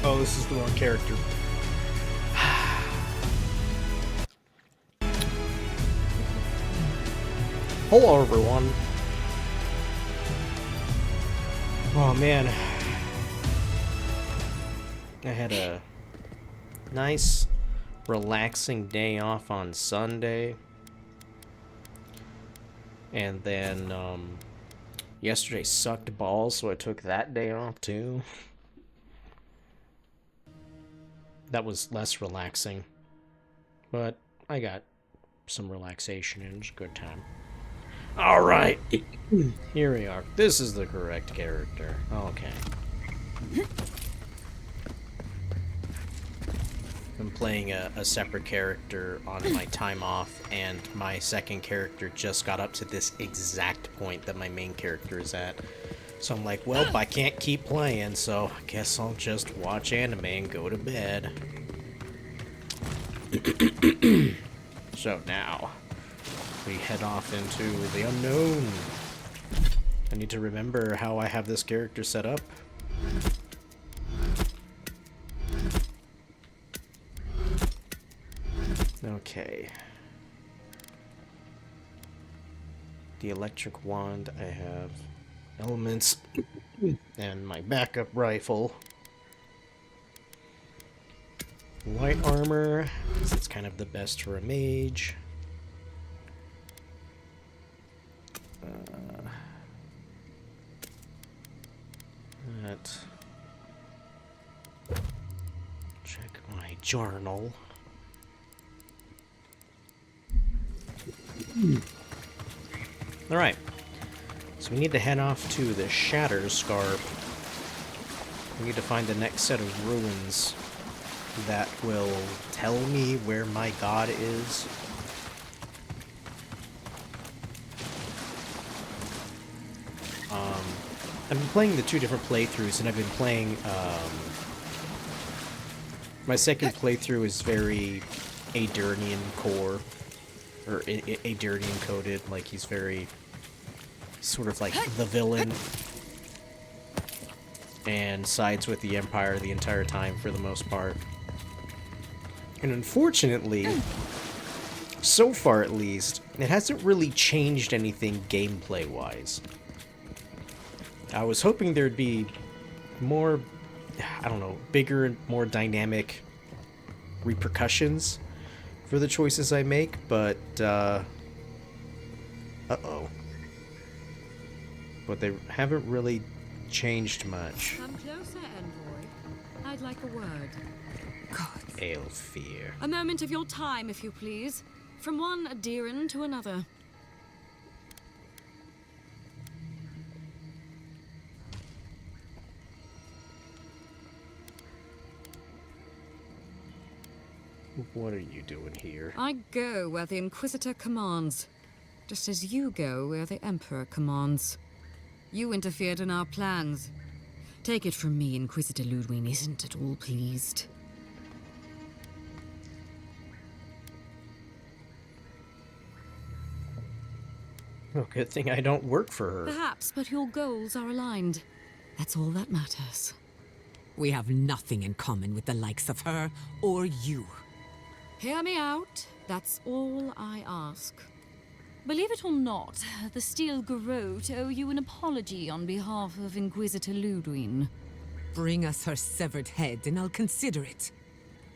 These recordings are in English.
Oh, this is the wrong character. Hello, everyone. Oh, man. I had a nice, relaxing day off on Sunday. And then, yesterday sucked balls, so I took that day off, too. That was less relaxing. But I got some relaxation and it was a good time. Alright. Here we are. This is the correct character. Okay. I'm playing a separate character on my time off, and my second character just got up to this exact point that my main character is at. So I'm like, well, I can't keep playing, so I guess I'll just watch anime and go to bed. So now, we head off into the unknown. I need to remember how I have this character set up. Okay. The electric wand, I have elements, and my backup rifle. Light armor, because it's kind of the best for a mage. Check my journal. Alright. So we need to head off to the Shatter Scarp. We need to find the next set of ruins that will tell me where my god is. I've been playing the two different playthroughs, and I've been playing, my second playthrough is very Aedirnian core, or Aedirnian coded, like he's very sort of like the villain and sides with the Empire the entire time for the most part. And unfortunately, so far at least, it hasn't really changed anything gameplay-wise. I was hoping there'd be more, I don't know, bigger and more dynamic repercussions for the choices I make, but, uh-oh. But they haven't really changed much. Come closer, envoy. I'd like a word. God. Aelfir. A moment of your time, if you please. From one Aedirn to another. What are you doing here? I go where the Inquisitor commands, just as you go where the Emperor commands. You interfered in our plans. Take it from me, Inquisitor Ludwig isn't at all pleased. Oh, good thing I don't work for her. Perhaps, but your goals are aligned. That's all that matters. We have nothing in common with the likes of her or you. Hear me out. That's all I ask. Believe it or not, the Steel Garrote owe you an apology on behalf of Inquisitor Ludwig. Bring us her severed head and I'll consider it.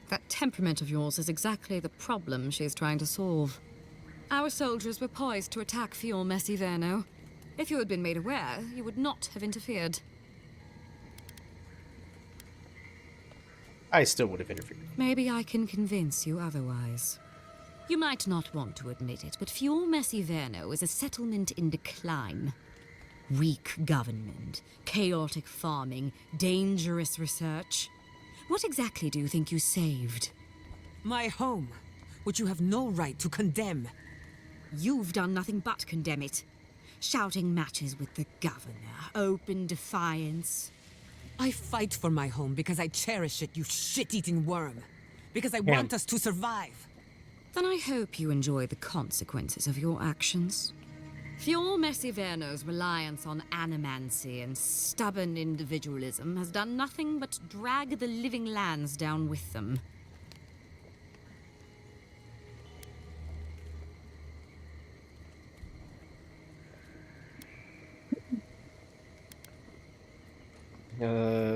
That temperament of yours is exactly the problem she's trying to solve. Our soldiers were poised to attack Fior Messiverno. If you had been made aware, you would not have interfered. I still would have interfered. Maybe I can convince you otherwise. You might not want to admit it, but Fior Messiverno is a settlement in decline. Weak government, chaotic farming, dangerous research. What exactly do you think you saved? My home, which you have no right to condemn. You've done nothing but condemn it. Shouting matches with the governor, open defiance. I fight for my home because I cherish it, you shit-eating worm. Because I want us to survive. Then I hope you enjoy the consequences of your actions. Fior Messiverno's reliance on animancy and stubborn individualism has done nothing but drag the living lands down with them.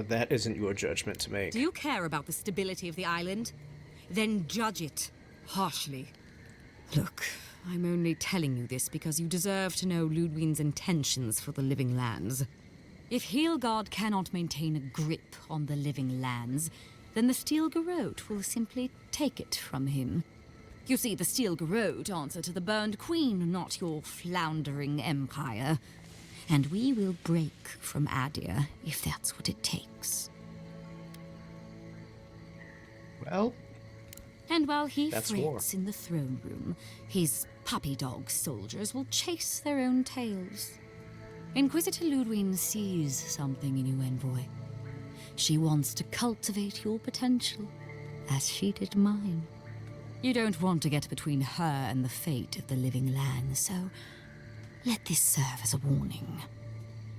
That isn't your judgment to make. Do you care about the stability of the island? Then judge it harshly. Look, I'm only telling you this because you deserve to know Ludwig's intentions for the living lands. If Heelgard cannot maintain a grip on the living lands, then the Steel Garrote will simply take it from him. You see, the Steel Garrote answer to the Burned Queen, not your floundering empire. And we will break from Adir if that's what it takes. Well, And while he That's frets in the throne room, his puppy dog soldiers will chase their own tails. Inquisitor Ludwig sees something in you, Envoy. She wants to cultivate your potential, as she did mine. You don't want to get between her and the fate of the living land, so let this serve as a warning.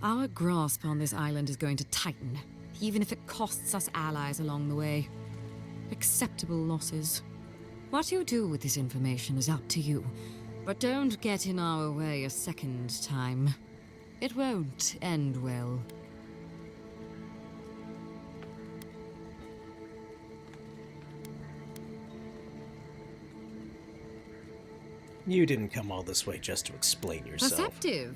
Our grasp on this island is going to tighten, even if it costs us allies along the way. Acceptable losses. What you do with this information is up to you, but don't get in our way a second time. It won't end well. you didn't come all this way just to explain yourself. Perceptive.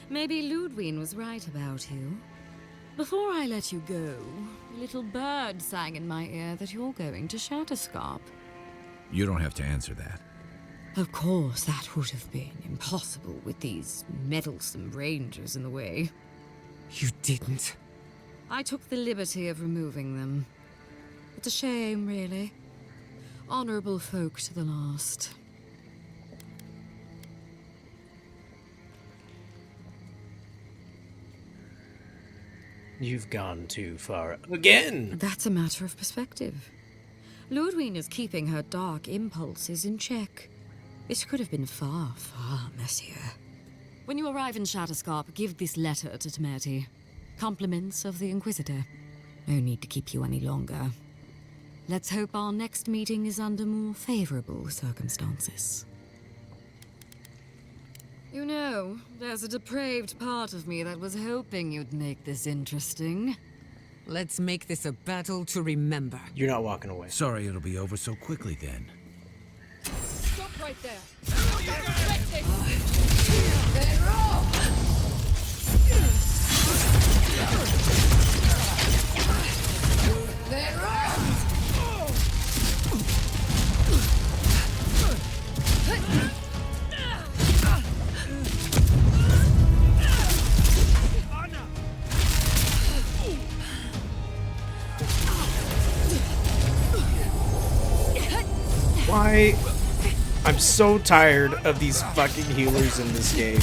Maybe Ludwig was right about you. Before I let you go, a little bird sang in my ear that you're going to Shatterscarp. You don't have to answer that. Of course, that would have been impossible with these meddlesome rangers in the way. You didn't. I took the liberty of removing them. It's a shame, really. Honorable folk to the last. You've gone too far again. That's a matter of perspective. Ludwig is keeping her dark impulses in check. This could have been far, far messier. When you arrive in Shatterscarp, give this letter to Temerity. Compliments of the Inquisitor. No need to keep you any longer. Let's hope our next meeting is under more favorable circumstances. You know, there's a depraved part of me that was hoping you'd make this interesting. Let's make this a battle to remember. You're not walking away. Sorry it'll be over so quickly then. Stop right there! I'm so tired of these fucking healers in this game.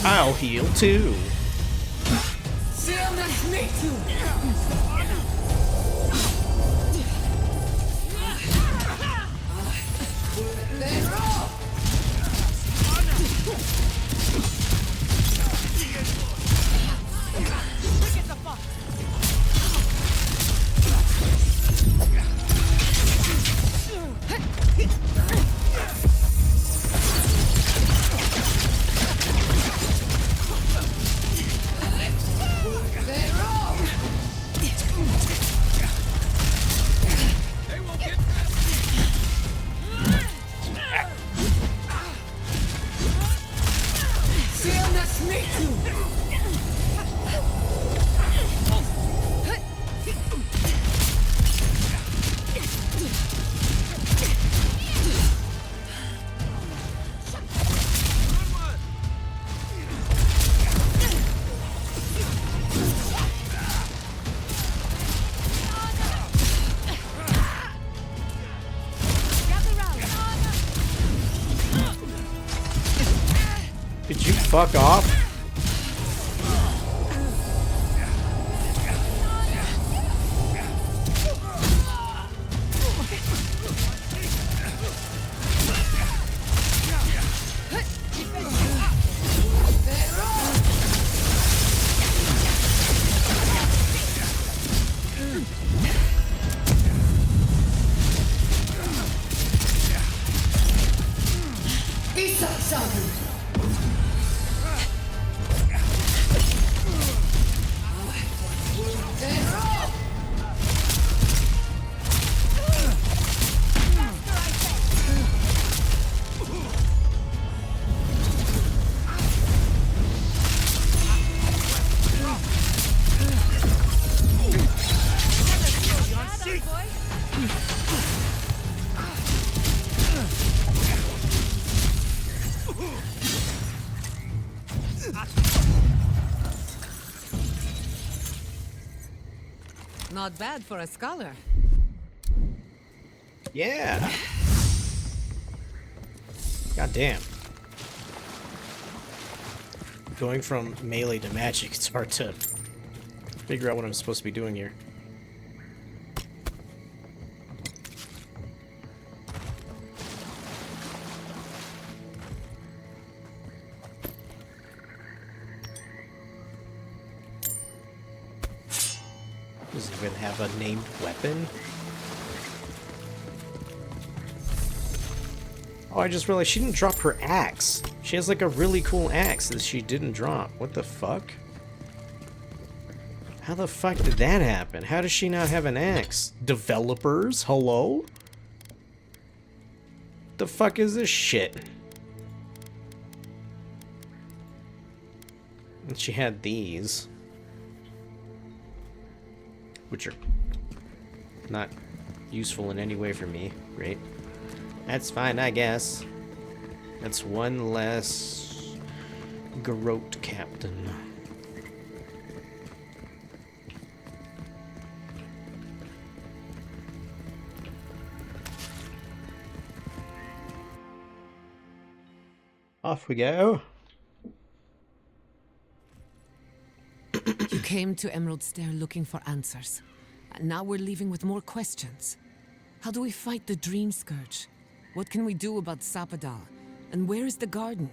I'll heal too. Could you fuck off? Not bad for a scholar. Yeah. God damn. Going from melee to magic, it's hard to figure out what I'm supposed to be doing here. Does it even have a named weapon? Oh, I just realized she didn't drop her axe. She has like a really cool axe that she didn't drop. What the fuck? How the fuck did that happen? How does she not have an axe? Developers? Hello? The fuck is this shit? And she had these, which are not useful in any way for me. Great. That's fine, I guess. That's one less Garrote captain. Off we go. You came to Emerald Stair looking for answers. And now we're leaving with more questions. How do we fight the Dream Scourge? What can we do about Sapadal? And where is the garden?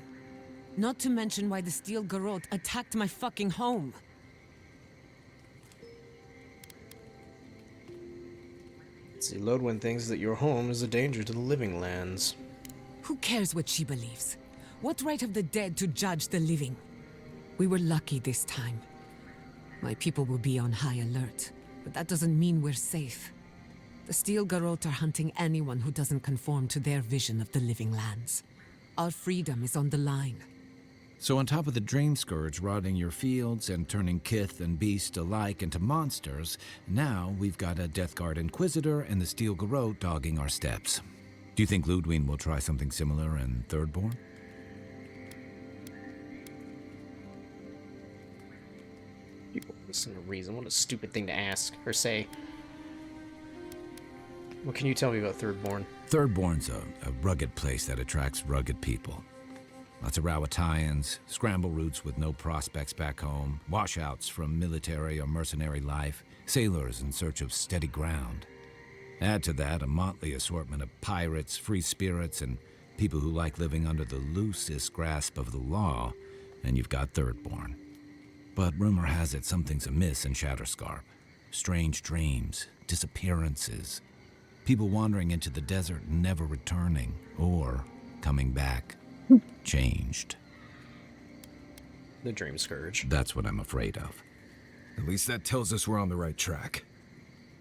Not to mention why the Steel Garrote attacked my fucking home. See, Lodwyn thinks that your home is a danger to the living lands. Who cares what she believes? What right have the dead to judge the living? We were lucky this time. My people will be on high alert, but that doesn't mean we're safe. The Steel Garrote are hunting anyone who doesn't conform to their vision of the living lands. Our freedom is on the line. So on top of the Dream Scourge rotting your fields and turning kith and beast alike into monsters, now we've got a Death Guard Inquisitor and the Steel Garrote dogging our steps. Do you think Ludwig will try something similar in Thirdborn? People listen to reason. What a stupid thing to ask or say. What can you tell me about Thirdborn? Thirdborn's a rugged place that attracts rugged people. Lots of Rawatayans, scramble routes with no prospects back home, washouts from military or mercenary life, sailors in search of steady ground. Add to that a motley assortment of pirates, free spirits, and people who like living under the loosest grasp of the law, and you've got Thirdborn. But rumor has it something's amiss in Shatterscarp. Strange dreams, disappearances, people wandering into the desert and never returning, or coming back, changed. The Dream Scourge. That's what I'm afraid of. At least that tells us we're on the right track.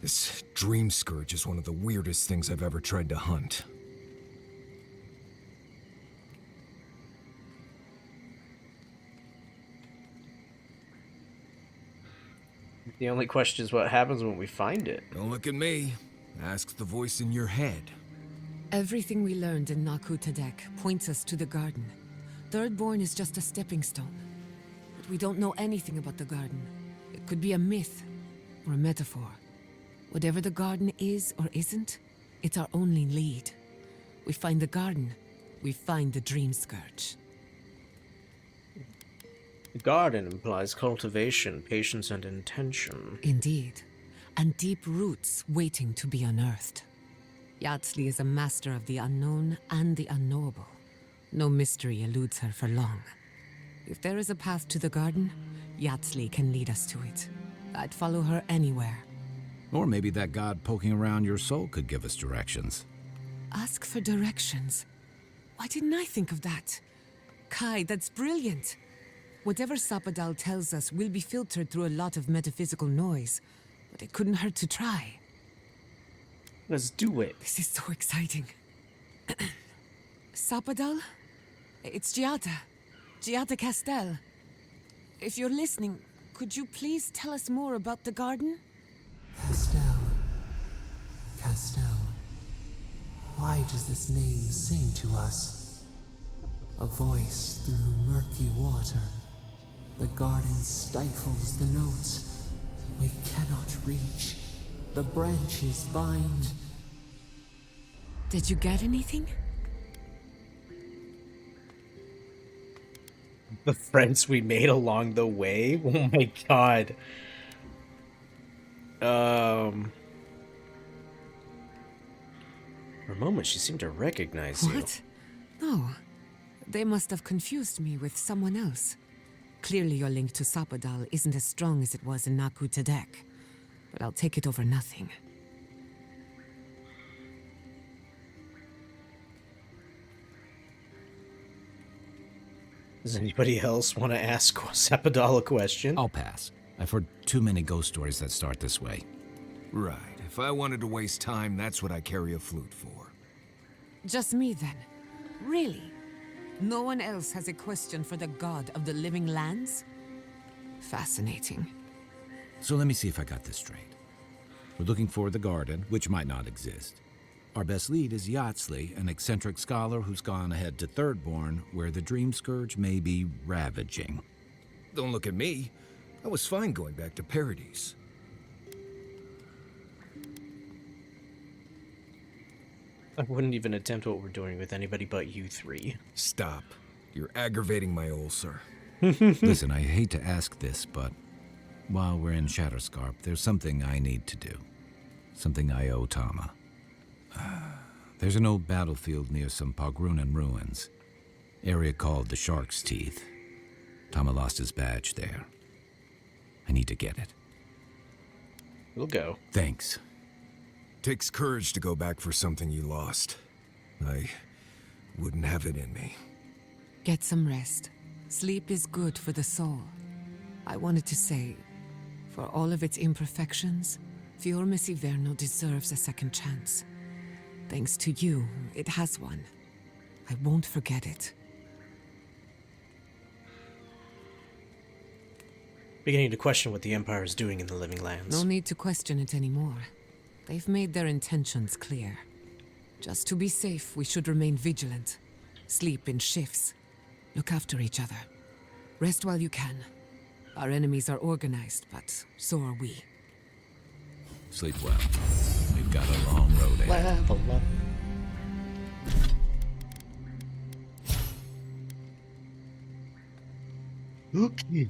This Dream Scourge is one of the weirdest things I've ever tried to hunt. The only question is what happens when we find it. Don't look at me. Ask the voice in your head. Everything we learned in Naku Tadek points us to the garden. Thirdborn is just a stepping stone. But we don't know anything about the garden. It could be a myth or a metaphor. Whatever the garden is or isn't, it's our only lead. We find the garden, we find the Dream Scourge. The garden implies cultivation, patience, and intention. Indeed. And deep roots waiting to be unearthed. Yatsley is a master of the unknown and the unknowable. No mystery eludes her for long. If there is a path to the garden, Yatsley can lead us to it. I'd follow her anywhere. Or maybe that god poking around your soul could give us directions. Ask for directions. Why didn't I think of that? Kai, that's brilliant. Whatever Sapadal tells us will be filtered through a lot of metaphysical noise, but it couldn't hurt to try. Let's do it. This is so exciting. Sapadal? It's Giada. Giada Castel. If you're listening, could you please tell us more about the garden? Castel. Castel. Why does this name sing to us? A voice through murky water. The garden stifles the notes. We cannot reach. The branches bind. Did you get anything? The friends we made along the way? Oh my god. For a moment, she seemed to recognize you. What? No. They must have confused me with someone else. Clearly your link to Sapadal isn't as strong as it was in Naku Tadek. But I'll take it over nothing. Does anybody else want to ask Sapadal a question? I'll pass. I've heard too many ghost stories that start this way. Right. If I wanted to waste time, that's what I carry a flute for. Just me then. Really? No one else has a question for the god of the living lands? Fascinating. So let me see if I got this straight. We're looking for the garden, which might not exist. Our best lead is Yatsley, an eccentric scholar who's gone ahead to Thirdborn, where the Dream Scourge may be ravaging. Don't look at me. I was fine going back to Paradise. I wouldn't even attempt what we're doing with anybody but you three. Stop. You're aggravating my ulcer. Listen, I hate to ask this, but while we're in Shatterscarp, there's something I need to do. Something I owe Tama. There's an old battlefield near some Pogrunan ruins. Area called the Shark's Teeth. Tama lost his badge there. I need to get it. We'll go. Thanks. Takes courage to go back for something you lost. I wouldn't have it in me. Get some rest. Sleep is good for the soul. I wanted to say, for all of its imperfections, Fior Messiverno deserves a second chance. Thanks to you, it has one. I won't forget it. Beginning to question what the Empire is doing in the Living Lands. No need to question it anymore. They've made their intentions clear. Just to be safe, we should remain vigilant. Sleep in shifts. Look after each other. Rest while you can. Our enemies are organized, but so are we. Sleep well. We've got a long road ahead. Level up. Okay.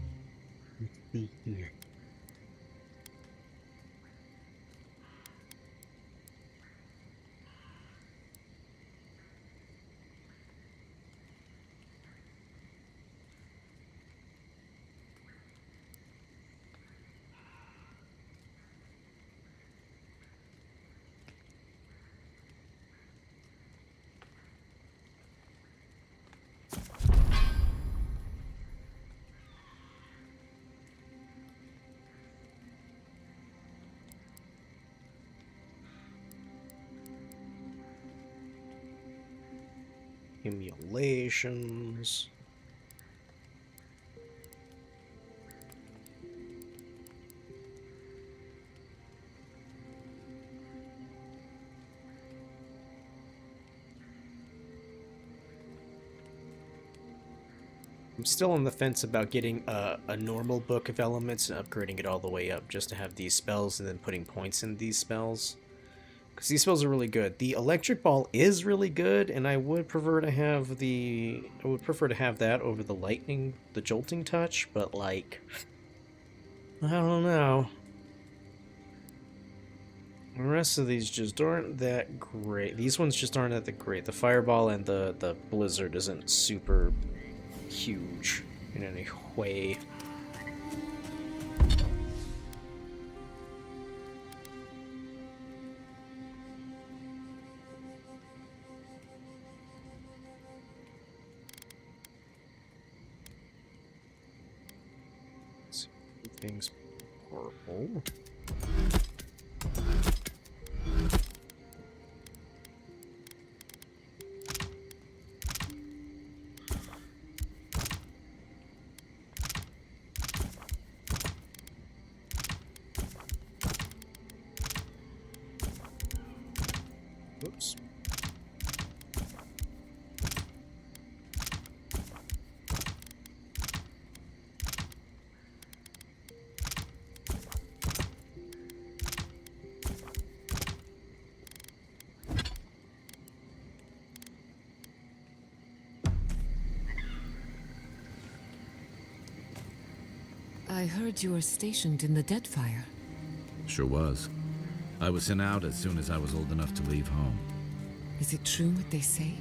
Let's see here. Emulations. I'm still on the fence about getting a normal book of elements and upgrading it all the way up just to have these spells and then putting points in these spells. Because these spells are really good. The electric ball is really good, and I would prefer to have that over the lightning, the jolting touch, but like, I don't know. The rest of these just aren't that great. These ones just aren't that great. The fireball and the blizzard isn't super huge in any way. Things purple. Oops. I heard you were stationed in the Deadfire. Sure was. I was sent out as soon as I was old enough to leave home. Is it true what they say?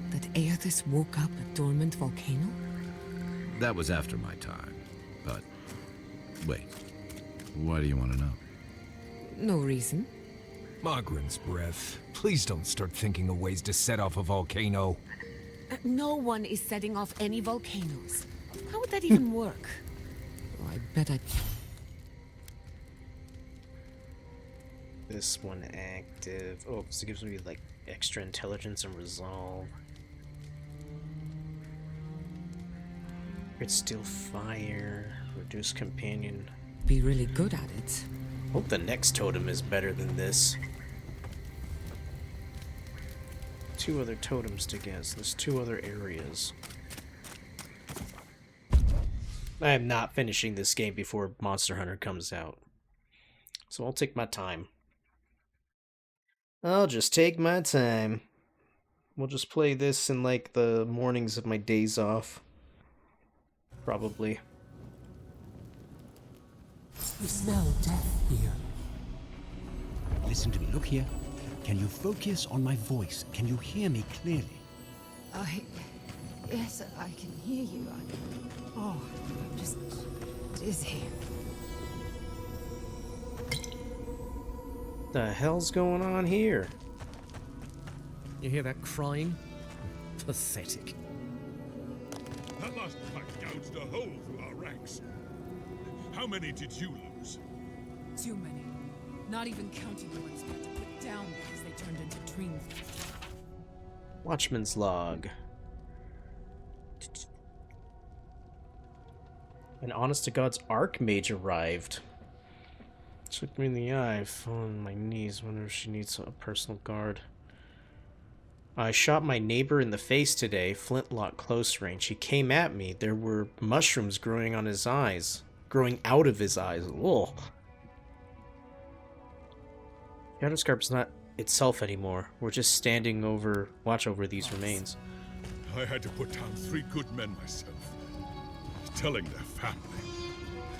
That Aethys woke up a dormant volcano? That was after my time. But, wait. Why do you want to know? No reason. Mogren's breath. Please don't start thinking of ways to set off a volcano. No one is setting off any volcanoes. How would that even work? Oh, I bet I... This one active. Oh, so it gives me like extra intelligence and resolve. It's still fire. Reduce companion. Be really good at it. Hope the next totem is better than this. 2 other totems to guess. There's 2 other areas. I am not finishing this game before Monster Hunter comes out. So I'll take my time. I'll just take my time. We'll just play this in like the mornings of my days off. Probably. You smell death here. Listen to me. Look here. Can you focus on my voice? Can you hear me clearly? Yes, I can hear you. I'm just dizzy. The hell's going on here? You hear that crying? Pathetic. That last fight gouged a hole through our ranks. How many did you lose? Too many. Not even counting the ones we had to put down because they turned into dreams. Watchman's log. An honest-to-God's Archmage arrived. She looked me in the eye, fell on my knees, wonder if she needs a personal guard. I shot my neighbor in the face today, flintlock close range. He came at me. There were mushrooms growing on his eyes. growing out of his eyes. Ugh. Shadowscarp's not itself anymore. We're just standing over, watch over these remains. I had to put down 3 good men myself. Telling their family.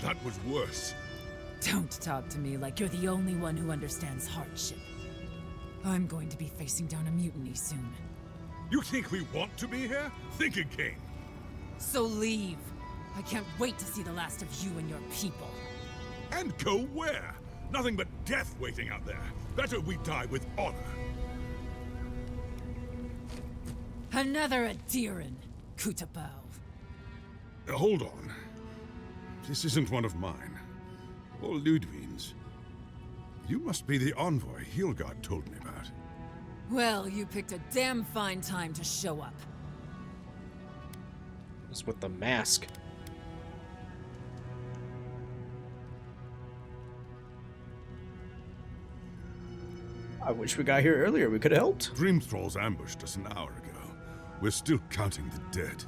That was worse. Don't talk to me like you're the only one who understands hardship. I'm going to be facing down a mutiny soon. You think we want to be here? Think again. So leave. I can't wait to see the last of you and your people. And go where? Nothing but death waiting out there. Better we die with honor. Another Adiran, Kutabao. Hold on. This isn't one of mine. Or Ludwig's. You must be the envoy Hilgard told me about. Well, you picked a damn fine time to show up. It's with the mask. I wish we got here earlier. We could have helped. Dream Thralls ambushed us an hour ago. We're still counting the dead.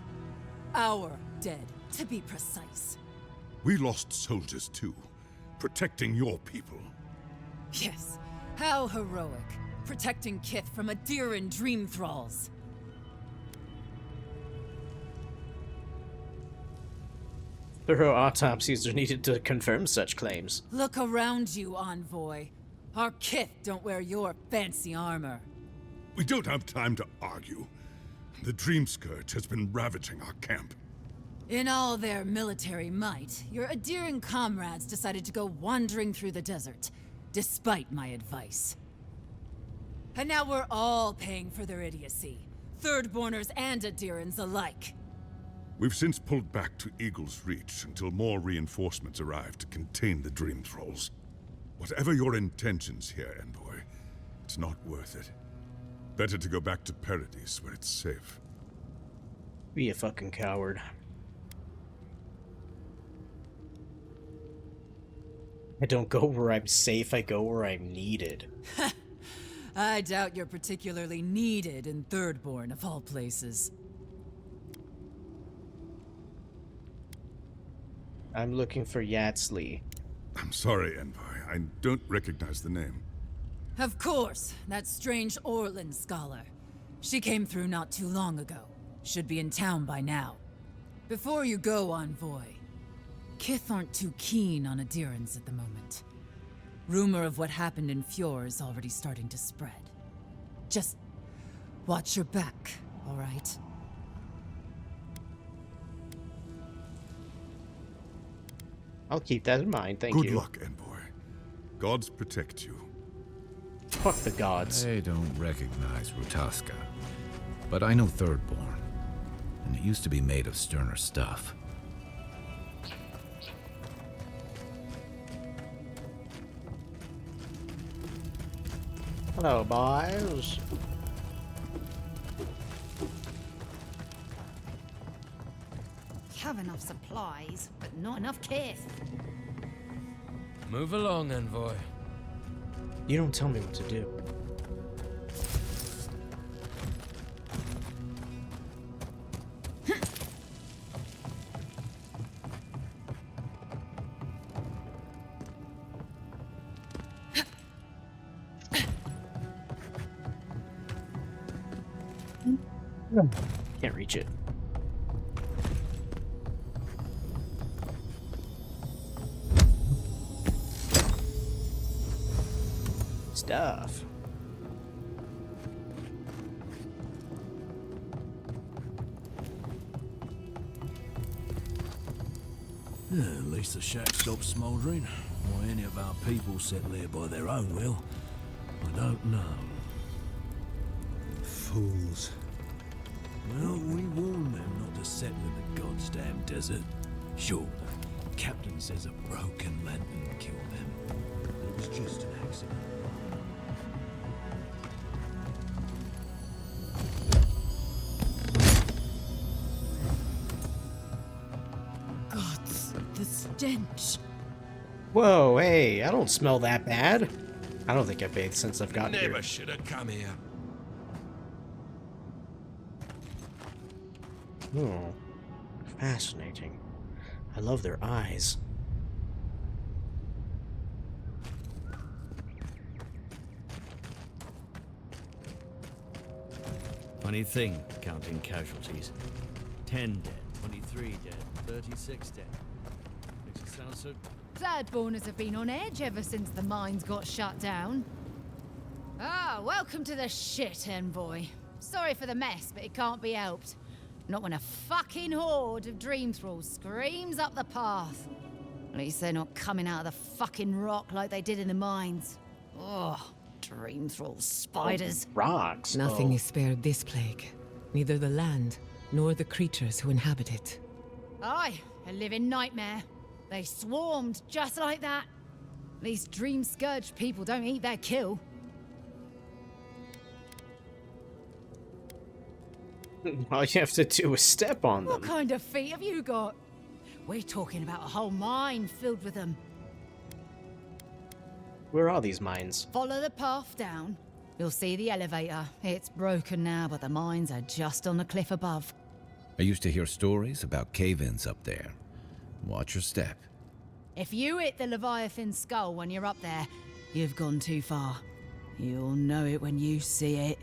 Our dead, to be precise. We lost soldiers too, protecting your people. Yes, how heroic. Protecting Kith from Adiran dream thralls. Thorough autopsies are needed to confirm such claims. Look around you, envoy. Our Kith don't wear your fancy armor. We don't have time to argue. The Dream Scourge has been ravaging our camp. In all their military might, your Adiran comrades decided to go wandering through the desert, despite my advice. And now we're all paying for their idiocy. Thirdborners and Adirans alike. We've since pulled back to Eagle's Reach until more reinforcements arrive to contain the Dream Thralls. Whatever your intentions here, Envoy, it's not worth it. Better to go back to Paradise where it's safe. Be a fucking coward. I don't go where I'm safe, I go where I'm needed. I doubt you're particularly needed in Thirdborn, of all places. I'm looking for Yatsley. I'm sorry, Envoy. I don't recognize the name. Of course, that strange Orlin scholar. She came through not too long ago. Should be in town by now. Before you go, Envoy, Kith aren't too keen on Adirans at the moment. Rumor of what happened in Fjord is already starting to spread. Just watch your back, all right? I'll keep that in mind, thank you. Good luck, Envoy. Gods protect you. Fuck the gods. I don't recognize Rutaska, but I know Thirdborn, and it used to be made of sterner stuff. Hello, boys. Have enough supplies, but not enough Kith. Move along, Envoy. You don't tell me what to do. Can't reach it. Stuff. At least the shack stopped smouldering. Why any of our people settle here by their own will, I don't know. Fools. Well, we warned them not to settle in the goddamn desert. Sure, the captain says a broken lantern killed them. It was just an accident. Gods, the stench. Whoa, hey, I don't smell that bad. I don't think I've bathed since I've gotten here. Never should have come here. Oh, fascinating. I love their eyes. Funny thing, counting casualties. 10 dead, 23 dead, 36 dead. Makes it sound so... Thirdborners have been on edge ever since the mines got shut down. Ah, welcome to the shit, envoy. Sorry for the mess, but it can't be helped. Not when a fucking horde of dream thralls screams up the path. At least they're not coming out of the fucking rock like they did in the mines. Ugh, dream thrall spiders. Rocks. Nothing Oh. is spared this plague. Neither the land, nor the creatures who inhabit it. Aye, a living nightmare. They swarmed just like that. At least dream scourge people don't eat their kill. All you have to do is step on What them. kind of feet have you got? We're talking about a whole mine filled with them. Where are these mines? Follow the path down. You'll see the elevator. It's broken now, but the mines are just on the cliff above. I used to hear stories about cave-ins up there. Watch your step. If you hit the Leviathan skull when you're up there, you've gone too far. You'll know it when you see it.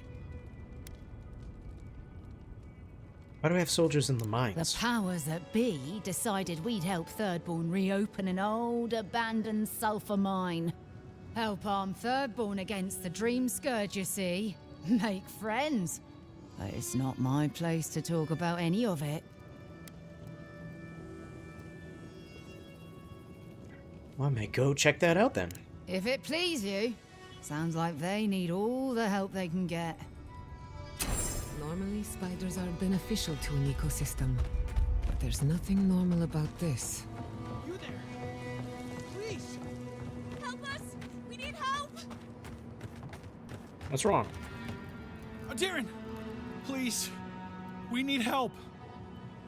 Why do we have soldiers in the The mines? powers that be decided we'd help Thirdborn reopen an old, abandoned sulfur mine. Help arm Thirdborn against the Dream Scourge, you see. Make friends. But it's not my place to talk about any of it. Well, I may go check that out then. If it please you. Sounds like they need all the help they can get. Normally, spiders are beneficial to an ecosystem. But there's nothing normal about this. You there? Please! Help us! We need help! What's wrong? Darren! Please! We need help!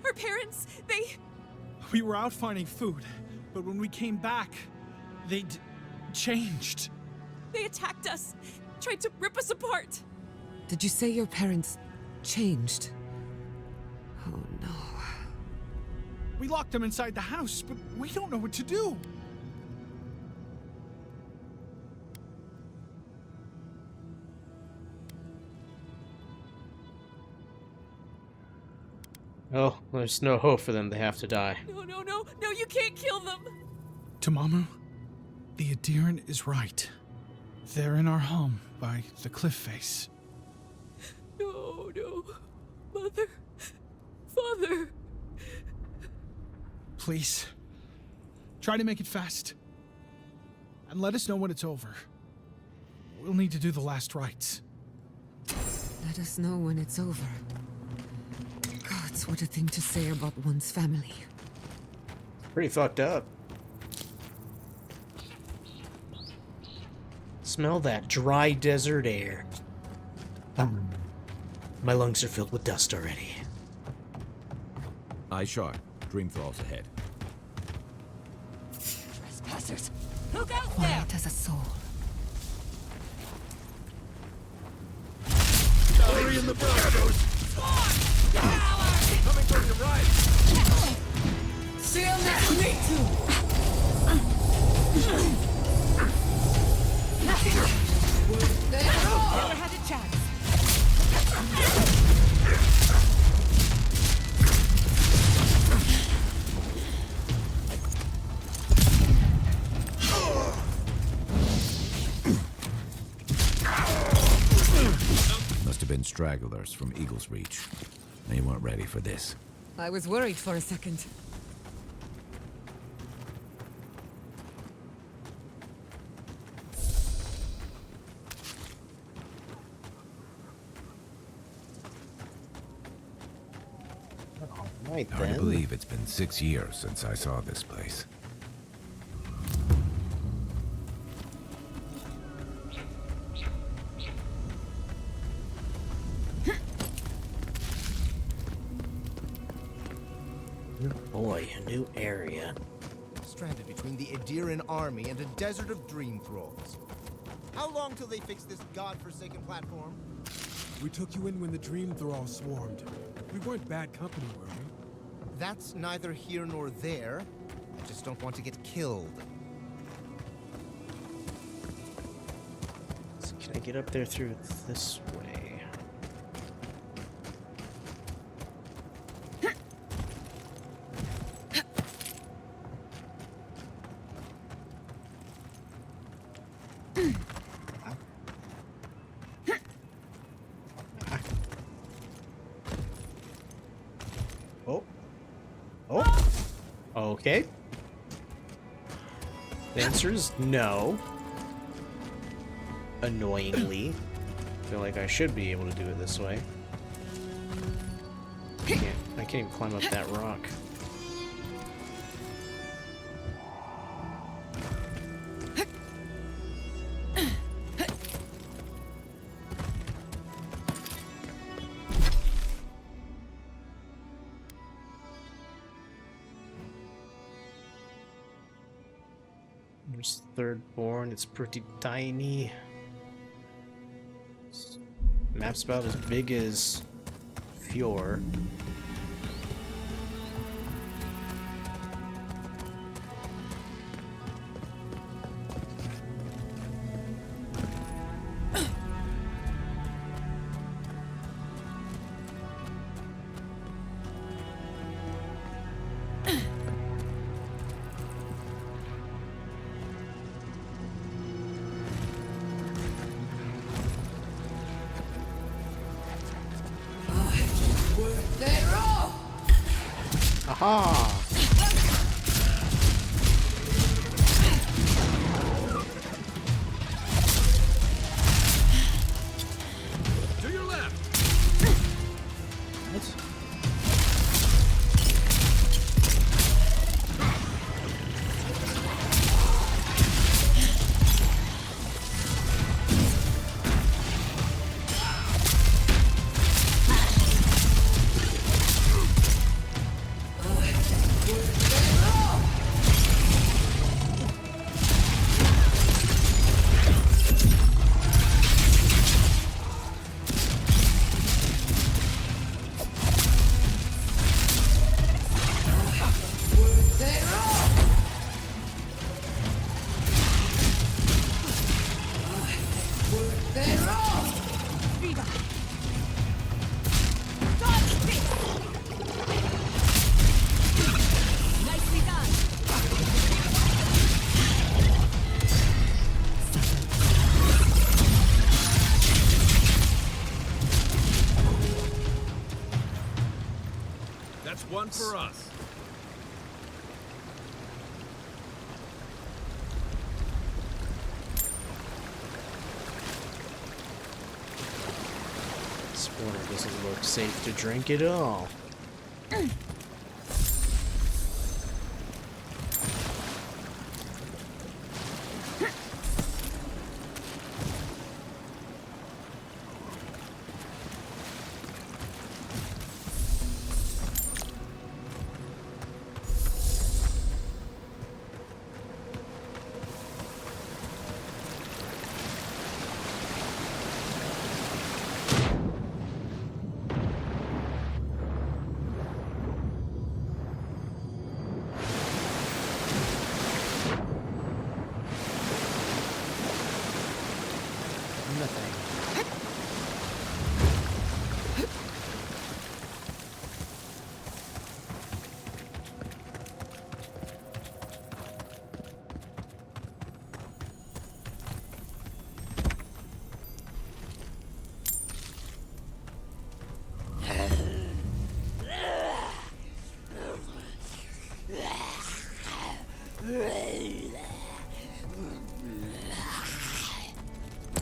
Our parents, they... We were out finding food, but when we came back, they'd changed. they attacked us, tried to rip us apart. Did you say your parents changed? Oh no. We locked them inside the house, but we don't know what to do. Oh, there's no hope for them. They have to die. No, you can't kill them. Tamamu, the Adiran is right. They're in our home by the cliff face. No. Mother. Father. Please, try to make it fast. And let us know when it's over. We'll need to do the last rites. Let us know when it's over. Gods, what a thing to say about one's family. Pretty fucked up. Smell that dry desert air. My lungs are filled with dust already. Eye sharp. Dream thralls ahead. Trespassers. Who goes there? Quiet as a soul. Hurry in the shadows! Coming from your right! Seal next me too. Never had a chance. Must have been stragglers from Eagle's Reach. They weren't ready for this. I was worried for a second. Right Hard then. to believe it's been 6 years since I saw this place. Boy, a new area. Stranded between the Adiran army and a desert of dream thralls. How long till they fix this godforsaken platform? We took you in when the dream thrall swarmed. We weren't bad company, were we? That's neither here nor there. I just don't want to get killed. So can I get up there through this way? Oh. Oh. Okay. The answer is no. Annoyingly. I feel like I should be able to do it this way. I can't even climb up that rock. There's Thirdborn, it's pretty tiny. Map's about as big as Fjord. Aha! To your left. What? That's one for us. This water doesn't look safe to drink at all.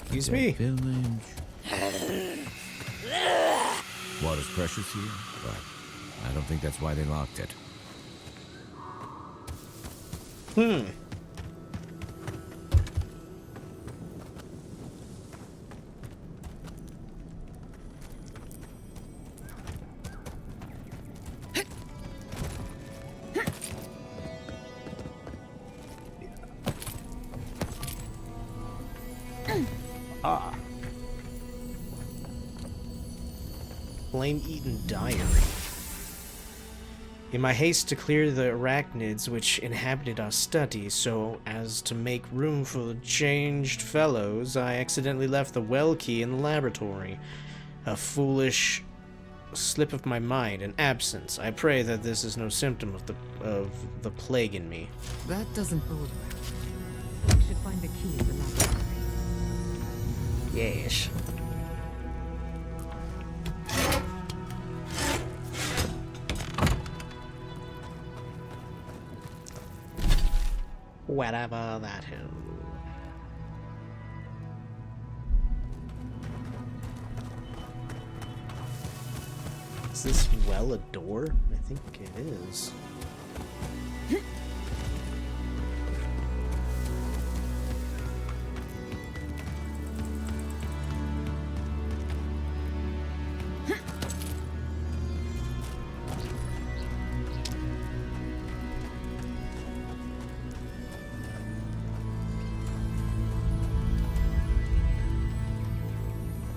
Excuse me. Village. Water's precious here, but I don't think that's why they locked it. Ah. Flame-eaten diary. In my haste to clear the arachnids which inhabited our study so as to make room for the changed fellows, I accidentally left the well key in the laboratory. A foolish slip of my mind, an absence. I pray that this is no symptom of the plague in me. That doesn't bode well. We should find the key in the laboratory. Yes. Whatever that is. Is this well a door? I think it is.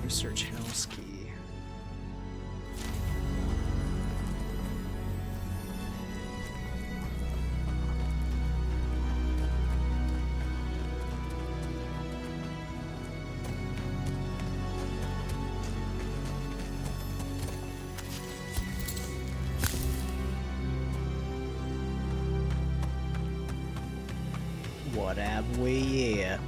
Research house key. What have we here?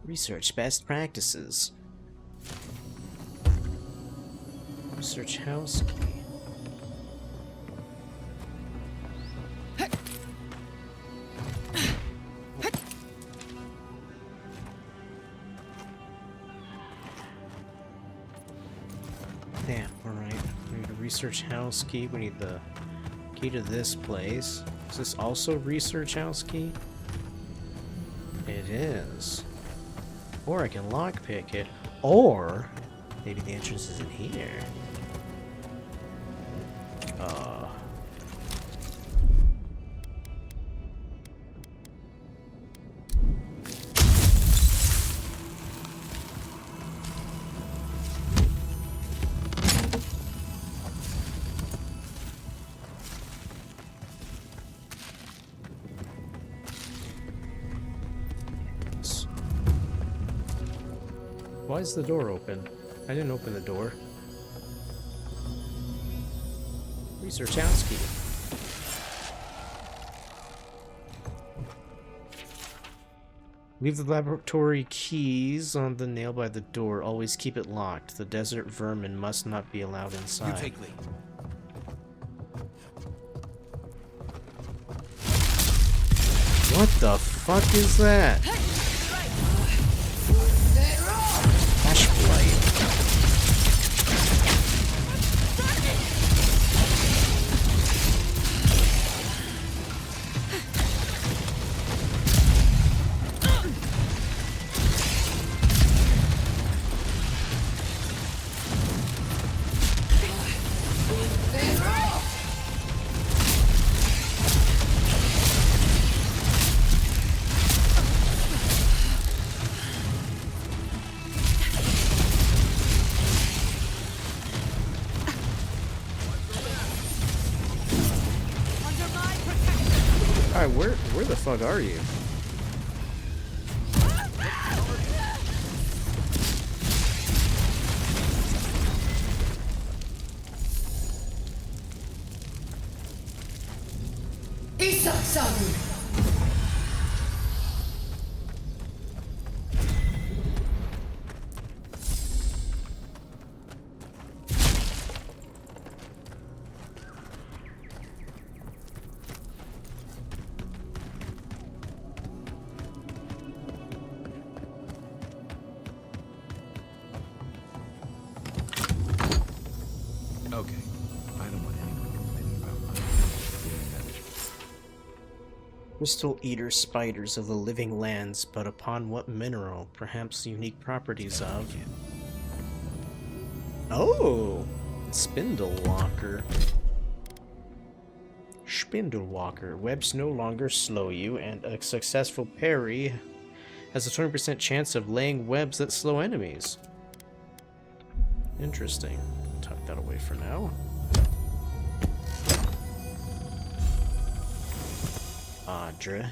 Research best practices. Research house key. Damn, alright. We need a research house key. We need the key to this place. Is this also research house key? It is. Or I can lockpick it. Or maybe the entrance is in here. Why is the door open? I didn't open the door. Research house key. Leave the laboratory keys on the nail by the door. Always keep it locked. The desert vermin must not be allowed inside. You take lead. What the fuck is that? Flashlight. Alright, where the fuck are you? Okay. I don't want anyone complaining about my doing that. Crystal eater spiders of the living lands, but upon what mineral? Perhaps unique properties of... Oh! Spindle Walker. Spindle Walker. Webs no longer slow you, and a successful parry has a 20% chance of laying webs that slow enemies. Interesting. Tuck that away for now. Audra.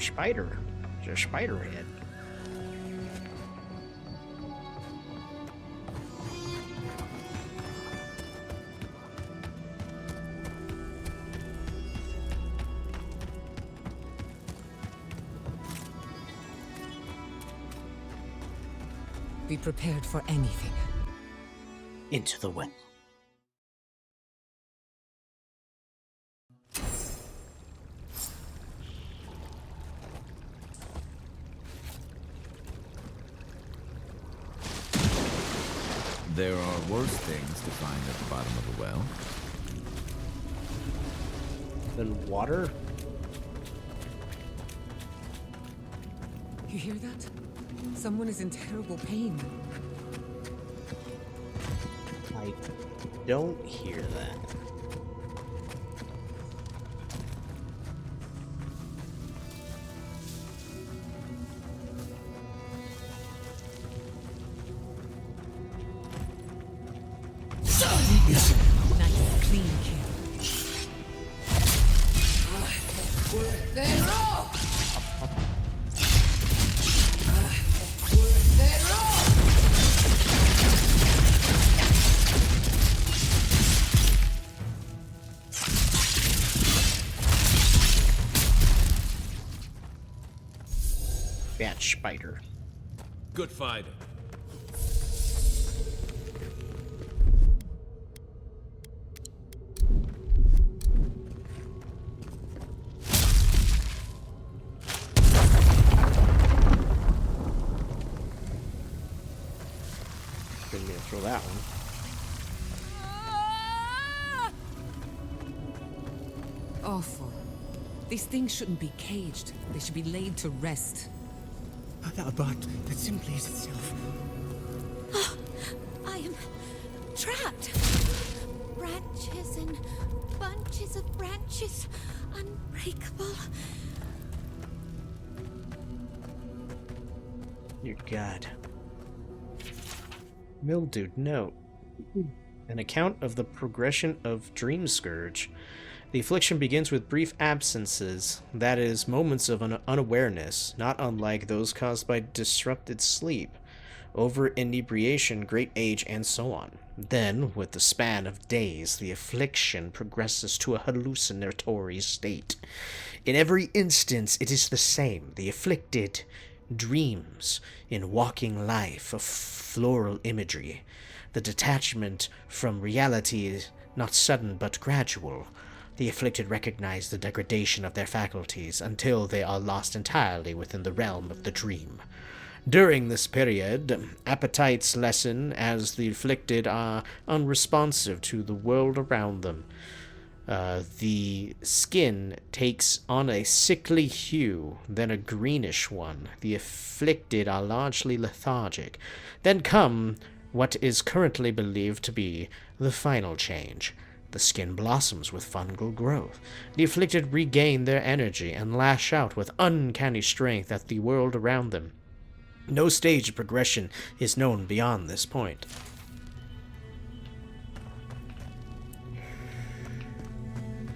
spider. There's a spider head. Be prepared for anything. Into the well. There are worse things to find at the bottom of a well. Then water? You hear that? Someone is in terrible pain. I don't hear that. Nice, clean kill. Bat spider. Good fighting. Didn't mean to throw that one. Awful. These things shouldn't be caged. They should be laid to rest. But that simply is itself. I am trapped. Branches and bunches of branches, unbreakable. Dear God. Mildewed note. An account of the progression of Dream Scourge. The affliction begins with brief absences, that is, moments of unawareness, not unlike those caused by disrupted sleep, over inebriation, great age, and so on. Then, with the span of days, the affliction progresses to a hallucinatory state. In every instance, it is the same. The afflicted dreams in waking life of floral imagery. The detachment from reality is not sudden but gradual. The afflicted recognize the degradation of their faculties until they are lost entirely within the realm of the dream. During this period, appetites lessen as the afflicted are unresponsive to the world around them. The skin takes on a sickly hue, then a greenish one. The afflicted are largely lethargic. Then come what is currently believed to be the final change. The skin blossoms with fungal growth. The afflicted regain their energy and lash out with uncanny strength at the world around them. No stage of progression is known beyond this point.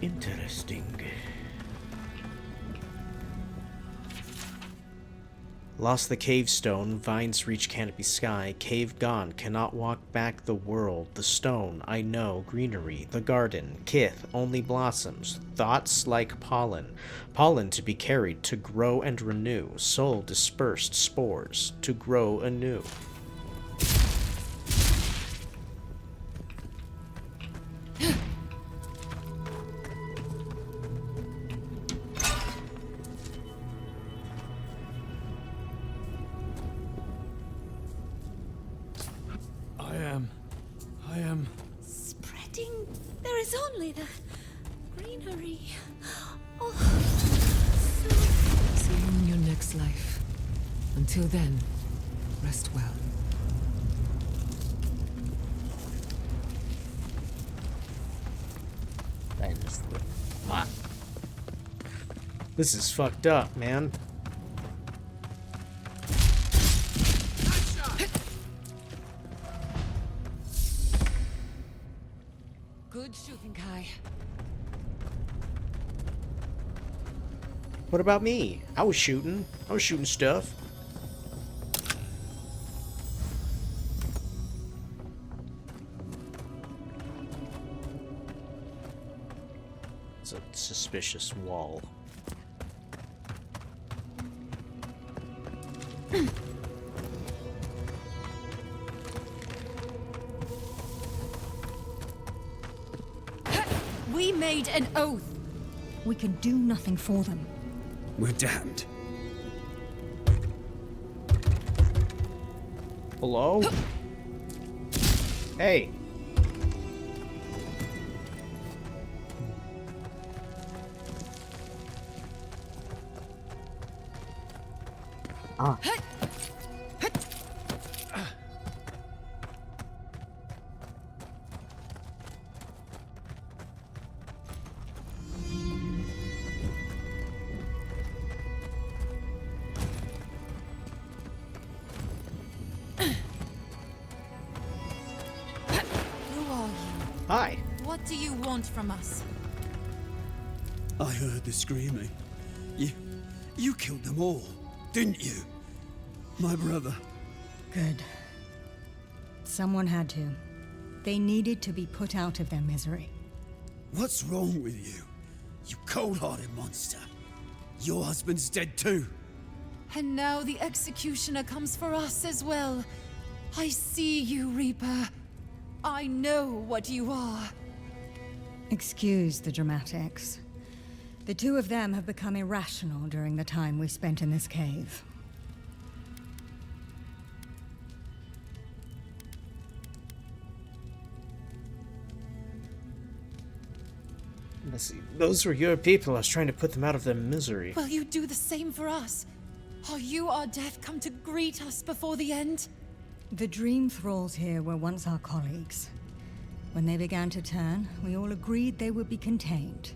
Interesting. Lost the cave stone, vines reach canopy sky, cave gone, cannot walk back the world, the stone, I know, greenery, the garden, kith, only blossoms, thoughts like pollen, pollen to be carried, to grow and renew, soul dispersed spores, to grow anew. I am... Spreading. There is only the greenery. Oh, so... See you in your next life. Until then, rest well. This is fucked up, man. Good shooting, Kai. What about me? I was shooting. I was shooting stuff. It's a suspicious wall. We made an oath. We can do nothing for them. We're damned. Hello? Hey. Ah. Who are you? Hi. What do you want from us? I heard the screaming. You killed them all, didn't you? My brother. Good. Someone had to. They needed to be put out of their misery. What's wrong with you? You cold-hearted monster. Your husband's dead too. And now the executioner comes for us as well. I see you, Reaper. I know what you are. Excuse the dramatics. The two of them have become irrational during the time we spent in this cave. Let's see. Those were your people. I was trying to put them out of their misery. Will you do the same for us? Are you our death come to greet us before the end? The dream thralls here were once our colleagues. When they began to turn, we all agreed they would be contained.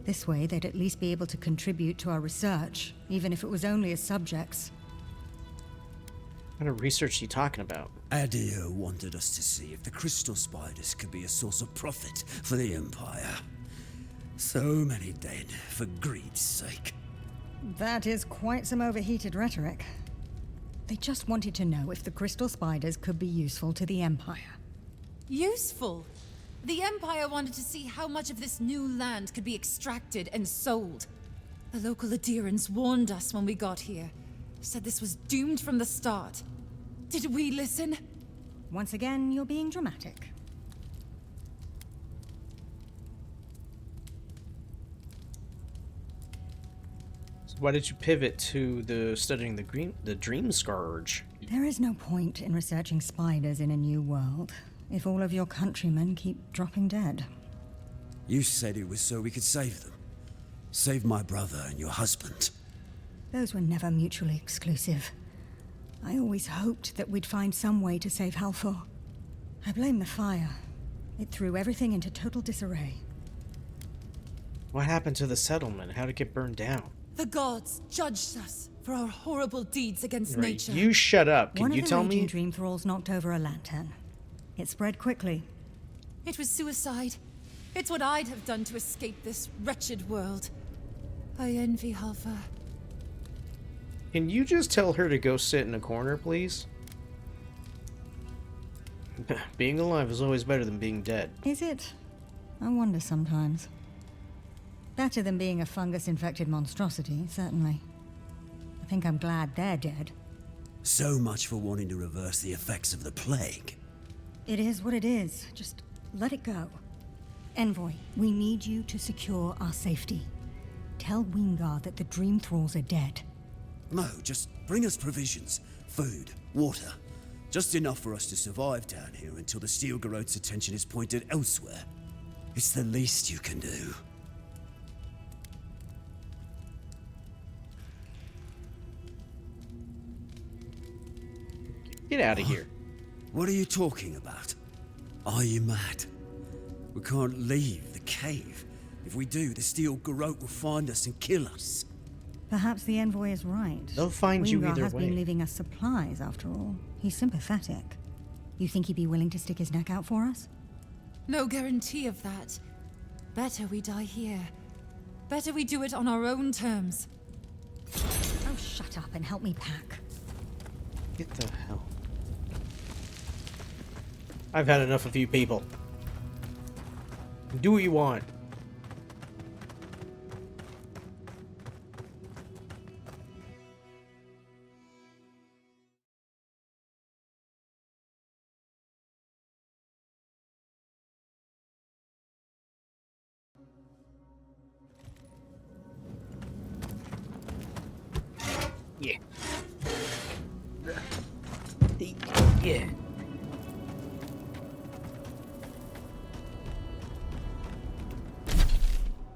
This way, they'd at least be able to contribute to our research, even if it was only as subjects. What kind of research are you talking about? Adio wanted us to see if the crystal spiders could be a source of profit for the Empire. So many dead for greed's sake. That is quite some overheated rhetoric. They just wanted to know if the crystal spiders could be useful to the Empire. Useful? The Empire wanted to see how much of this new land could be extracted and sold. The local adherents warned us when we got here. Said this was doomed from the start. Did we listen? Once again, you're being dramatic. So why did you pivot to the studying the dream scourge? There is no point in researching spiders in a new world if all of your countrymen keep dropping dead. You said it was so we could save them. Save my brother and your husband. Those were never mutually exclusive. I always hoped that we'd find some way to save Halfor. I blame the fire. It threw everything into total disarray. What happened to the settlement? How'd it get burned down? The gods judged us for our horrible deeds against Right, nature. you shut up. Can you tell One of the me? raging dream thralls knocked over a lantern. It spread quickly. It was suicide. It's what I'd have done to escape this wretched world. I envy Halfor. Can you just tell her to go sit in a corner, please? Being alive is always better than being dead. Is it? I wonder sometimes. Better than being a fungus-infected monstrosity, certainly. I think I'm glad they're dead. So much for wanting to reverse the effects of the plague. It is what it is. Just let it go. Envoy, we need you to secure our safety. Tell Wingard that the Dream Thralls are dead. No, just bring us provisions, food, water. Just enough for us to survive down here until the Steel Garrote's attention is pointed elsewhere. It's the least you can do. Get out of here. What are you talking about? Are you mad? We can't leave the cave. If we do, the Steel Garrote will find us and kill us. Perhaps the Envoy is right. They'll find you Wingard either has way. been leaving us supplies, after all. He's sympathetic. You think he'd be willing to stick his neck out for us? No guarantee of that. Better we die here. Better we do it on our own terms. shut up and help me pack. Get the hell. I've had enough of you people. Do what you want. Yeah. Yeah.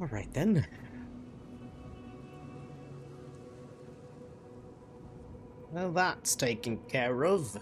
All right then. Well, that's taken care of.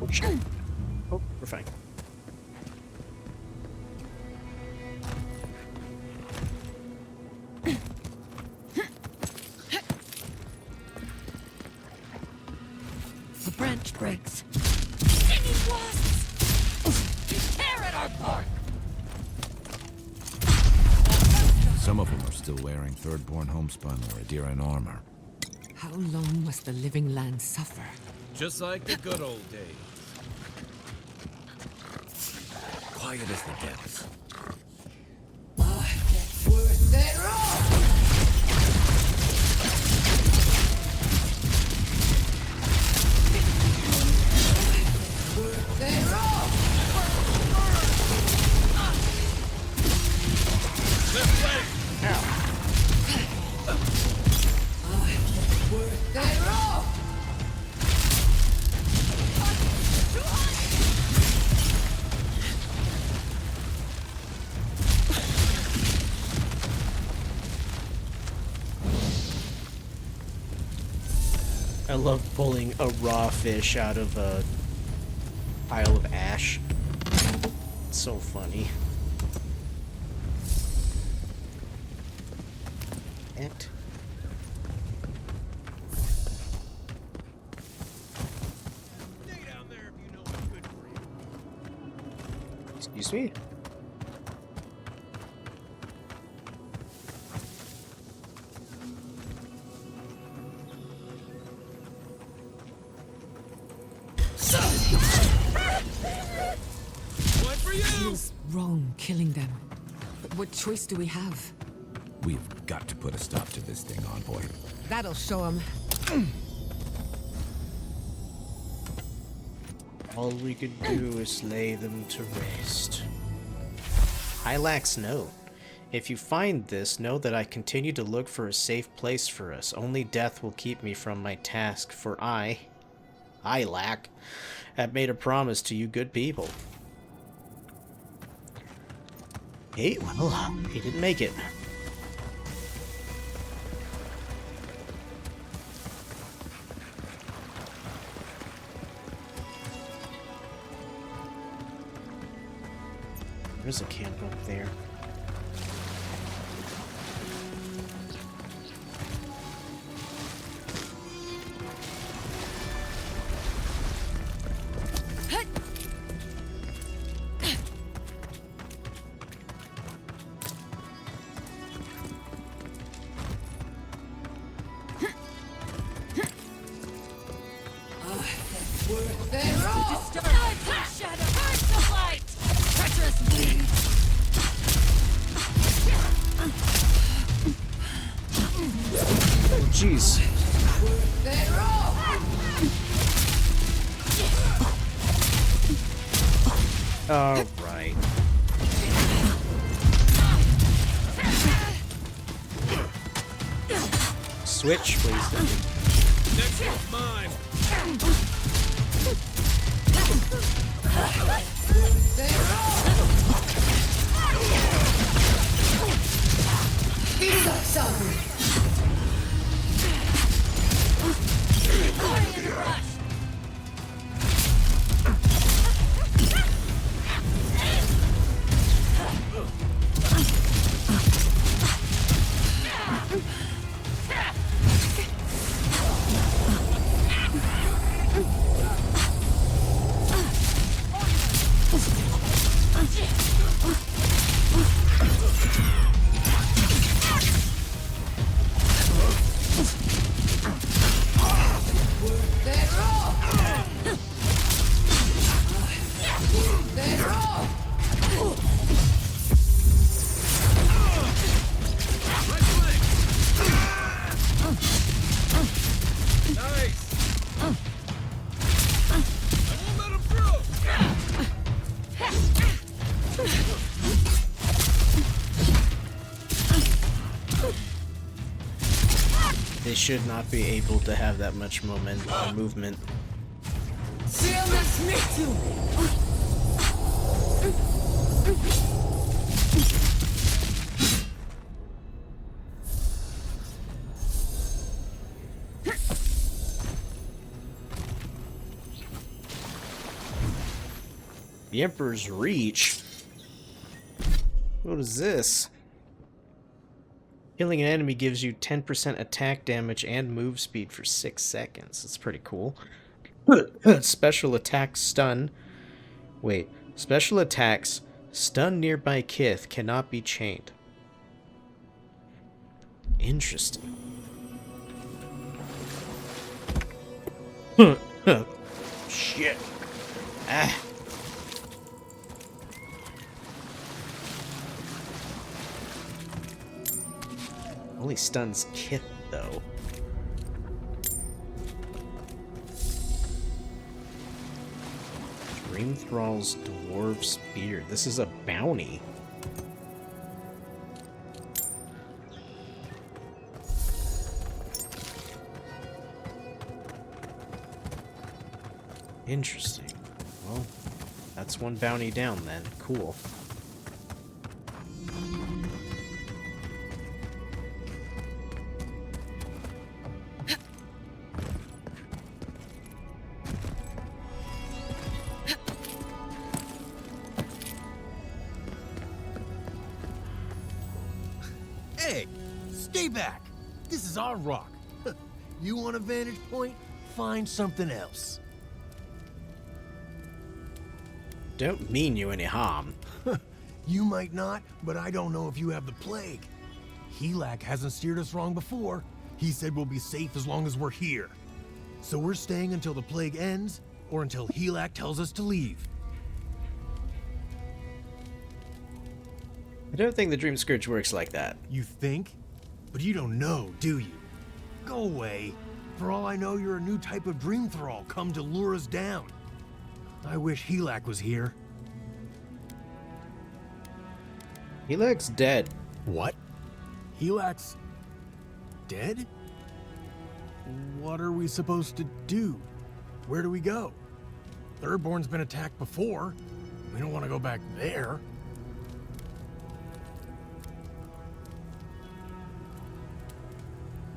Oh shit. Oh, we're fine. The branch breaks. Tear it apart! Some of them are still wearing Third-born homespun or Adiran armor. How long must the living land suffer? Just like the good old days. Quiet as the depths. Worth it all! Worth it all! Left leg! Worth it all! I love pulling a raw fish out of a pile of ash. It's so funny. And Stay down there if you know what's good for you. excuse me? One for you! Feels wrong killing them. But what choice do we have? We've got to put a stop to this thing, Envoy. That'll show them. All we could do is lay them to rest. Hylax note. If you find this, know that I continue to look for a safe place for us. Only death will keep me from my task, for Hylax, have made a promise to you good people. Hey, well, he didn't make it. There's a camp up there. Oh, jeez. All right. Switch, please. Next one's mine. They should not be able to have that much movement. The Emperor's Reach? What is this? Killing an enemy gives you 10% attack damage and move speed for 6 seconds. That's pretty cool. Special attack stun. Wait. Special attacks stun nearby kith cannot be chained. Interesting. Shit. Ah. Only stuns kith, though. Dream Thrall's Dwarf's Beard. This is a bounty. Interesting. Well, that's one bounty down then. Cool. Hey, stay back. This is our rock. You want a vantage point? Find something else. Don't mean you any harm. You might not, but I don't know if you have the plague. Helak hasn't steered us wrong before. He said we'll be safe as long as we're here. So we're staying until the plague ends, or until Helak tells us to leave. I don't think the Dream Scourge works like that. You think? But you don't know, do you? Go away. For all I know, you're a new type of Dream Thrall come to lure us down. I wish Helak was here. Helak's dead. What? Helak's dead? What are we supposed to do? Where do we go? Thirdborn's been attacked before. We don't want to go back there.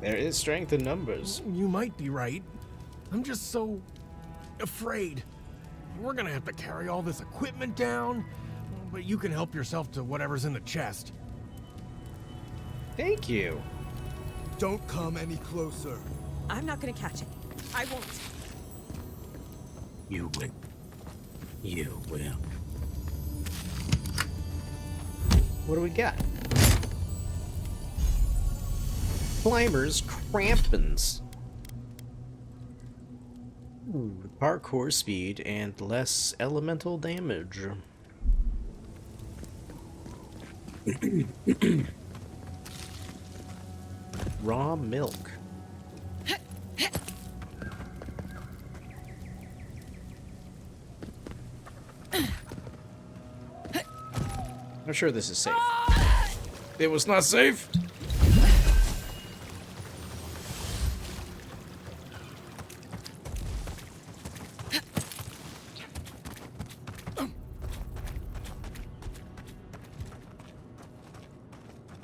There is strength in numbers. You might be right. I'm just so afraid. We're gonna have to carry all this equipment down, but you can help yourself to whatever's in the chest. Thank you. Don't come any closer. I'm not gonna catch it. I won't. You will. You will. What do we got? Climbers Crampons. Ooh, parkour speed and less elemental damage. Raw milk. I'm sure this is safe. It was not safe.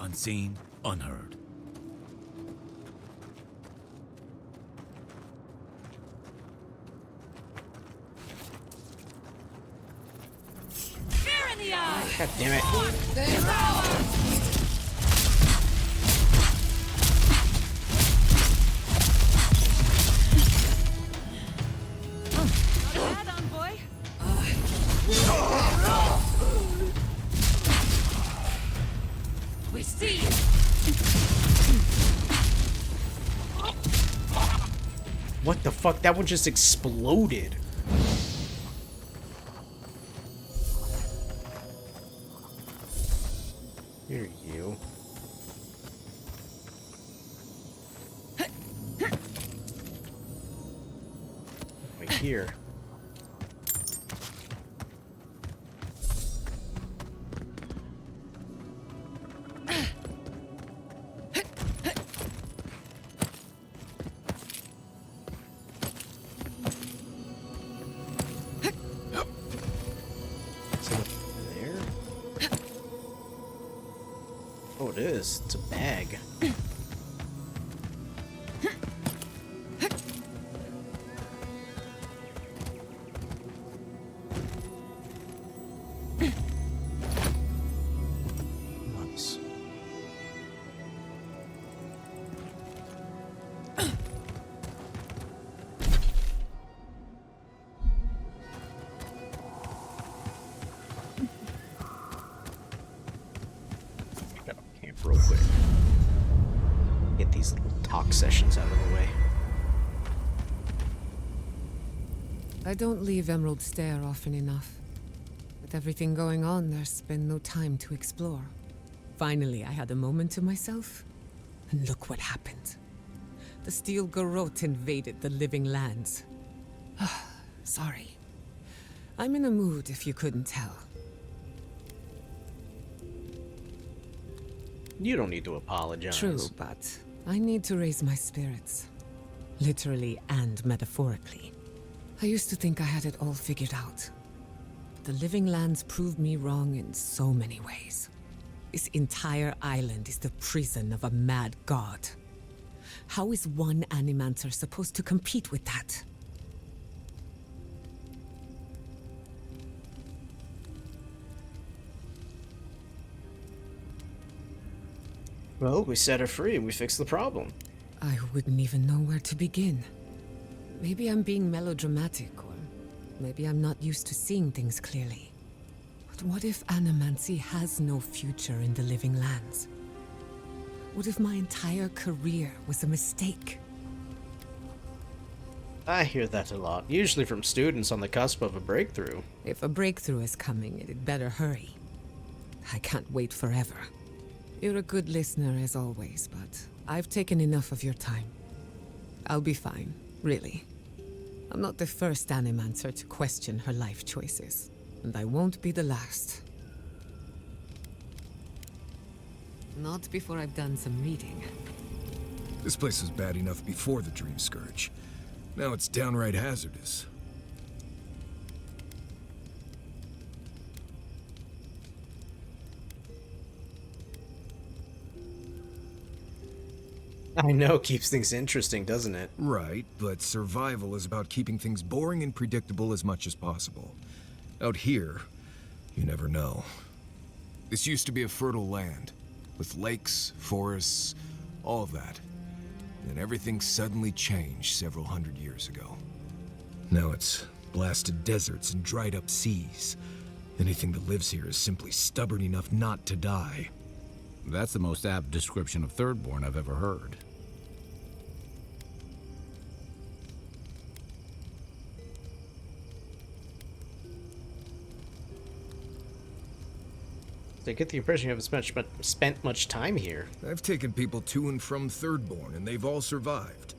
Unseen, unheard. Fear in the eye! God damn it. Head on, boy. We see. What the fuck? That one just exploded. Here you. Right here. Oh, it is. It's a bag. Nice. Camp real quick. Get these little talk sessions out of the way. I don't leave Emerald Stair often enough. With everything going on, there's been no time to explore. Finally, I had a moment to myself, and look what happened. The Steel Garrote invaded the Living Lands. Sorry. I'm in a mood, if you couldn't tell. You don't need to apologize. True, but I need to raise my spirits. Literally and metaphorically. I used to think I had it all figured out. But the Living Lands proved me wrong in so many ways. This entire island is the prison of a mad god. How is one Animancer supposed to compete with that? Well, we set her free and we fixed the problem. I wouldn't even know where to begin. Maybe I'm being melodramatic, or maybe I'm not used to seeing things clearly. But what if Animancy has no future in the Living Lands? What if my entire career was a mistake? I hear that a lot, usually from students on the cusp of a breakthrough. If a breakthrough is coming, it'd better hurry. I can't wait forever. You're a good listener as always, but I've taken enough of your time. I'll be fine, really. I'm not the first Animancer to question her life choices, and I won't be the last. Not before I've done some reading. This place was bad enough before the Dream Scourge. Now it's downright hazardous. I know, keeps things interesting, doesn't it? Right, but survival is about keeping things boring and predictable as much as possible. Out here, you never know. This used to be a fertile land, with lakes, forests, all of that. Then everything suddenly changed several hundred years ago. Now it's blasted deserts and dried up seas. Anything that lives here is simply stubborn enough not to die. That's the most apt description of Thirdborn I've ever heard. I get the impression you haven't spent much time here. I've taken people to and from Thirdborn, and they've all survived.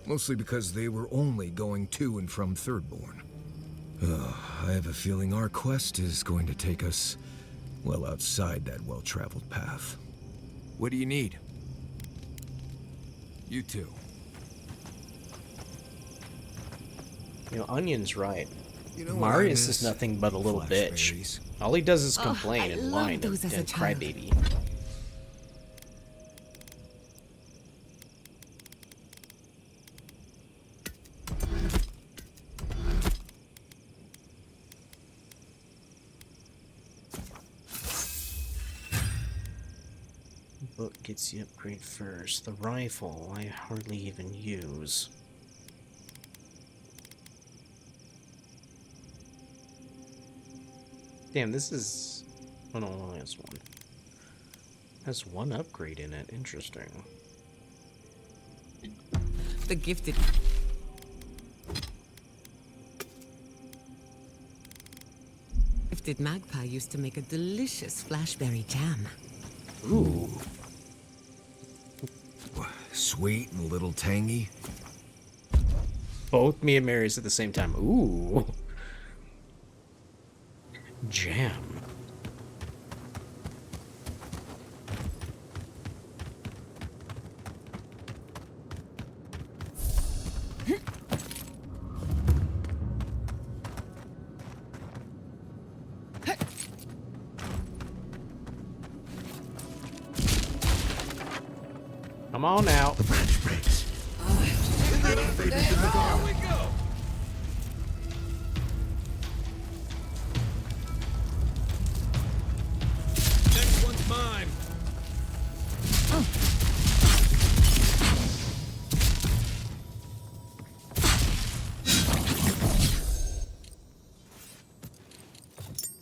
Mostly because they were only going to and from Thirdborn. I have a feeling our quest is going to take us well outside that well-traveled path. What do you need? You too. You know, Onion's right. You know what Marius I is miss? nothing but a little bitch. Flashberries. All he does is Oh, complain I and loved whine those and as a child. crybaby. What gets the upgrade first? The rifle I hardly even use. Damn, this is... Oh no, only has one. Has one upgrade in it. Interesting. The gifted. Gifted magpie used to make a delicious flashberry jam. Ooh. Sweet and a little tangy. Both me and Mary's at the same time. Ooh. Jam. Come on now. The branch breaks. Next one's mine.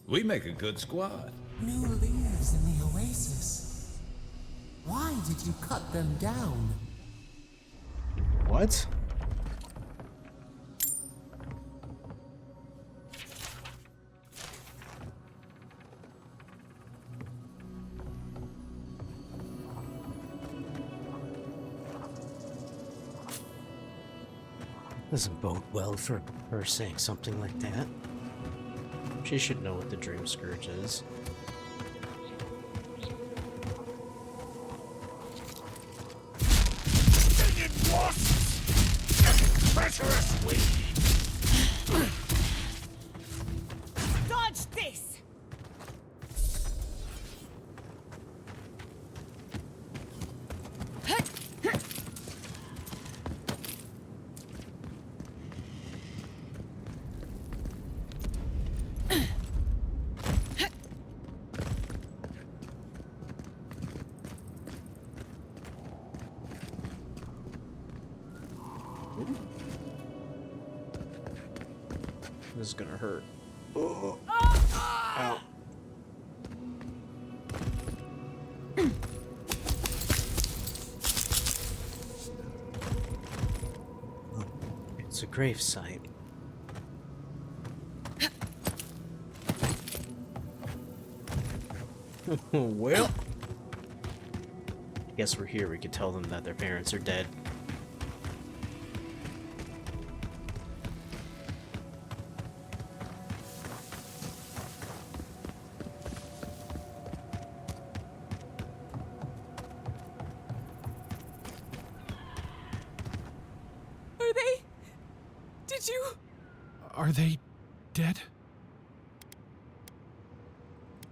We make a good squad. New leaves in the oasis. Why did you cut them down? What? Doesn't bode well for her saying something like that. She should know what the Dream Scourge is. Dodge this! This is gonna hurt. Ow. It's a grave site. Well, guess we're here. We could tell them that their parents are dead. Are they? Did you? Are they dead?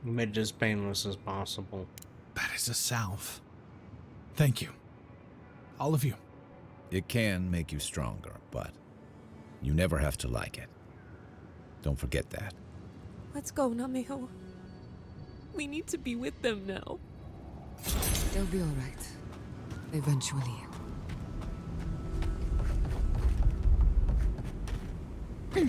We made it as painless as possible. That is a salve. Thank you. All of you. It can make you stronger, but you never have to like it. Don't forget that. Let's go, Nameho. We need to be with them now. They'll be all right. Eventually. I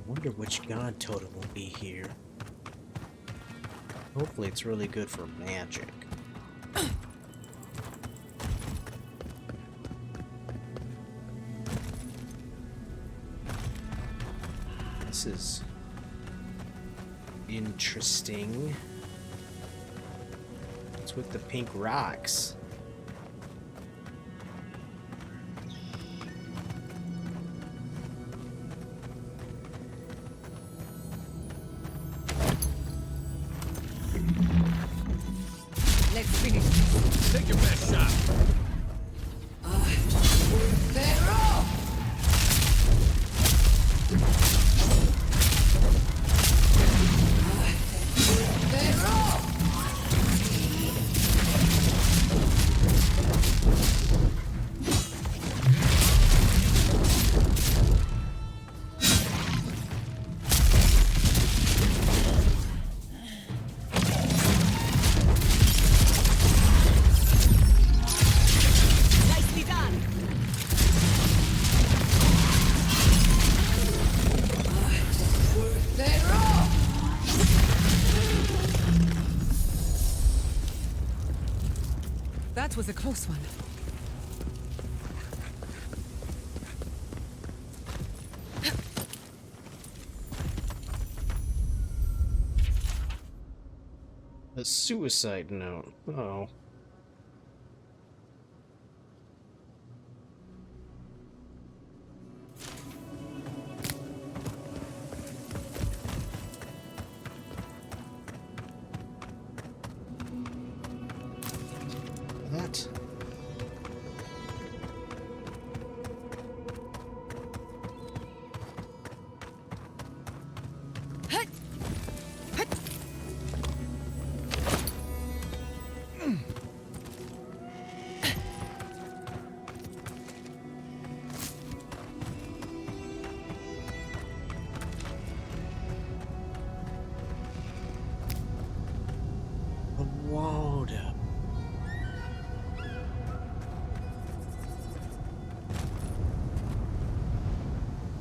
wonder which god totem will be here. Hopefully it's really good for magic. This is interesting. What's with the pink rocks? Let's finish this. Take your best shot. Nicely done. That was a close one. A suicide note. Oh. That. Avowed.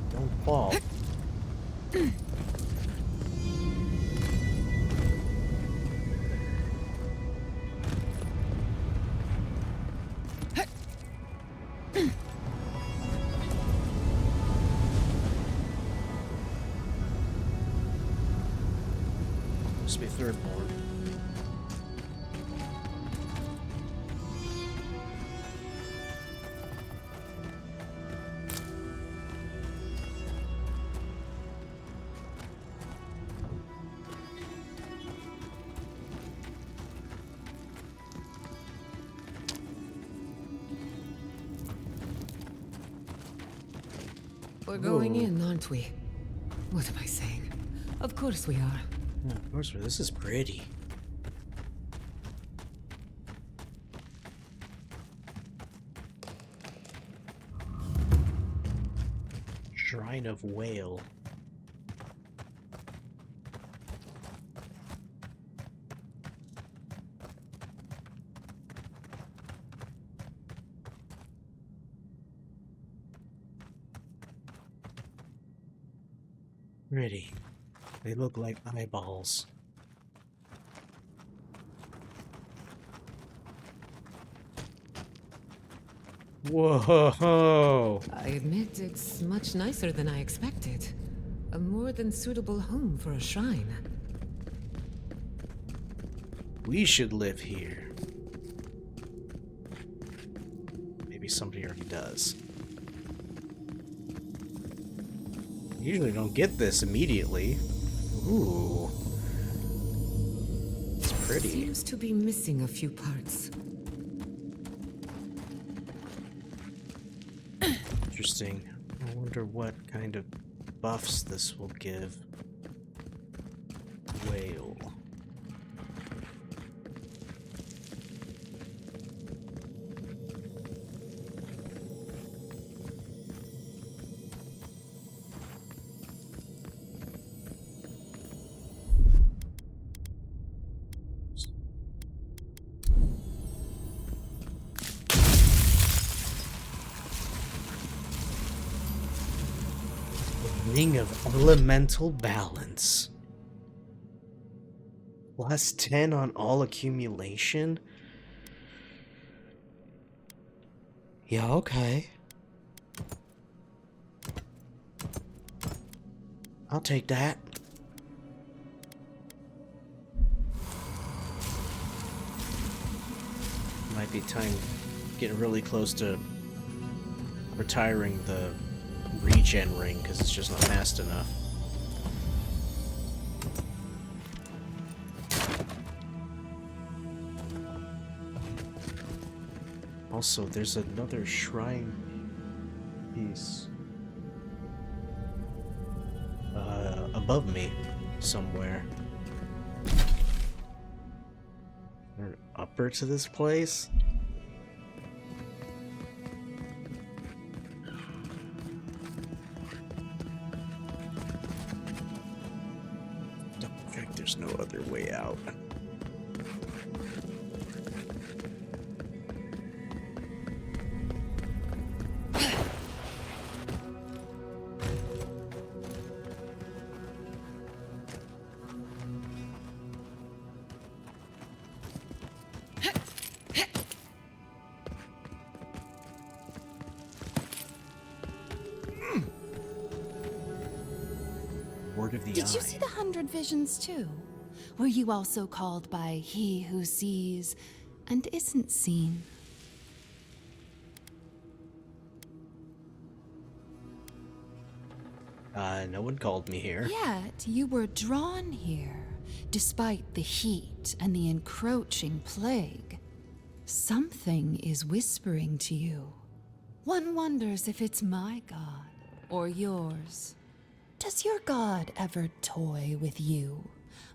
Don't fall. Must be third board. We're going Ooh. in, aren't we? What am I saying? Of course we are. Yeah, of course, this is pretty. Shrine of Whale. Pretty. They look like eyeballs. Whoa! I admit it's much nicer than I expected. A more than suitable home for a shrine. We should live here. Maybe somebody already does. Usually don't get this immediately. Ooh. It's pretty. Seems to be missing a few parts. Interesting. I wonder what kind of buffs this will give. Whale. Ring of Elemental Balance. Plus 10 on all accumulation? Yeah, okay. I'll take that. Might be time getting really close to retiring the regen ring because it's just not fast enough. Also, there's another shrine piece above me somewhere. Or upper to this place? Double check there's no other way out. Did you see the 100 visions too? Were you also called by he who sees and isn't seen? No one called me here. Yet you were drawn here, despite the heat and the encroaching plague. Something is whispering to you. One wonders if it's my god or yours. Does your god ever toy with you?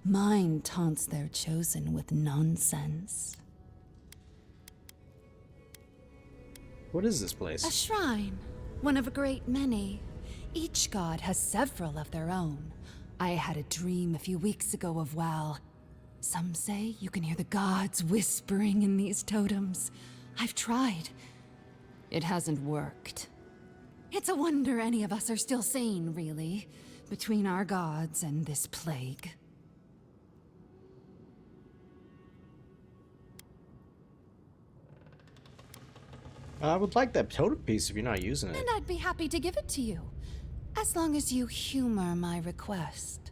Mine taunts their chosen with nonsense. What is this place? A shrine, one of a great many. Each god has several of their own. I had a dream a few weeks ago of Val. Some say you can hear the gods whispering in these totems. I've tried. It hasn't worked. It's a wonder any of us are still sane, really, between our gods and this plague. I would like that totem piece if you're not using it. And I'd be happy to give it to you, as long as you humor my request.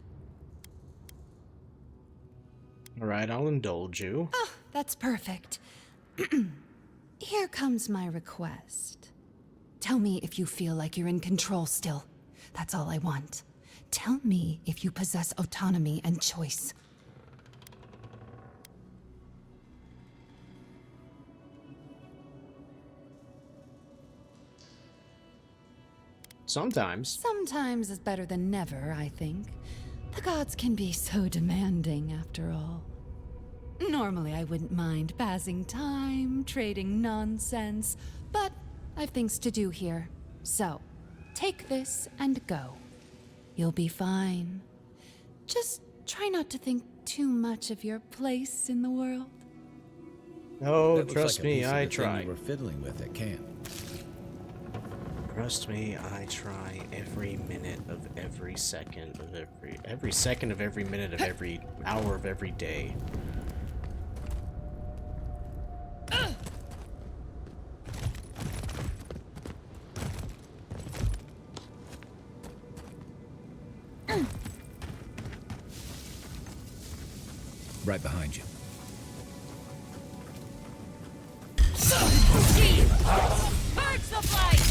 Alright, I'll indulge you. Oh, that's perfect. Here comes my request. Tell me if you feel like you're in control still. That's all I want. Tell me if you possess autonomy and choice. Sometimes. Sometimes is better than never, I think. The gods can be so demanding, after all. Normally, I wouldn't mind passing time, trading nonsense, but I've things to do here. So, take this and go. You'll be fine. Just try not to think too much of your place in the world. Oh, trust me, I try. You were fiddling with at camp. Trust me, I try every minute of every second of every second of every minute of every hour of every day. Right behind you. Purge the flight!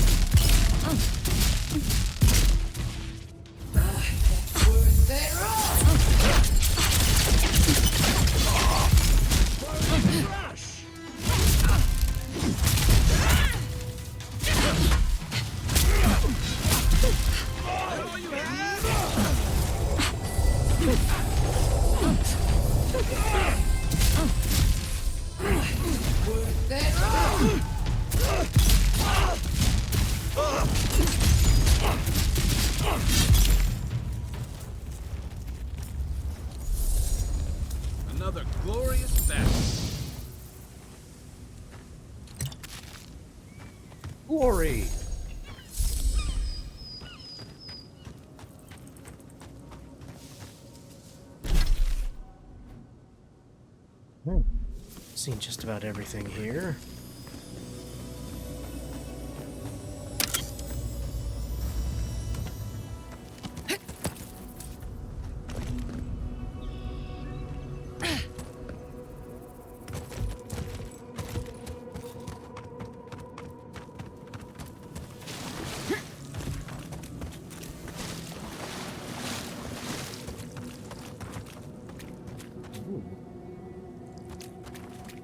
Seen just about everything here.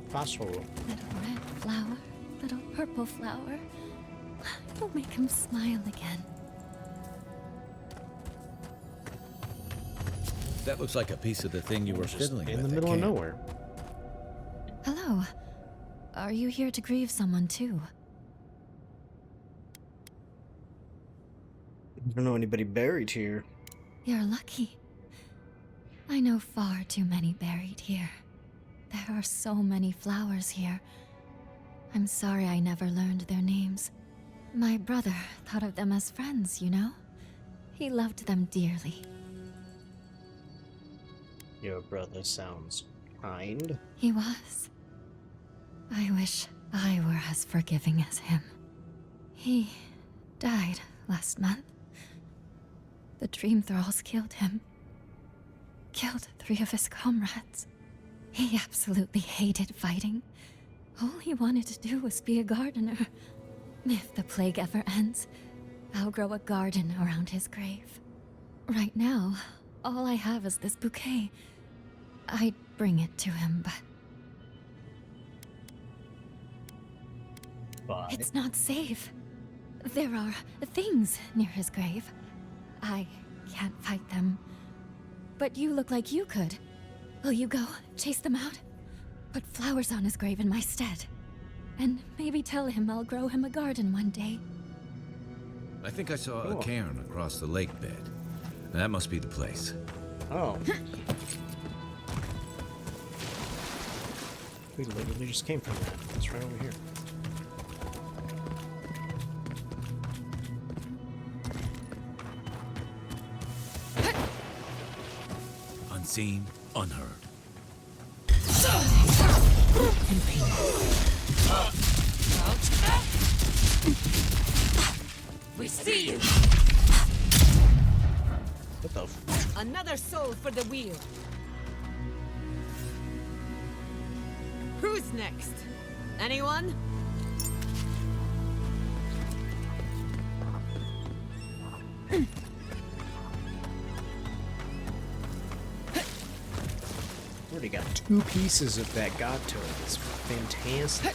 Fossil. Little red flower, little purple flower. You'll make him smile again. That looks like a piece of the thing you were Just fiddling in with the at middle of camp. nowhere. Hello. Are you here to grieve someone too? I don't know anybody buried here. You're lucky. I know far too many buried here. There are so many flowers here. I'm sorry I never learned their names. My brother thought of them as friends, you know? He loved them dearly. Your brother sounds kind. He was. I wish I were as forgiving as him. He died last month. The Dream Thralls killed him. Killed 3 of his comrades. He absolutely hated fighting. All he wanted to do was be a gardener. If the plague ever ends, I'll grow a garden around his grave. Right now, all I have is this bouquet. I'd bring it to him, but it's not safe. There are things near his grave. I can't fight them. But you look like you could. Will you go chase them out? Put flowers on his grave in my stead. And maybe tell him I'll grow him a garden one day. I think I saw Cool. a cairn across the lake bed. That must be the place. Oh. We literally just came from that. It's right over here. Unseen, unheard. We see you! What the f- Another soul for the wheel. Who's next? Anyone? Already got 2 pieces of that god totem. It's fantastic.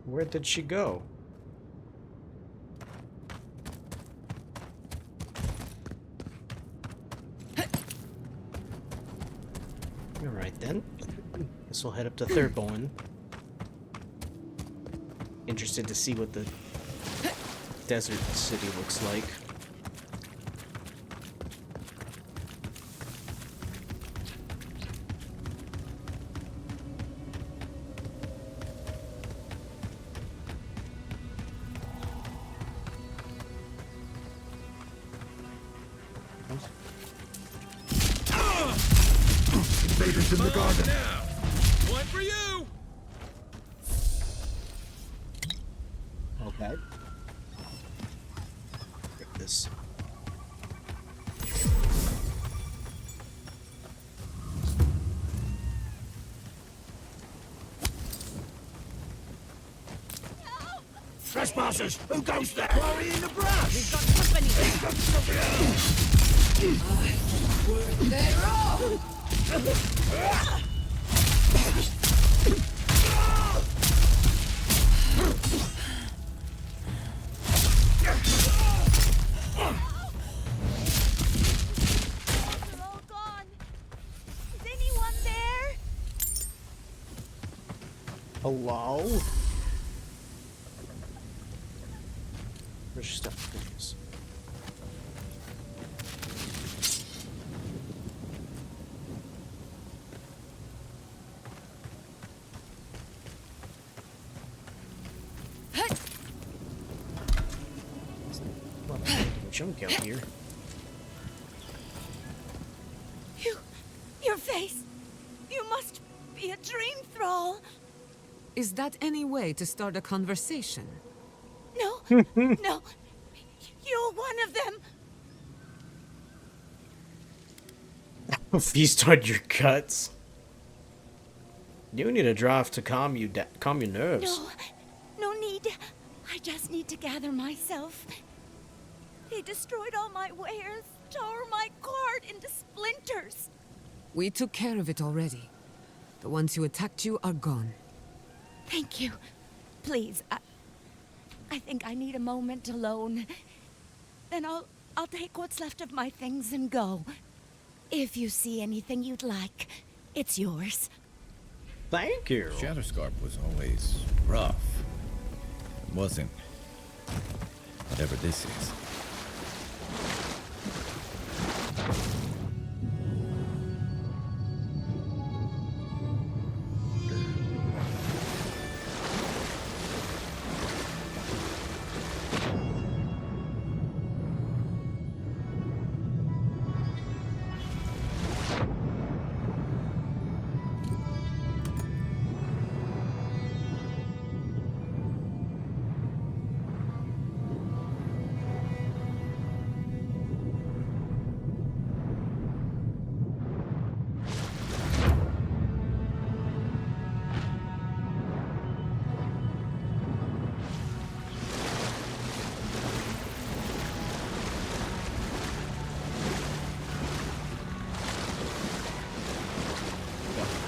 Where did she go? Alright then. Guess we'll head up to Thurboin. Interested to see what the desert city looks like. Invaders in the garden. One for you! Okay. Get this. Trespassers! Who goes there? Quarry in the brush! We've got company! They're all gone. Is anyone there? Hello? Where's your stuff? Please. junk out here. Your face! You must be a dream thrall! Is that any way to start a conversation? No, no. You're one of them. Feast on your guts. You need a draft to calm your nerves. No need. I just need to gather myself. They destroyed all my wares, tore my cart into splinters. We took care of it already. The ones who attacked you are gone. Thank you. Please, I think I need a moment alone. Then I'll take what's left of my things and go. If you see anything you'd like, it's yours. Thank you. Shatterscarp was always rough. It wasn't. Whatever this is.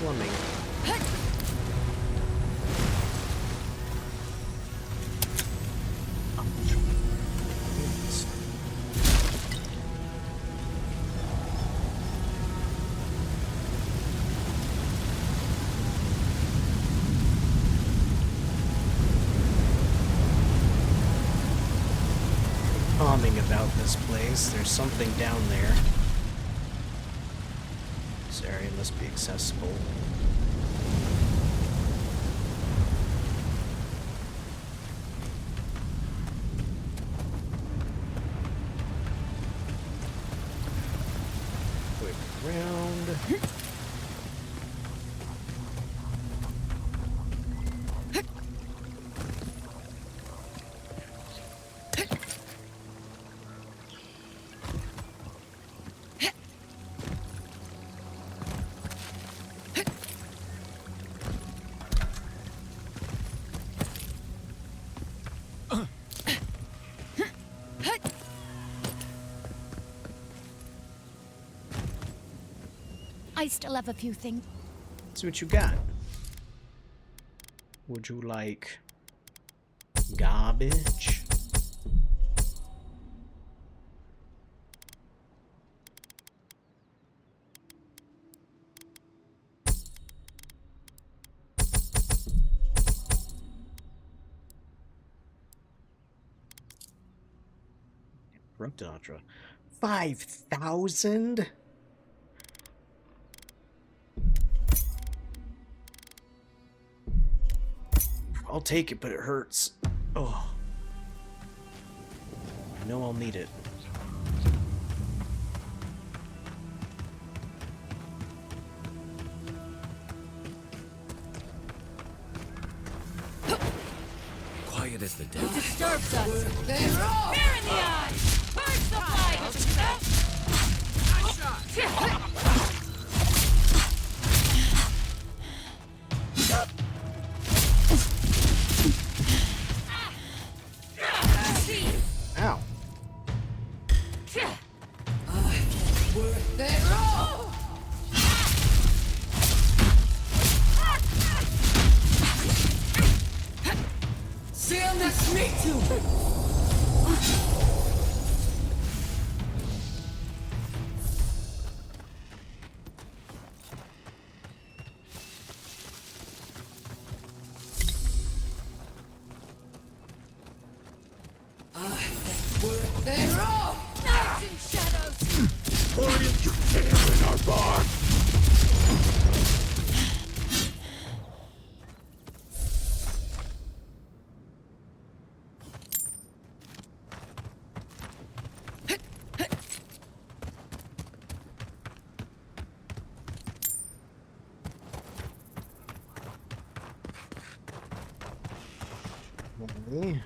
Plumbing. Calming about this place. There's something down there. This area must be accessible. Quick round. I still have a few things. See what you got. Would you like garbage? Ruptatra. 5,000? I'll take it, but it hurts. Oh. I know I'll need it. Quiet as the dead. Disturbs us. They roll. Fear in the eyes. Burst the flight. Ow. They roll. See him next me too. They roll. Nights in shadows. Why did you tear in our barn? Okay.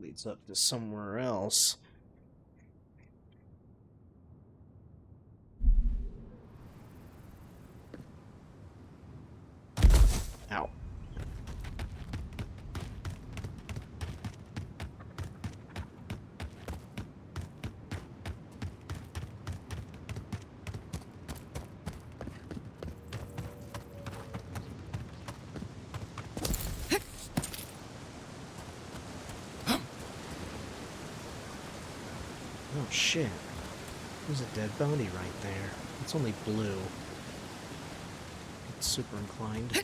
Leads up to somewhere else. Ow. Oh shit. There's a dead body right there. It's only blue. It's super inclined.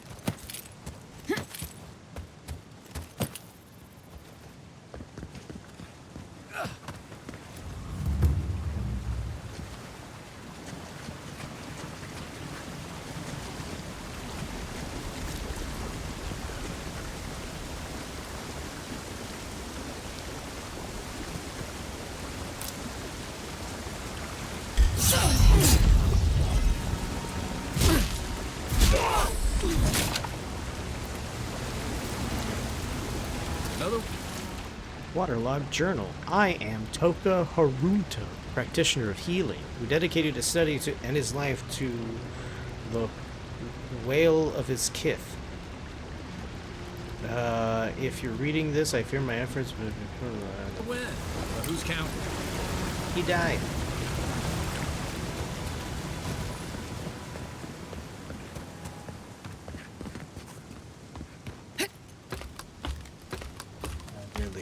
Waterlogged journal. I am Toka Harunta, practitioner of healing, who dedicated his study to and his life to the wail of his kith. If you're reading this, I fear my efforts. When? Who's counting? He died.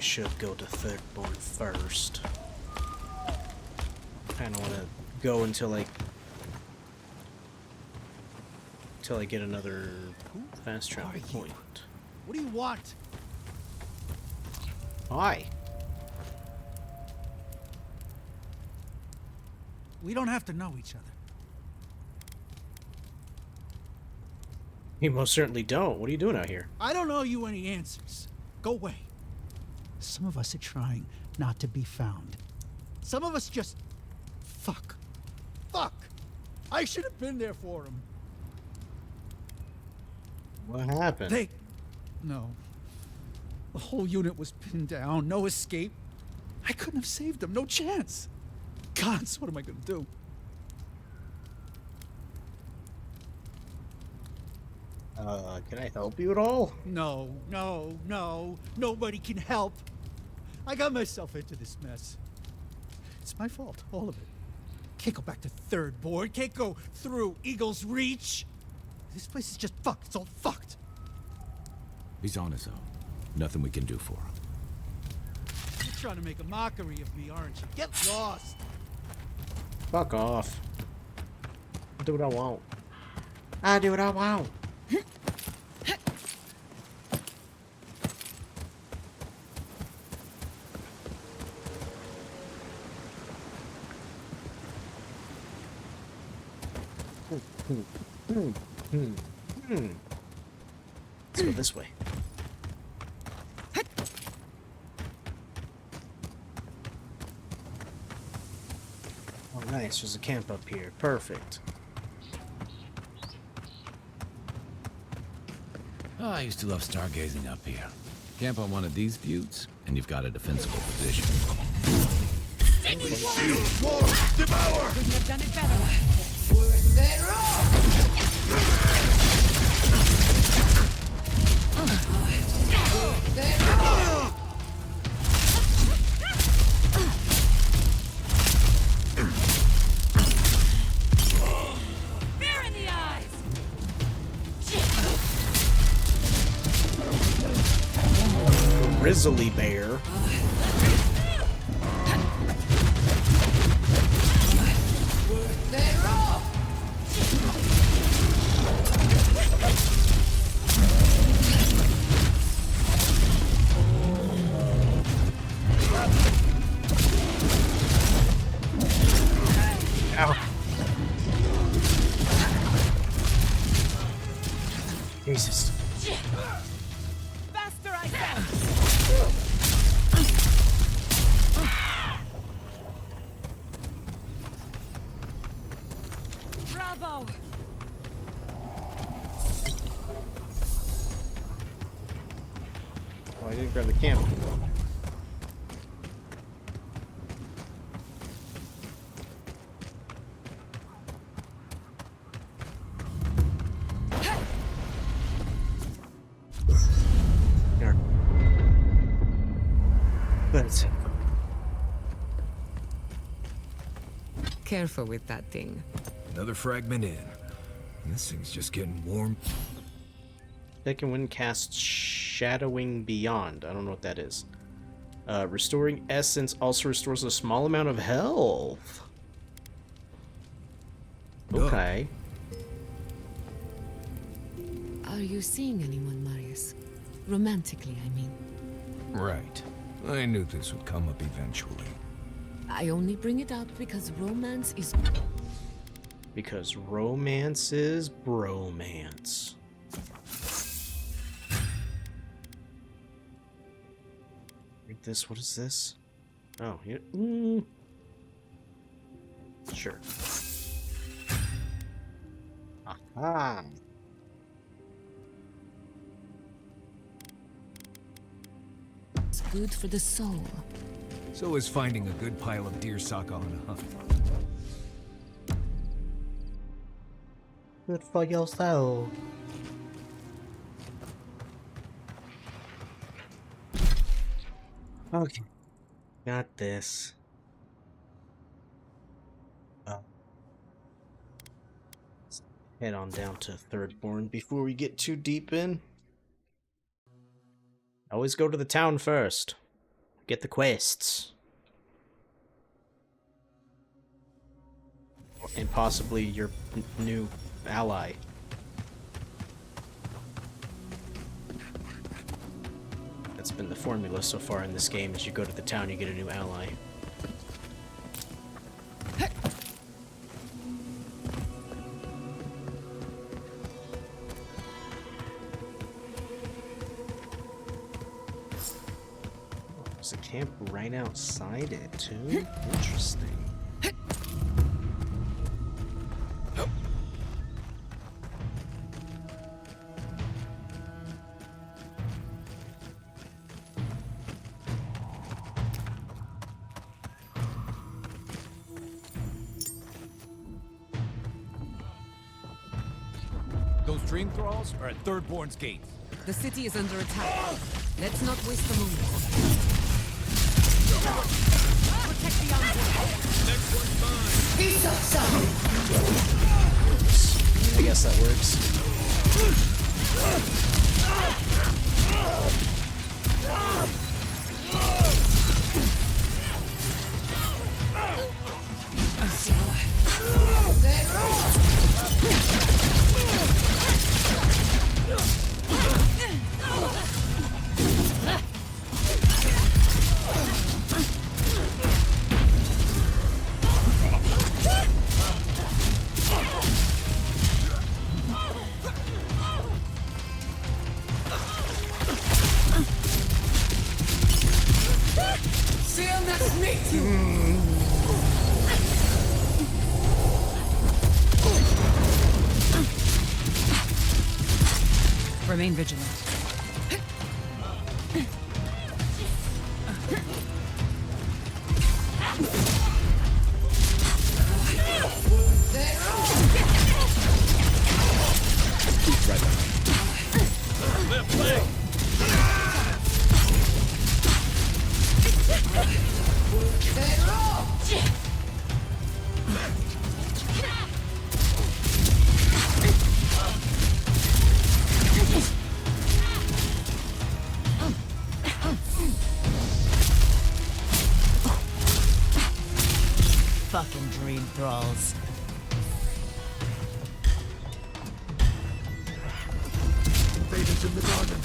Should go to Thirdborn first. Kinda wanna go until I get another fast travel point. What do you want? Hi. We don't have to know each other. You most certainly don't. What are you doing out here? I don't owe you any answers. Go away. Some of us are trying not to be found. Some of us just... Fuck. Fuck! I should have been there for him. What happened? No. The whole unit was pinned down. No escape. I couldn't have saved them. No chance. Gods, what am I gonna do? Can I help you at all? No. Nobody can help. I got myself into this mess. It's my fault, all of it. Can't go back to Thirdborn. Can't go through Eagle's Reach. This place is just fucked. It's all fucked. He's on his own. Nothing we can do for him. You're trying to make a mockery of me, aren't you? Get lost. Fuck off. I do what I want. I do what I want. Let's go this way. Oh, nice. There's a camp up here. Perfect. Oh, I used to love stargazing up here. Camp on one of these buttes, and you've got a defensible position. More! Devour! Couldn't have done it better. They're Fear in the eyes! Grizzly bear. Jesus. Faster, I said! Bravo! Oh, I didn't grab the camera. Here. That's it. Careful with that thing. Another fragment in. This thing's just getting warm. Second wind casts Shadowing Beyond. I don't know what that is. Restoring Essence also restores a small amount of health. Okay. Are you seeing anyone, Marius? Romantically, I mean. Right. I knew this would come up eventually. I only bring it up because romance is... Because romance is bromance. Read this. What is this? Oh, yeah. Sure. Aha. It's good for the soul. So is finding a good pile of deerstalk on a hunt. Good for your soul. Okay. Got this. Let's head on down to Thirdborn before we get too deep in. Always go to the town first. Get the quests. And possibly your new ally. That's been the formula so far in this game. As you go to the town, you get a new ally. There's a camp right outside it, too? Interesting. Those dream thralls are at Thirdborn's gate. The city is under attack. Let's not waste a moment. Protect the envoy. Next one's mine. Peace up, son. I guess that works. See you next meeting. Remain vigilant. Right back. Left leg. Fucking dream thralls. Invaders in the garden.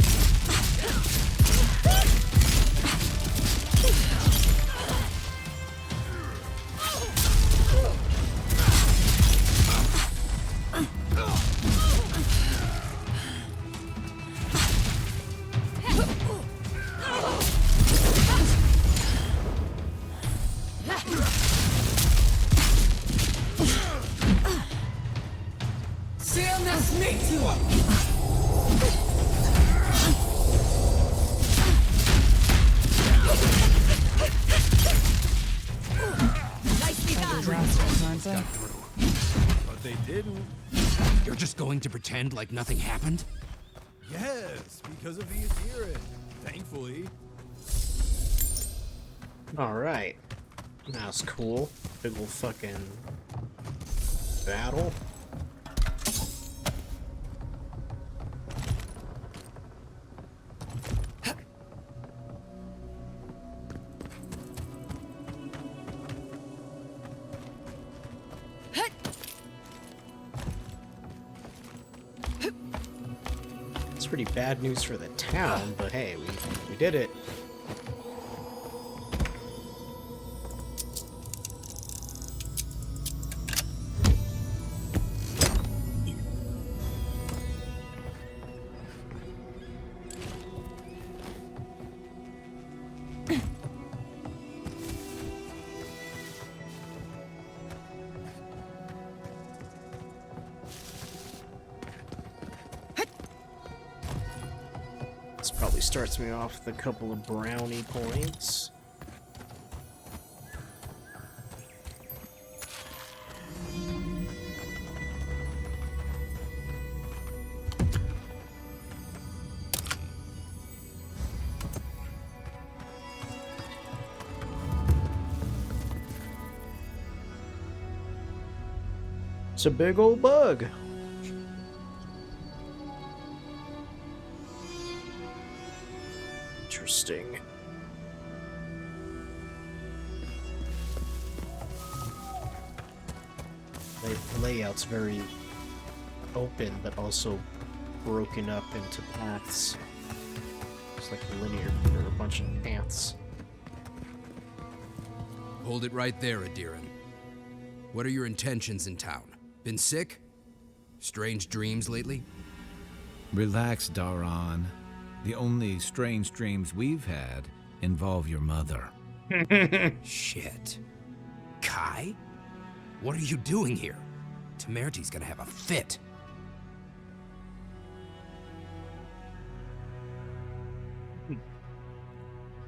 Nicely done. Got through. But they didn't. You're just going to pretend like nothing happened? Yes, because of the Adiran. Thankfully. Alright. That's cool. Big ol' fucking battle. It's pretty bad news for the town, but hey, we did it. This probably starts me off with a couple of brownie points. It's a big old bug. Interesting. The layout's very open, but also broken up into paths. It's like linear, or a bunch of paths. Hold it right there, Adiran. What are your intentions in town? Been sick? Strange dreams lately? Relax, Daran. The only strange dreams we've had involve your mother. Shit. Kai? What are you doing here? Temerty's gonna have a fit.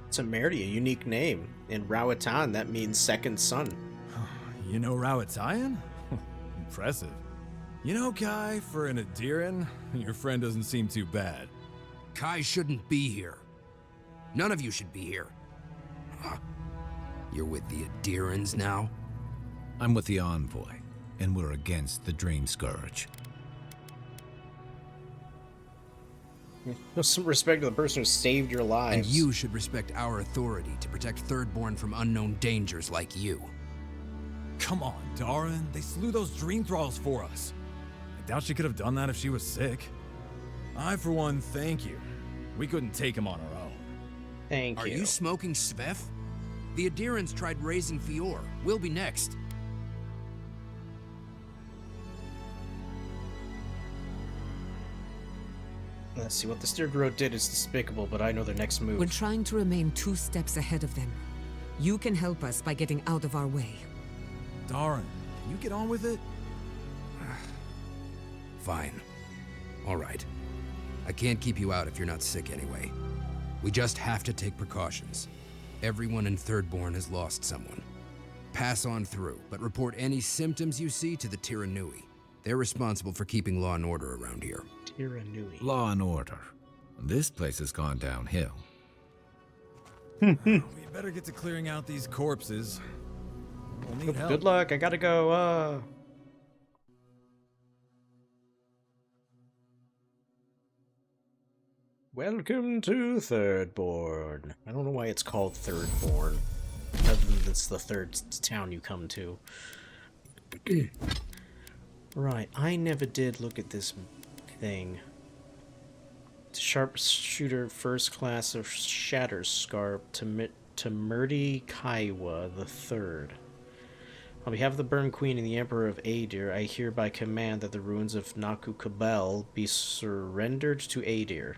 Temerty, a unique name. In Rawatan, that means second son. You know Rawatayan? Impressive. You know, Kai, for an Adiran, your friend doesn't seem too bad. Kai shouldn't be here. None of you should be here. Huh. You're with the Adirans now? I'm with the Envoy, and we're against the Dream Scourge. Some respect to the person who saved your lives. And you should respect our authority to protect Thirdborn from unknown dangers like you. Come on, Daran. They slew those dream thralls for us. I doubt she could have done that if she was sick. I, for one, thank you. We couldn't take him on our own. Thank you. Are you smoking Sveth? The Adirans tried raising Fior. We'll be next. Let's see, what the Stirgro did is despicable, but I know their next move. We're trying to remain 2 steps ahead of them. You can help us by getting out of our way. Daran, can you get on with it? Fine. All right. I can't keep you out if you're not sick anyway. We just have to take precautions. Everyone in Thirdborn has lost someone. Pass on through, but report any symptoms you see to the Tiranui. They're responsible for keeping law and order around here. Tiranui. Law and order. This place has gone downhill. We better get to clearing out these corpses. We'll need help. Good luck, I gotta go, Welcome to Thirdborn. I don't know why it's called Thirdborn, other than it's the third town you come to. Right, I never did look at this thing. Sharpshooter first class of Shatterscarp to Murdy Kaiwa the Third. On behalf of the Burn Queen and the Emperor of Adir, I hereby command that the ruins of Naku Kabel be surrendered to Adir.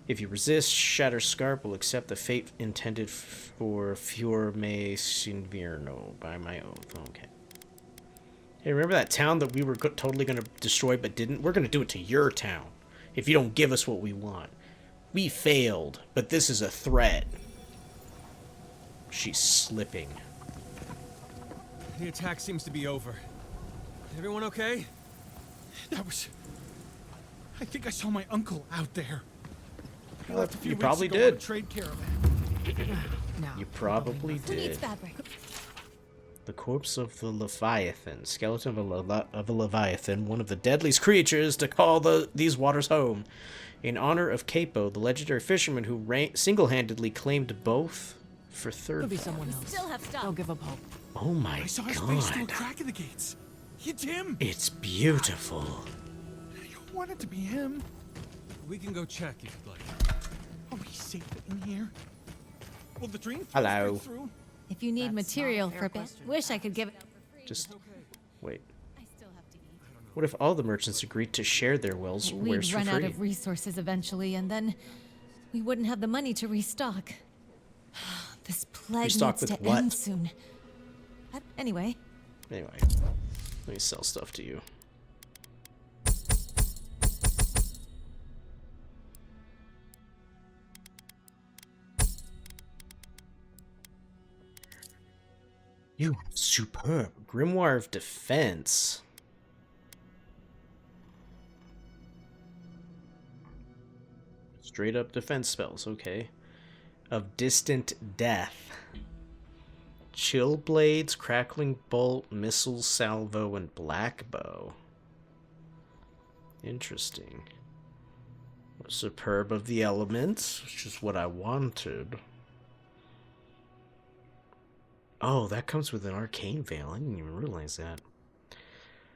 If you resist, Shatterscarp will accept the fate intended for Fior Me Sinvierno by my oath. Okay. Hey, remember that town that we were totally going to destroy but didn't? We're going to do it to your town if you don't give us what we want. We failed, but this is a threat. She's slipping. The attack seems to be over. Everyone okay? That was... I think I saw my uncle out there. He left a few You weeks probably ago on did. a trade caravan. You probably Who needs did. fabric? The corpse of the Leviathan, skeleton of a Leviathan, one of the deadliest creatures to call these waters home. In honor of Capo, the legendary fisherman who single-handedly claimed both for third. Could be someone else. Still have stuff. Don't give up hope. Oh my I saw his face through a god. crack in the gates. It's him. It's beautiful. You want it to be him? We can go check if you'd like. Are we safe in here? Will the dream Hello. break through? If you need material for a bit, wish I could give it. Just wait. What if all the merchants agreed to share their wares We'd for run out free? of resources eventually, and then we wouldn't have the money to restock. This plague Restock needs with to what? end soon. Anyway. Anyway, let me sell stuff to you. You have superb Grimoire of Defense. Straight up defense spells, okay. Of Distant Death. Chill Blades, Crackling Bolt, Missile Salvo, and Black Bow. Interesting. Superb of the Elements, which is what I wanted. Oh, that comes with an Arcane Veil. I didn't even realize that.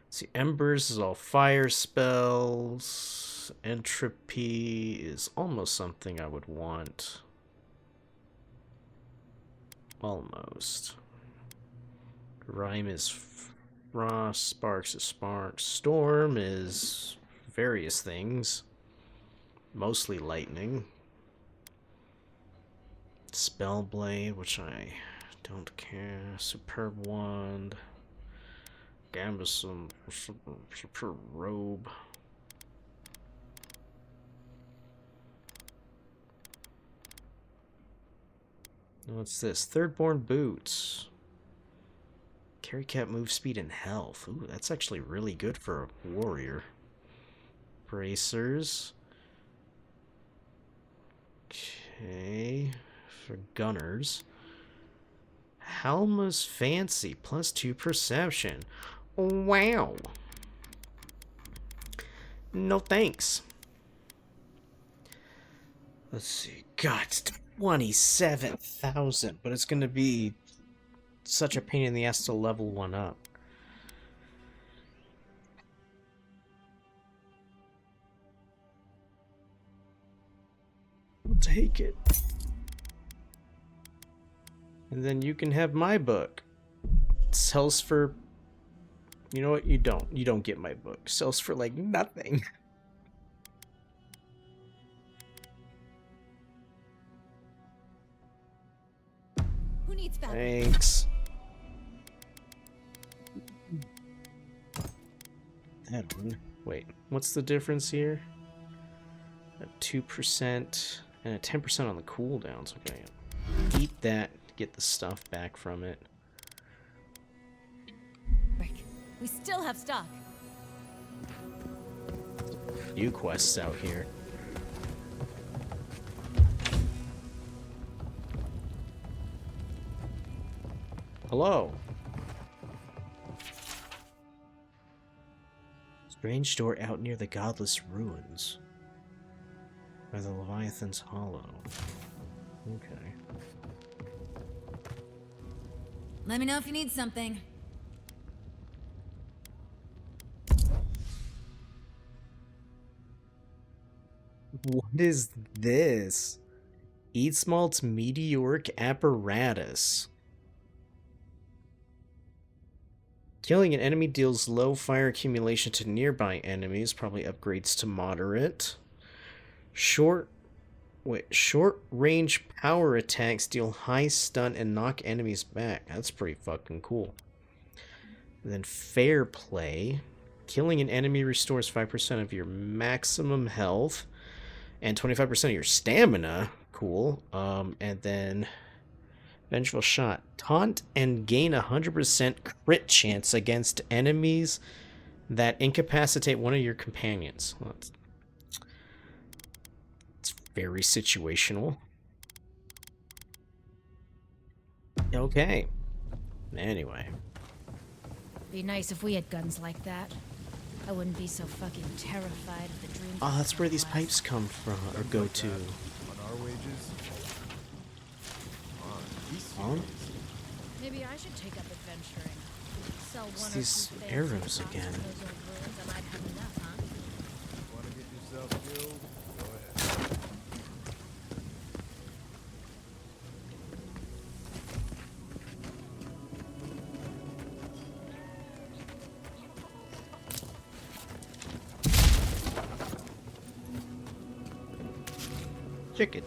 See, Embers is all fire spells. Entropy is almost something I would want. Almost. Rhyme is frost. Sparks is sparks. Storm is various things. Mostly lightning. Spellblade, which I don't care. Superb Wand. Gambeson. Superb Robe. What's this? Thirdborn Boots. Carry Cat move speed and health. Ooh, that's actually really good for a warrior. Bracers. Okay. For gunners. Halma's Fancy. +2 perception. Wow. No thanks. Let's see. God, it's 27,000, but it's going to be such a pain in the ass to level one up. I'll take it. And then you can have my book. It sells for... You know what? You don't. You don't get my book. It sells for like nothing. Who needs fabric? Thanks. That one. Wait, what's the difference here? A 2% and a 10% on the cooldowns. Okay, eat that. Get the stuff back from it. We still have stock. Few quests out here. Hello. Strange door out near the godless ruins. By the Leviathan's Hollow. Okay. Let me know if you need something. What is this? Eatsmalt's meteoric apparatus. Killing an enemy deals low fire accumulation to nearby enemies, probably upgrades to moderate. Short range power attacks deal high stun and knock enemies back. That's pretty fucking cool. And then fair play. Killing an enemy restores 5% of your maximum health and 25% of your stamina. Cool. And then vengeful shot. Taunt and gain 100% crit chance against enemies that incapacitate one of your companions. Well, it's very situational. Okay. Anyway. Be nice if we had guns like that. I wouldn't be so fucking terrified of the dream. Oh, that's where these pipes come from, or go to. On our wages? On? Maybe I should take up adventuring. Sell one It's or these two arrows things and again. those old ruins, I might have enough, huh? Want to get yourself killed? Go ahead. Chicken.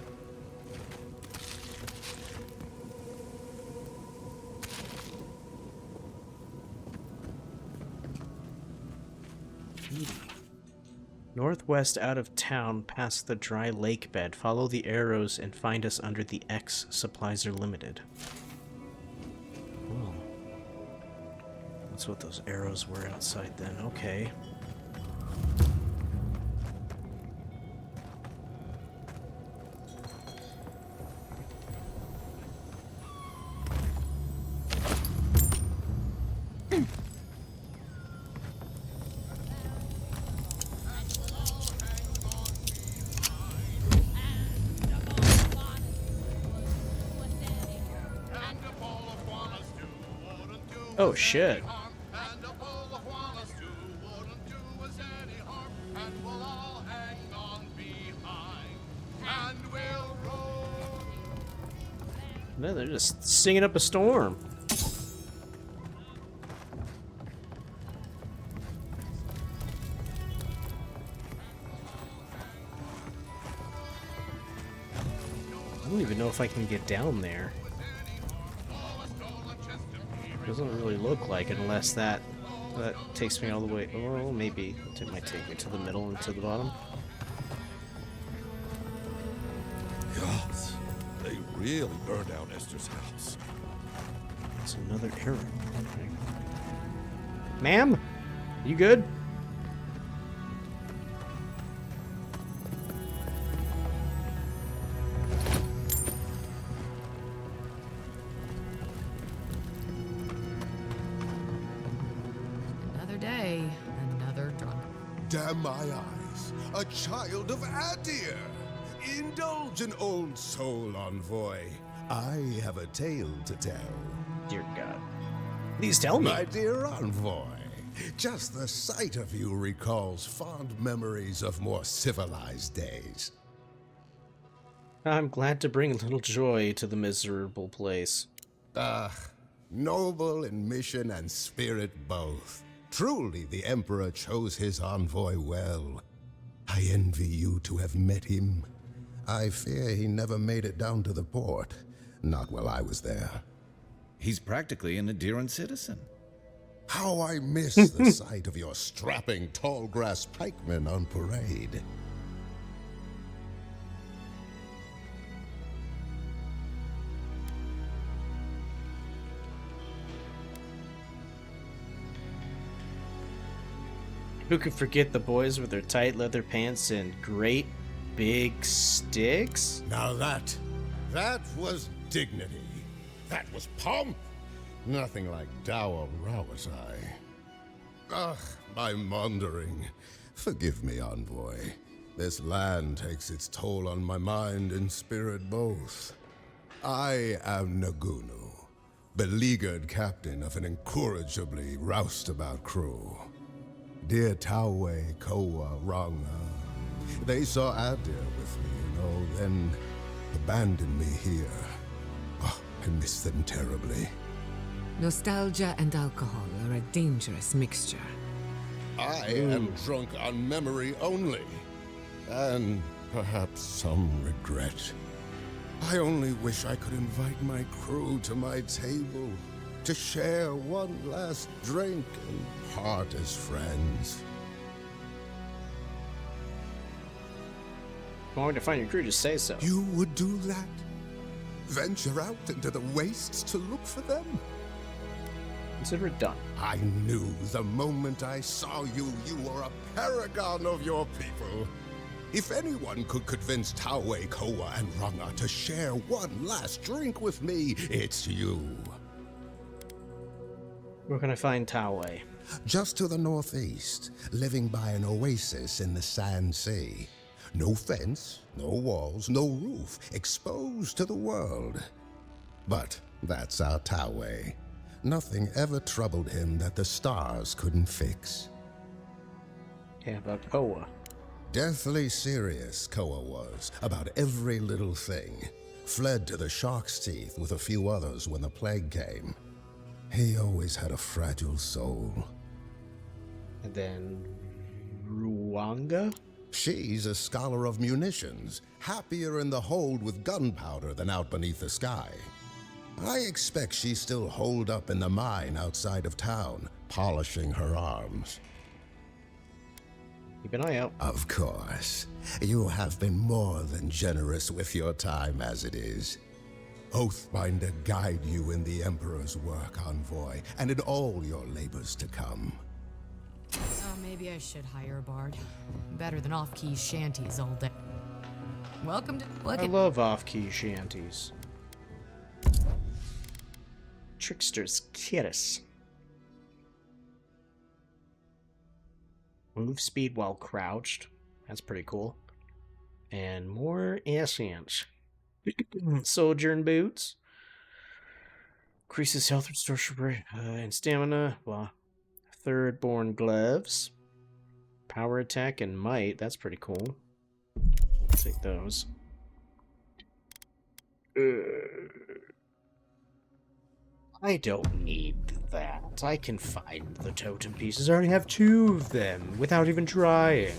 Northwest out of town, past the dry lake bed. Follow the arrows and find us under the X. Supplies are limited. Oh. That's what those arrows were outside then. Okay. Oh shit. No, they're just singing up a storm. I don't even know if I can get down there. Doesn't really look like it unless that takes me all the way. Oh, maybe it might take me to the middle and to the bottom. Gods, they really burned down Esther's house. It's another arrow. Okay. Ma'am, you good? Another day, another drunk. Damn my eyes, a child of Adir! Indulge an old soul, envoy. I have a tale to tell. Dear God. Please tell me. My dear envoy, just the sight of you recalls fond memories of more civilized days. I'm glad to bring a little joy to the miserable place. Noble in mission and spirit both. Truly the Emperor chose his envoy well. I envy you to have met him. I fear he never made it down to the port. Not while I was there. He's practically an Adiran citizen. How I miss the sight of your strapping tall grass pikemen on parade. Who could forget the boys with their tight leather pants and great big sticks? Now that was dignity. That was pomp. Nothing like dour Rawatai. Ugh, my maundering. Forgive me, envoy. This land takes its toll on my mind and spirit both. I am Nagunu, beleaguered captain of an incorrigibly roustabout crew. Dear Tawe, Koa, Ranga. They saw Adir with me, then abandoned me here. Oh, I miss them terribly. Nostalgia and alcohol are a dangerous mixture. I am drunk on memory only, and perhaps some regret. I only wish I could invite my crew to my table. to share one last drink and part as friends. If you want me to find your crew, just say so. You would do that? Venture out into the wastes to look for them? Consider it done. I knew the moment I saw you, you were a paragon of your people. If anyone could convince Taue, Koa, and Runga to share one last drink with me, it's you. Where can I find Taue? Just to the northeast, living by an oasis in the Sand Sea. No fence, no walls, no roof, exposed to the world. But that's our Taue. Nothing ever troubled him that the stars couldn't fix. Yeah, about Koa. Deathly serious, Koa was, about every little thing. Fled to the shark's teeth with a few others when the plague came. He always had a fragile soul. And then Ruanga? She's a scholar of munitions, happier in the hold with gunpowder than out beneath the sky. I expect she's still holed up in the mine outside of town, polishing her arms. Keep an eye out. Of course. You have been more than generous with your time as it is. Oathbinder guide you in the Emperor's work, Envoy, and in all your labors to come. Oh, maybe I should hire a bard. Better than off-key shanties all day. Welcome to... I love off-key shanties. Trickster's Kiss. Move speed while crouched. That's pretty cool. And more essence. Sojourn boots. Increases health, restores and stamina. Well, Thirdborn gloves. Power attack and might. That's pretty cool. I'll take those. I don't need that. I can find the totem pieces. I already have 2 of them without even trying.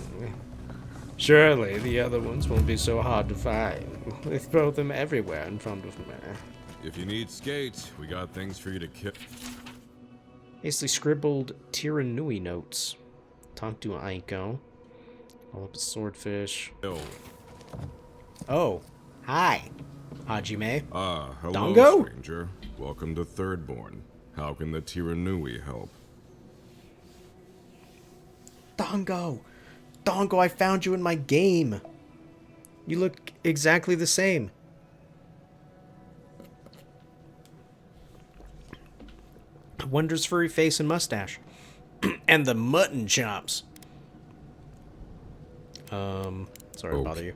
Surely the other ones won't be so hard to find. They throw them everywhere in front of me. If you need skates, we got things for you to kill. Hastily scribbled Tiranui notes. Talk to Aiko. All up a swordfish. Oh, hi, Hajime. Ah, hello, Dongo? stranger. Welcome to Thirdborn. How can the Tiranui help? Dongo! Dongo, I found you in my game! You look exactly the same. Wondrous furry face and mustache. And the mutton chops. Sorry to bother you.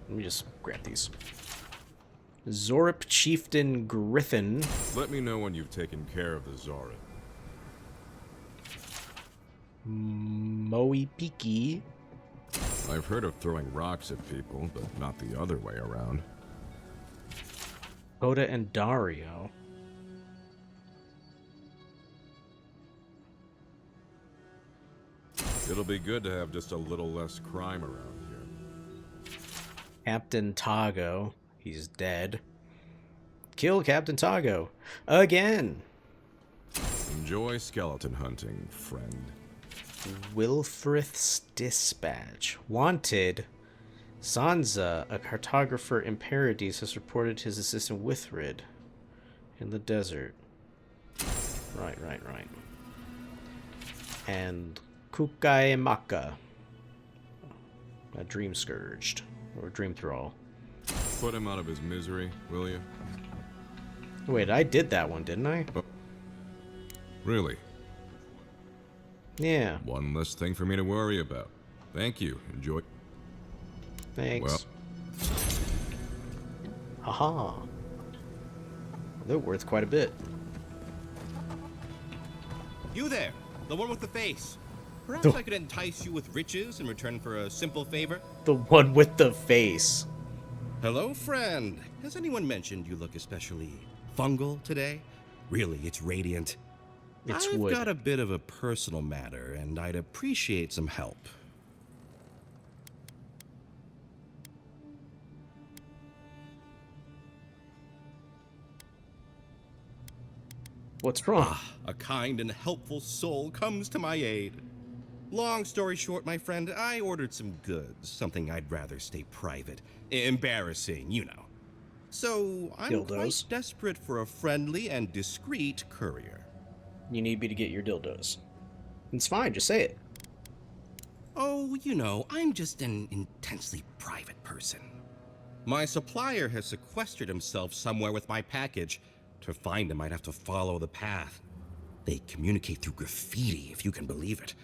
Let me just grab these. Zorip Chieftain Griffin. Let me know when you've taken care of the Zorip. Moe Piki. I've heard of throwing rocks at people, but not the other way around. Oda and Dario. It'll be good to have just a little less crime around here. Captain Tago. He's dead. Kill Captain Tago. Again. Enjoy skeleton hunting, friend. Wilfrith's Dispatch. Wanted. Sansa, a cartographer in Paradise, has reported his assistant Withrid in the desert. Right. And Kukai Maka, a dream scourged, or dream thrall. Put him out of his misery, will you? Wait, I did that one, didn't I? Oh. Really? Yeah. One less thing for me to worry about. Thank you. Enjoy. Thanks. Well. Haha. They're worth quite a bit. You there, the one with the face. Perhaps I could entice you with riches in return for a simple favor? The one with the face. Hello, friend. Has anyone mentioned you look especially fungal today? Really, it's radiant. It's I've wood. got a bit of a personal matter, and I'd appreciate some help. What's wrong? A kind and helpful soul comes to my aid. Long story short, my friend, I ordered some goods, something I'd rather stay private. Embarrassing, you know. So, I'm quite desperate for a friendly and discreet courier. You need me to get your dildos. It's fine, just say it. Oh, you know, I'm just an intensely private person. My supplier has sequestered himself somewhere with my package. To find him, I'd have to follow the path. They communicate through graffiti, if you can believe it.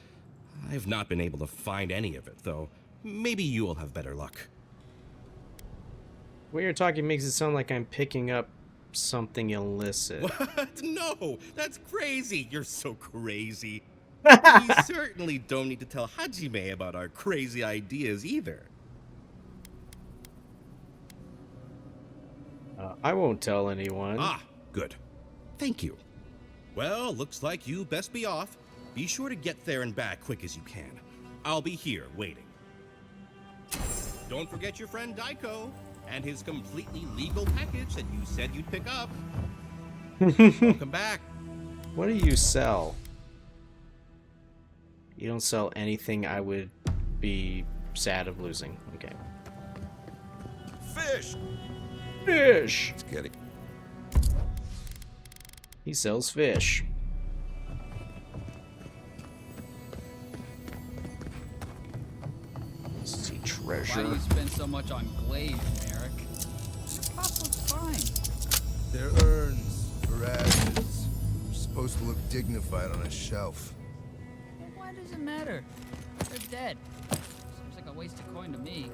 I've not been able to find any of it, though. Maybe you'll have better luck. The way you're talking makes it sound like I'm picking up something illicit. What? No, that's crazy. You're so crazy. We certainly don't need to tell Hajime about our crazy ideas either. I won't tell anyone. Ah, good. Thank you. Well, looks like you best be off. Be sure to get there and back quick as you can. I'll be here waiting. Don't forget your friend Daiko and his completely legal package that you said you'd pick up. Welcome back. What do you sell? You don't sell anything I would be sad of losing. Okay. Fish! Fish! Let's get it. He sells fish. Let's see, treasure. Why do you spend so much on glaze, Merrick? Your pop looks fine. They're urns for ashes. Supposed to look dignified on a shelf. Well, why does it matter? They're dead. Seems like a wasted coin to me.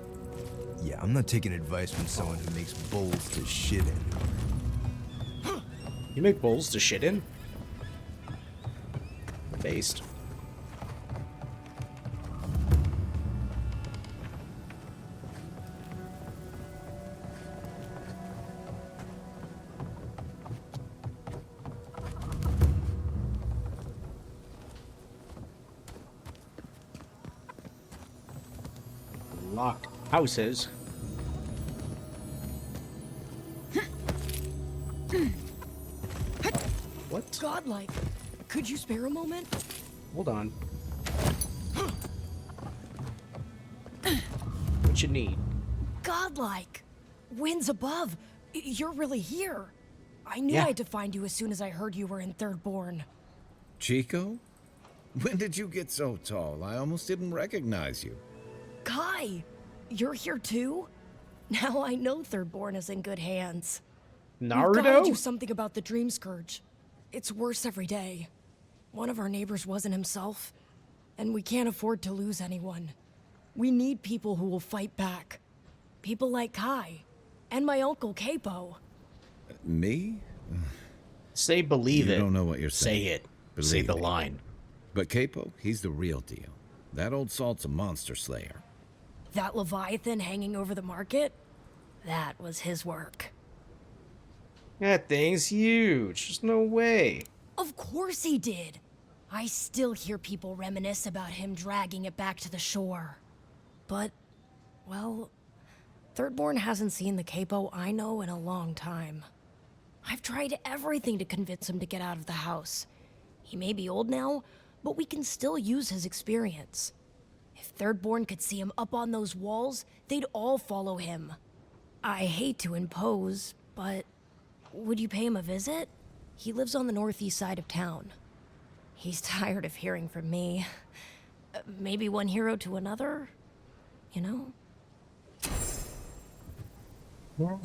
Yeah, I'm not taking advice from someone who makes bowls to shit in. You make bowls to shit in? Based. Locked houses. What? Godlike. Could you spare a moment? Hold on. What you need? Godlike. Winds above. You're really here. I knew Yeah. I had to find you as soon as I heard you were in Thirdborn. Chico? When did you get so tall? I almost didn't recognize you. Kai, you're here too? Now I know Thirdborn is in good hands. We've gotta Naruto? do something about the Dream Scourge. It's worse every day. One of our neighbors wasn't himself, and we can't afford to lose anyone. We need people who will fight back. People like Kai, and my uncle Capo. Me? Say believe you it. You don't know what you're Say saying. it. Believe Say the me. line. But Capo, he's the real deal. That old salt's a monster slayer. That Leviathan hanging over the market? That was his work. That thing's huge. There's no way. Of course he did. I still hear people reminisce about him dragging it back to the shore. But, well, Thirdborn hasn't seen the capo I know in a long time. I've tried everything to convince him to get out of the house. He may be old now, but we can still use his experience. If Thirdborn could see him up on those walls, they'd all follow him. I hate to impose, but would you pay him a visit? He lives on the northeast side of town. He's tired of hearing from me. Maybe one hero to another, you know? I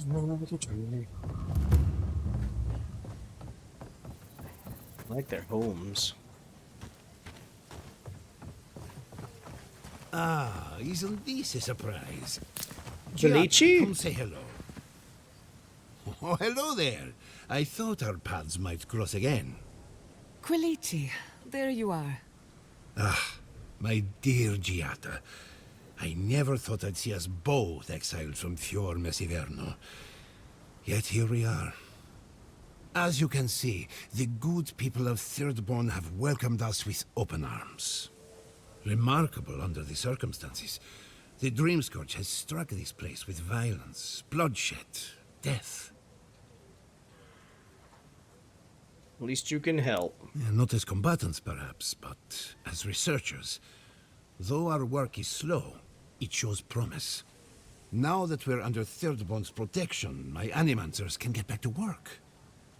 like their homes. Ah, isn't this a surprise? Jalichi? Come say hello. Oh, hello there. I thought our paths might cross again. Quilici, there you are. Ah, my dear Giata. I never thought I'd see us both exiled from Fior Messiverno. Yet here we are. As you can see, the good people of Thirdborn have welcomed us with open arms. Remarkable under the circumstances. The Dream Scourge has struck this place with violence, bloodshed, death. least you can help. Yeah, not as combatants, perhaps, but as researchers. Though our work is slow, it shows promise. Now that we're under Thirdborn's protection, my animancers can get back to work.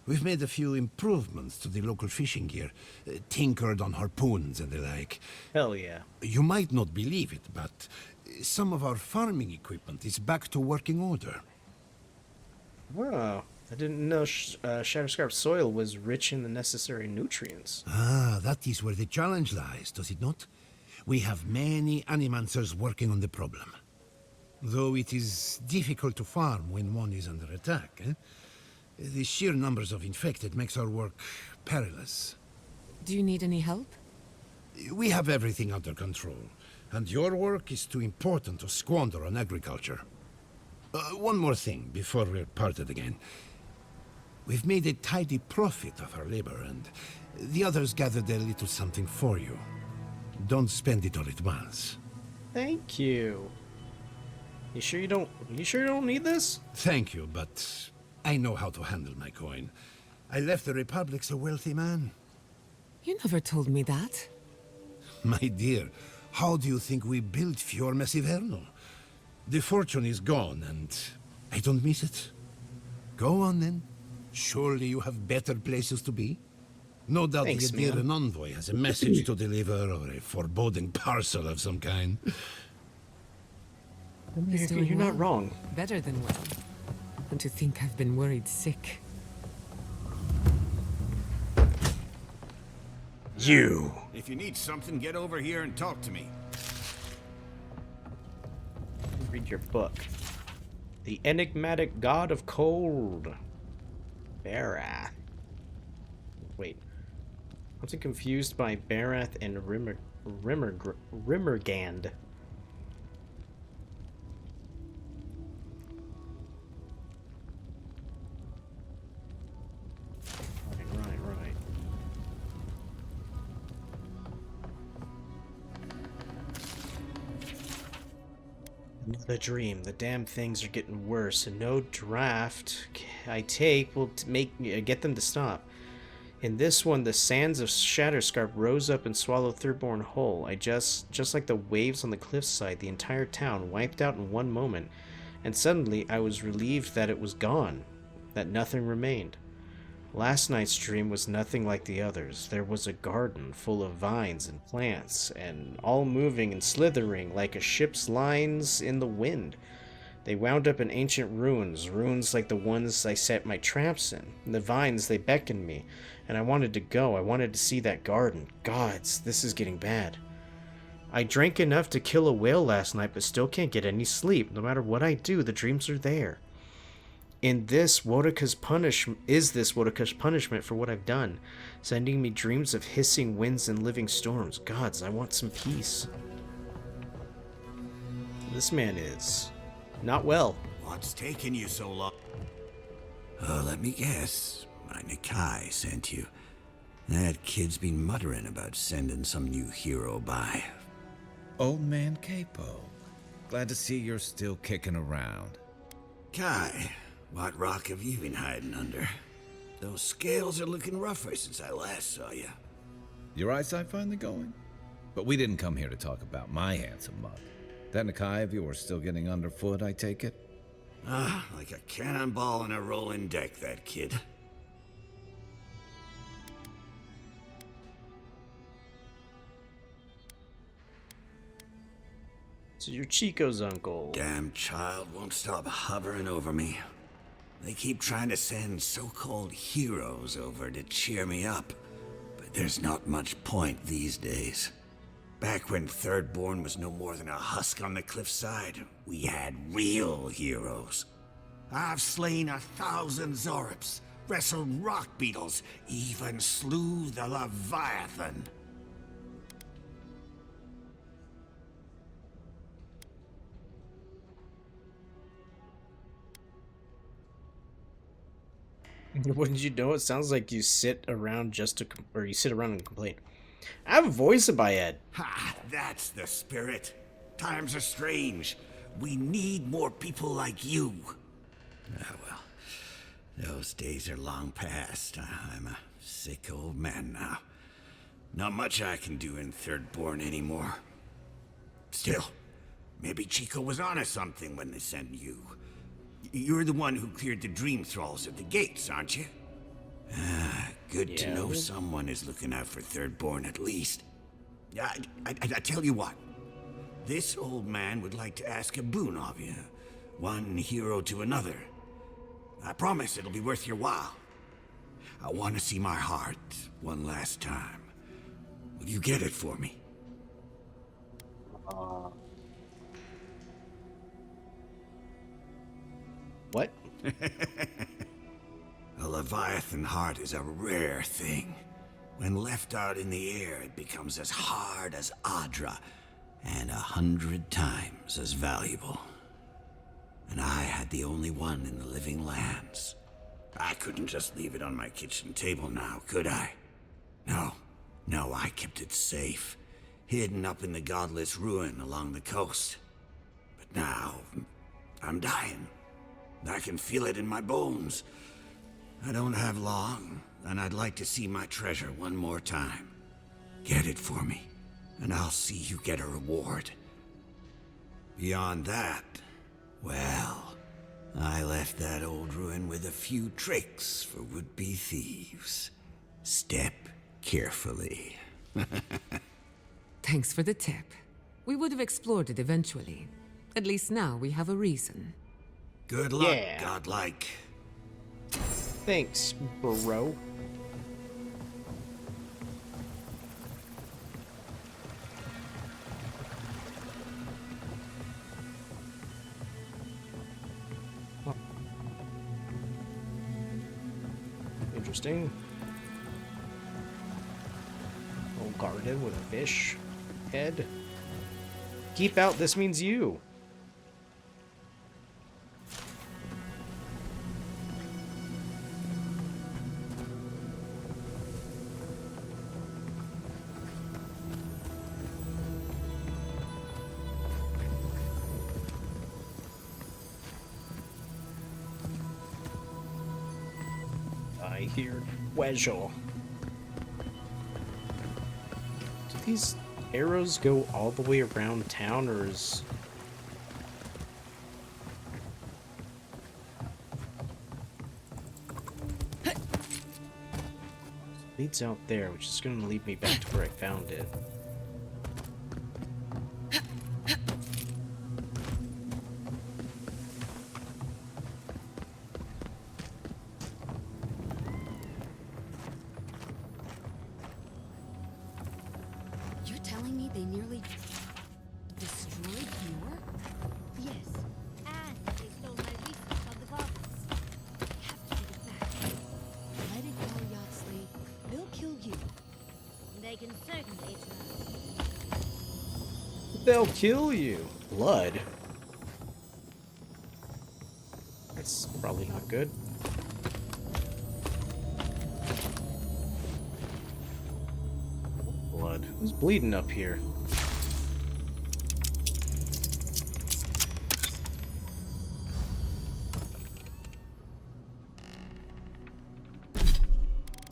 We've made a few improvements to the local fishing gear, tinkered on harpoons and the like. Hell yeah. You might not believe it, but some of our farming equipment is back to working order. Wow. I didn't know Shatterscarp soil was rich in the necessary nutrients. Ah, that is where the challenge lies, does it not? We have many animancers working on the problem. Though it is difficult to farm when one is under attack, eh? The sheer numbers of infected makes our work perilous. Do you need any help? We have everything under control, and your work is too important to squander on agriculture. One more thing before we're parted again. We've made a tidy profit of our labor, and the others gathered a little something for you. Don't spend it all at once. Thank you. You sure you don't need this? Thank you, but I know how to handle my coin. I left the Republic a wealthy man. You never told me that. My dear, how do you think we built Fior Messiverno? The fortune is gone, and I don't miss it. Go on, then. Surely you have better places to be? No doubt Thanks, the Adiran man. envoy has a message to deliver, or a foreboding parcel of some kind. He's doing You're not well. wrong. Better than well. And to think I've been worried sick. You. If you need something, get over here and talk to me. Read your book. The Enigmatic God of Cold. Barath. Wait. I'm confused by Barath and Rimmergand. Right. Another dream. The damn things are getting worse, and no draft I take will get them to stop. In this one, the sands of Shatterscarp rose up and swallowed Thirdborn whole. Just like the waves on the cliffside, the entire town wiped out in one moment, and suddenly I was relieved that it was gone, that nothing remained. Last night's dream was nothing like the others. There was a garden full of vines and plants, and all moving and slithering like a ship's lines in the wind. They wound up in ancient ruins like the ones I set my traps in. The vines, they beckoned me, and I wanted to go. I wanted to see that garden. Gods, this is getting bad. I drank enough to kill a whale last night, but still can't get any sleep. No matter what I do, the dreams are there. Is this Wodaka's punishment for what I've done, sending me dreams of hissing winds and living storms? Gods, I want some peace. This man is not well. What's taking you so long? Let me guess. My Nikai sent you. That kid's been muttering about sending some new hero by. Old man Capo. Glad to see you're still kicking around. Kai, what rock have you been hiding under? Those scales are looking rougher since I last saw you. Your eyesight finally going? But we didn't come here to talk about my handsome mug. That Nikai of yours still getting underfoot, I take it? Like a cannonball in a rolling deck, that kid. So you're Chico's uncle. Damn child won't stop hovering over me. They keep trying to send so-called heroes over to cheer me up, but there's not much point these days. Back when Thirdborn was no more than a husk on the cliffside, we had real heroes. I've slain 1,000 Zorips, wrestled rock beetles, even slew the Leviathan. Wouldn't you know? It sounds like you sit around you sit around and complain. I have a voice of Bayed. Ha! That's the spirit. Times are strange. We need more people like you. Ah, well, those days are long past. I'm a sick old man now. Not much I can do in Thirdborn anymore. Still, maybe Chico was onto something when they sent you. You're the one who cleared the dream thralls at the gates, aren't you? Ah, good to know someone is looking out for Thirdborn at least. I tell you what. This old man would like to ask a boon of you. One hero to another. I promise it'll be worth your while. I want to see my heart one last time. Will you get it for me? What? A Leviathan heart is a rare thing. When left out in the air, it becomes as hard as Adra, and 100 times as valuable. And I had the only one in the living lands. I couldn't just leave it on my kitchen table now, could I? No, I kept it safe, hidden up in the godless ruin along the coast. But now, I'm dying. I can feel it in my bones. I don't have long, and I'd like to see my treasure one more time. Get it for me, and I'll see you get a reward. Beyond that, well, I left that old ruin with a few tricks for would-be thieves. Step carefully. Thanks for the tip. We would have explored it eventually. At least now we have a reason. Good luck, godlike. Thanks, bro. Interesting. Little garden with a fish head. Keep out, this means you. I hear Weasel. Do these arrows go all the way around town, or is... leads out there, which is going to lead me back to where I found it. You're telling me they nearly destroyed Muir? Yes, and they stole my research on the goblins. I have to get it back. Let it go, Yardsley. They'll kill you. They can certainly try. They'll kill you. Blood. That's probably not good. Blood. Who's bleeding up here?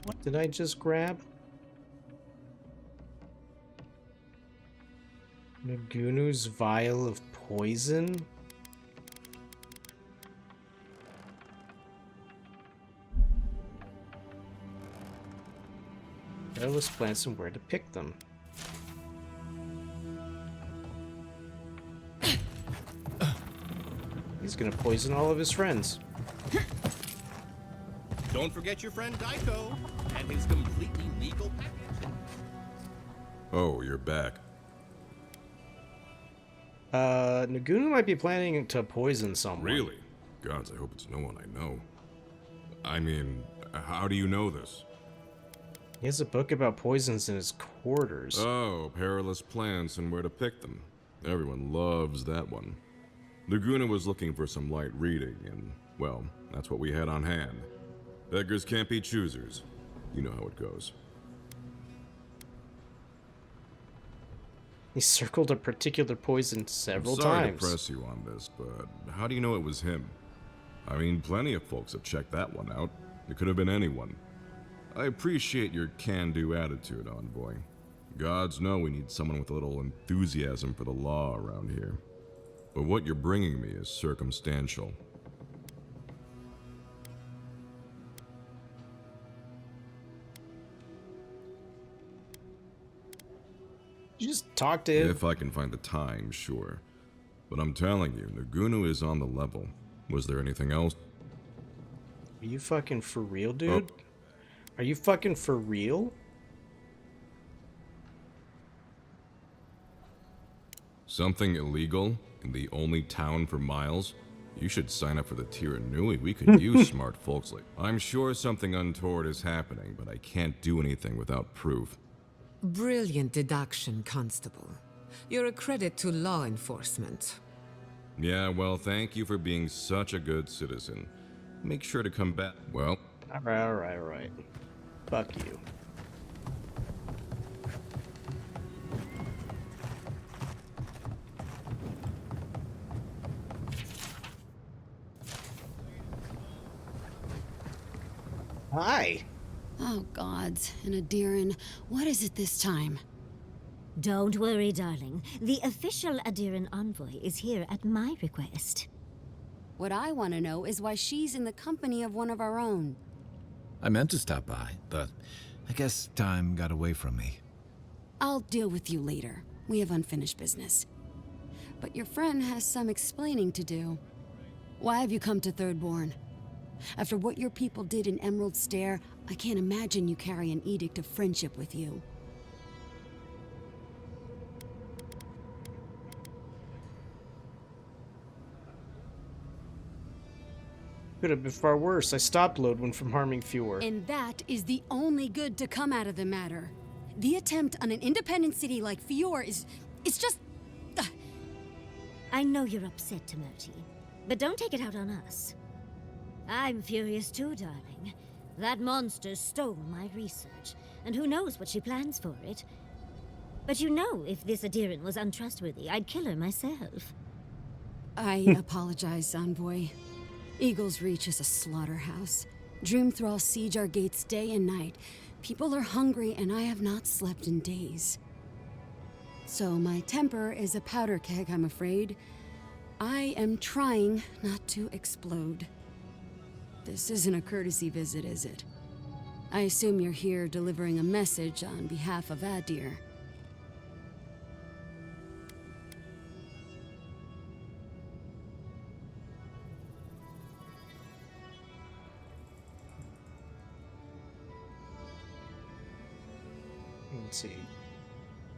What did I just grab? Nagunu's vial of poison? Careless plants and where to pick them. He's gonna poison all of his friends. Don't forget your friend Daiko and his completely legal package. Oh, you're back. Nagunu might be planning to poison someone. Really? Gods, I hope it's no one I know. I mean, how do you know this? He has a book about poisons in his quarters. Oh, perilous plants and where to pick them. Everyone loves that one. Laguna was looking for some light reading, and, well, that's what we had on hand. Beggars can't be choosers. You know how it goes. He circled a particular poison several Sorry times. to press you on this, but how do you know it was him? I mean, plenty of folks have checked that one out. It could have been anyone. I appreciate your can-do attitude, Envoy. Gods know we need someone with a little enthusiasm for the law around here. But what you're bringing me is circumstantial. You just talk to him. If I can find the time, sure. But I'm telling you, Nagunu is on the level. Was there anything else? Are you fucking for real, dude? Oh. Are you fucking for real? Something illegal in the only town for miles? You should sign up for the Tiranui. We could use smart folks like... I'm sure something untoward is happening, but I can't do anything without proof. Brilliant deduction, Constable. You're a credit to law enforcement. Yeah, well, thank you for being such a good citizen. Make sure to come back. Well... Alright. Fuck you. Hi. Oh, gods. And Adiran, what is it this time? Don't worry, darling. The official Adiran envoy is here at my request. What I want to know is why she's in the company of one of our own. I meant to stop by, but I guess time got away from me. I'll deal with you later. We have unfinished business. But your friend has some explaining to do. Why have you come to Thirdborn? After what your people did in Emerald Stair, I can't imagine you carry an edict of friendship with you. Could have been far worse. I stopped Lodwin from harming Fjord. And that is the only good to come out of the matter. The attempt on an independent city like Fjord it's just... I know you're upset, Timoti, but don't take it out on us. I'm furious too, darling. That monster stole my research, and who knows what she plans for it. But you know, if this Adiran was untrustworthy, I'd kill her myself. I apologize, Envoy. Eagle's Reach is a slaughterhouse. Dreamthralls siege our gates day and night. People are hungry, and I have not slept in days. So my temper is a powder keg, I'm afraid. I am trying not to explode. This isn't a courtesy visit, is it? I assume you're here delivering a message on behalf of Adir. Let's see.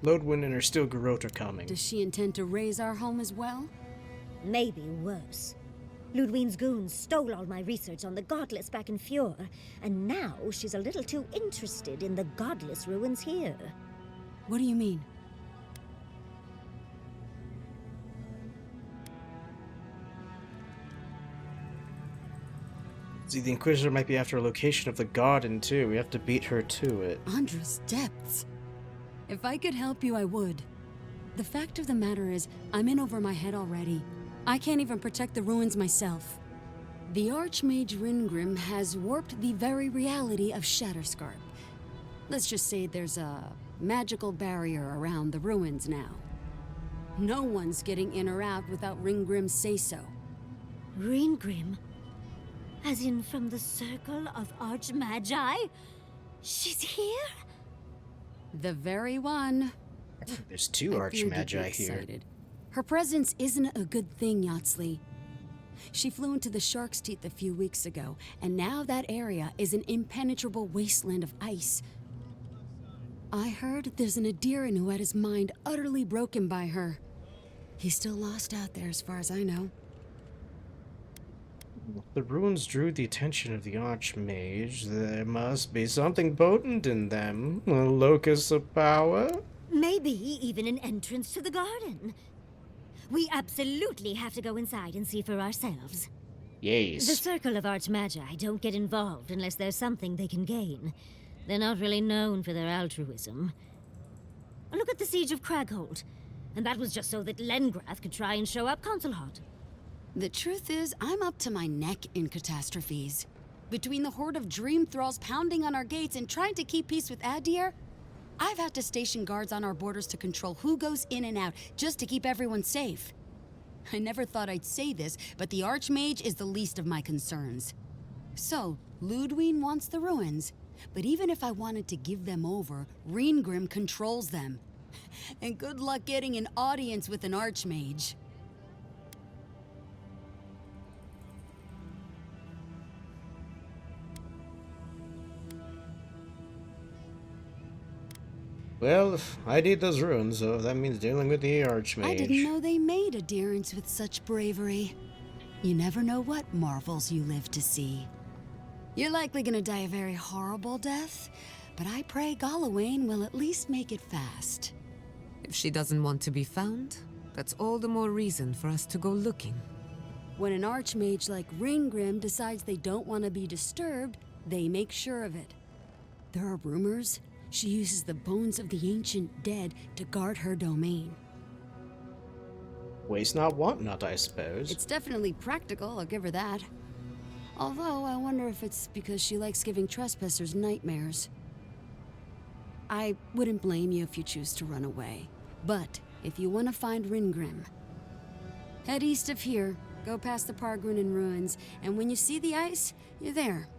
Lodwin and her Steel Garrote are coming. Does she intend to raise our home as well? Maybe worse. Ludwine's goons stole all my research on the Godless back in Fjord, and now she's a little too interested in the Godless ruins here. What do you mean? See, the Inquisitor might be after a location of the Garden, too. We have to beat her to it. Andra's depths. If I could help you, I would. The fact of the matter is, I'm in over my head already. I can't even protect the ruins myself. The Archmage Ringrim has warped the very reality of Shatterscarp. Let's just say there's a magical barrier around the ruins now. No one's getting in or out without Ringgrim's say-so. Ringgrim? As in from the Circle of Archmagi? She's here? The very one. There's two Archmagi here. Her presence isn't a good thing, Yatsley. She flew into the Shark's Teeth a few weeks ago, and now that area is an impenetrable wasteland of ice. I heard there's an Adiran who had his mind utterly broken by her. He's still lost out there as far as I know. The ruins drew the attention of the Archmage. There must be something potent in them. A locus of power? Maybe even an entrance to the garden. We absolutely have to go inside and see for ourselves. Yes. The Circle of Archmagi don't get involved unless there's something they can gain. They're not really known for their altruism. Look at the Siege of Cragholt. And that was just so that Lengrath could try and show up Consulhot. The truth is, I'm up to my neck in catastrophes. Between the horde of dream thralls pounding on our gates and trying to keep peace with Adir, I've had to station guards on our borders to control who goes in and out, just to keep everyone safe. I never thought I'd say this, but the Archmage is the least of my concerns. So, Ludwig wants the ruins, but even if I wanted to give them over, Reengrim controls them. And good luck getting an audience with an Archmage. Well, I need those ruins, so that means dealing with the Archmage. I didn't know they made adherents with such bravery. You never know what marvels you live to see. You're likely gonna die a very horrible death, but I pray Galawain will at least make it fast. If she doesn't want to be found, that's all the more reason for us to go looking. When an Archmage like Reengrim decides they don't want to be disturbed, they make sure of it. There are rumors she uses the bones of the ancient dead to guard her domain. Waste not, want not, I suppose. It's definitely practical, I'll give her that. Although, I wonder if it's because she likes giving trespassers nightmares. I wouldn't blame you if you choose to run away. But, if you want to find Reengrim, head east of here, go past the Pargrunen ruins, and when you see the ice, you're there.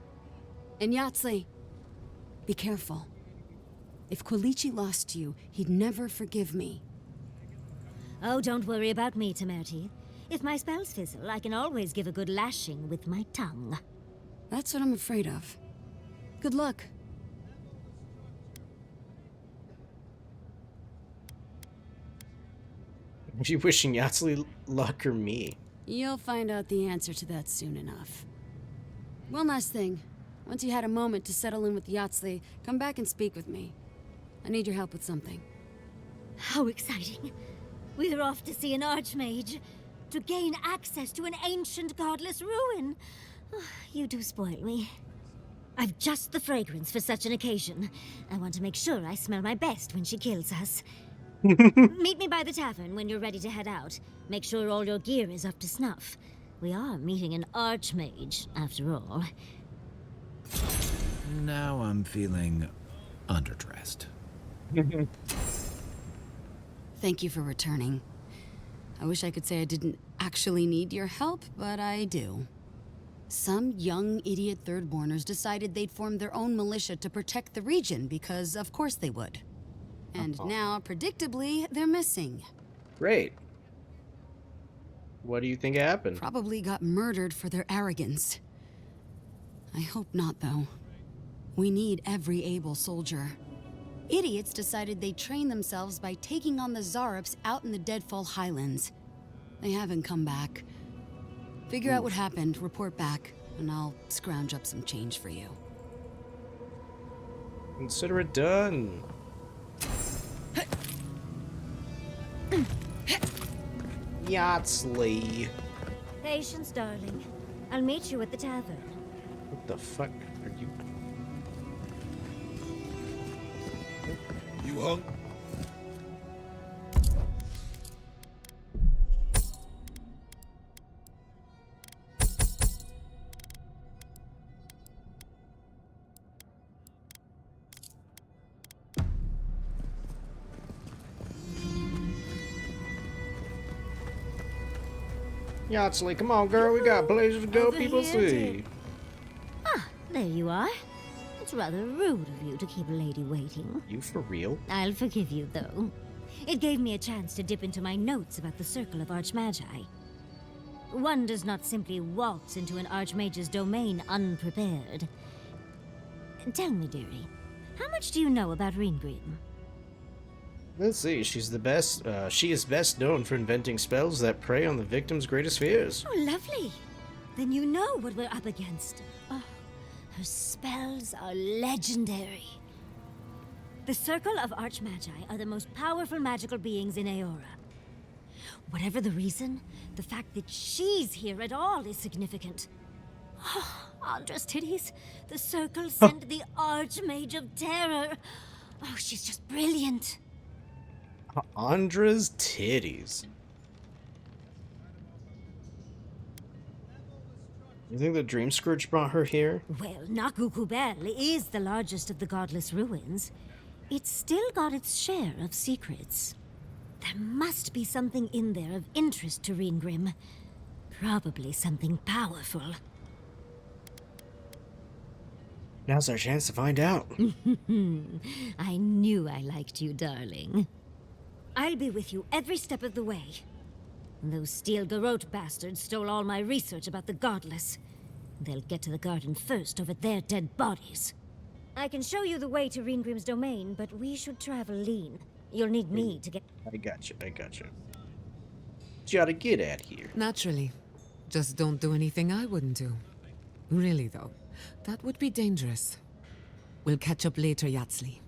And Yatsley, be careful. If Quilichi lost you, he'd never forgive me. Oh, don't worry about me, Temerti. If my spells fizzle, I can always give a good lashing with my tongue. That's what I'm afraid of. Good luck. Are you wishing Yatsley luck or me? You'll find out the answer to that soon enough. One last thing. Once you had a moment to settle in with Yatsley, come back and speak with me. I need your help with something. How exciting. We're off to see an Archmage. To gain access to an ancient godless ruin. Oh, you do spoil me. I've just the fragrance for such an occasion. I want to make sure I smell my best when she kills us. Meet me by the tavern when you're ready to head out. Make sure all your gear is up to snuff. We are meeting an Archmage, after all. Now I'm feeling underdressed. Thank you for returning. I wish I could say I didn't actually need your help, but I do. Some young idiot Thirdborners decided they'd form their own militia to protect the region because of course they would. And now, predictably, they're missing. Great. What do you think happened? Probably got murdered for their arrogance. I hope not, though. We need every able soldier. Idiots decided they'd train themselves by taking on the Zarops out in the Deadfall Highlands. They haven't come back. Figure out what happened, report back, and I'll scrounge up some change for you. Consider it done. Yatsley. Patience, darling. I'll meet you at the tavern. What the fuck are you? You hung? Yatsley, come on, girl. We got places to go. Over People here, see. Ah, there you are. It's rather rude of you to keep a lady waiting. You for real? I'll forgive you, though. It gave me a chance to dip into my notes about the Circle of Archmagi. One does not simply waltz into an Archmage's domain unprepared. Tell me, dearie, how much do you know about Reengrim? Let's see. She's the best. She is best known for inventing spells that prey on the victim's greatest fears. Oh, lovely. Then you know what we're up against. Oh, her spells are legendary. The Circle of Archmagi are the most powerful magical beings in Aora. Whatever the reason, the fact that she's here at all is significant. Oh, Andra's titties. The Circle sent the Archmage of Terror. Oh, she's just brilliant. Andra's titties. You think the Dream Scourge brought her here? Well, Nakukubel is the largest of the godless ruins. It's still got its share of secrets. There must be something in there of interest to Reengrim. Probably something powerful. Now's our chance to find out. I knew I liked you, darling. I'll be with you every step of the way. Those Steel Garrote bastards stole all my research about the Godless. They'll get to the garden first over their dead bodies. I can show you the way to Reengrim's domain, but we should travel lean. You'll need me to get... I got you. Gotta get out here. Naturally. Just don't do anything I wouldn't do. Really, though. That would be dangerous. We'll catch up later, Yatsli.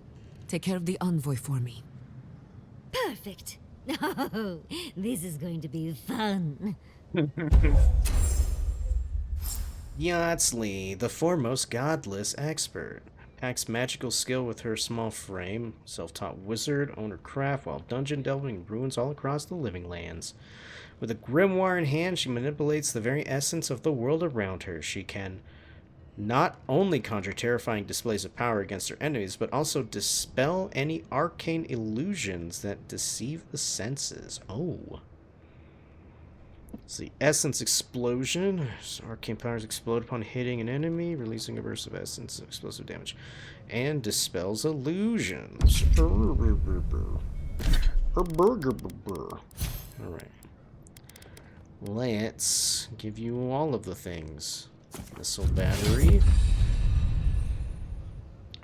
Take care of the envoy for me. Perfect. Oh, this is going to be fun. Yatsli, the foremost godless expert. Packs magical skill with her small frame. Self-taught wizard, owner craft while dungeon delving in ruins all across the living lands. With a grimoire in hand, she manipulates the very essence of the world around her. She can not only conjure terrifying displays of power against her enemies, but also dispel any arcane illusions that deceive the senses. Oh. It's the Essence Explosion. So arcane powers explode upon hitting an enemy, releasing a burst of essence and explosive damage. And dispels illusions. Alright. Let's give you all of the things. Missile battery.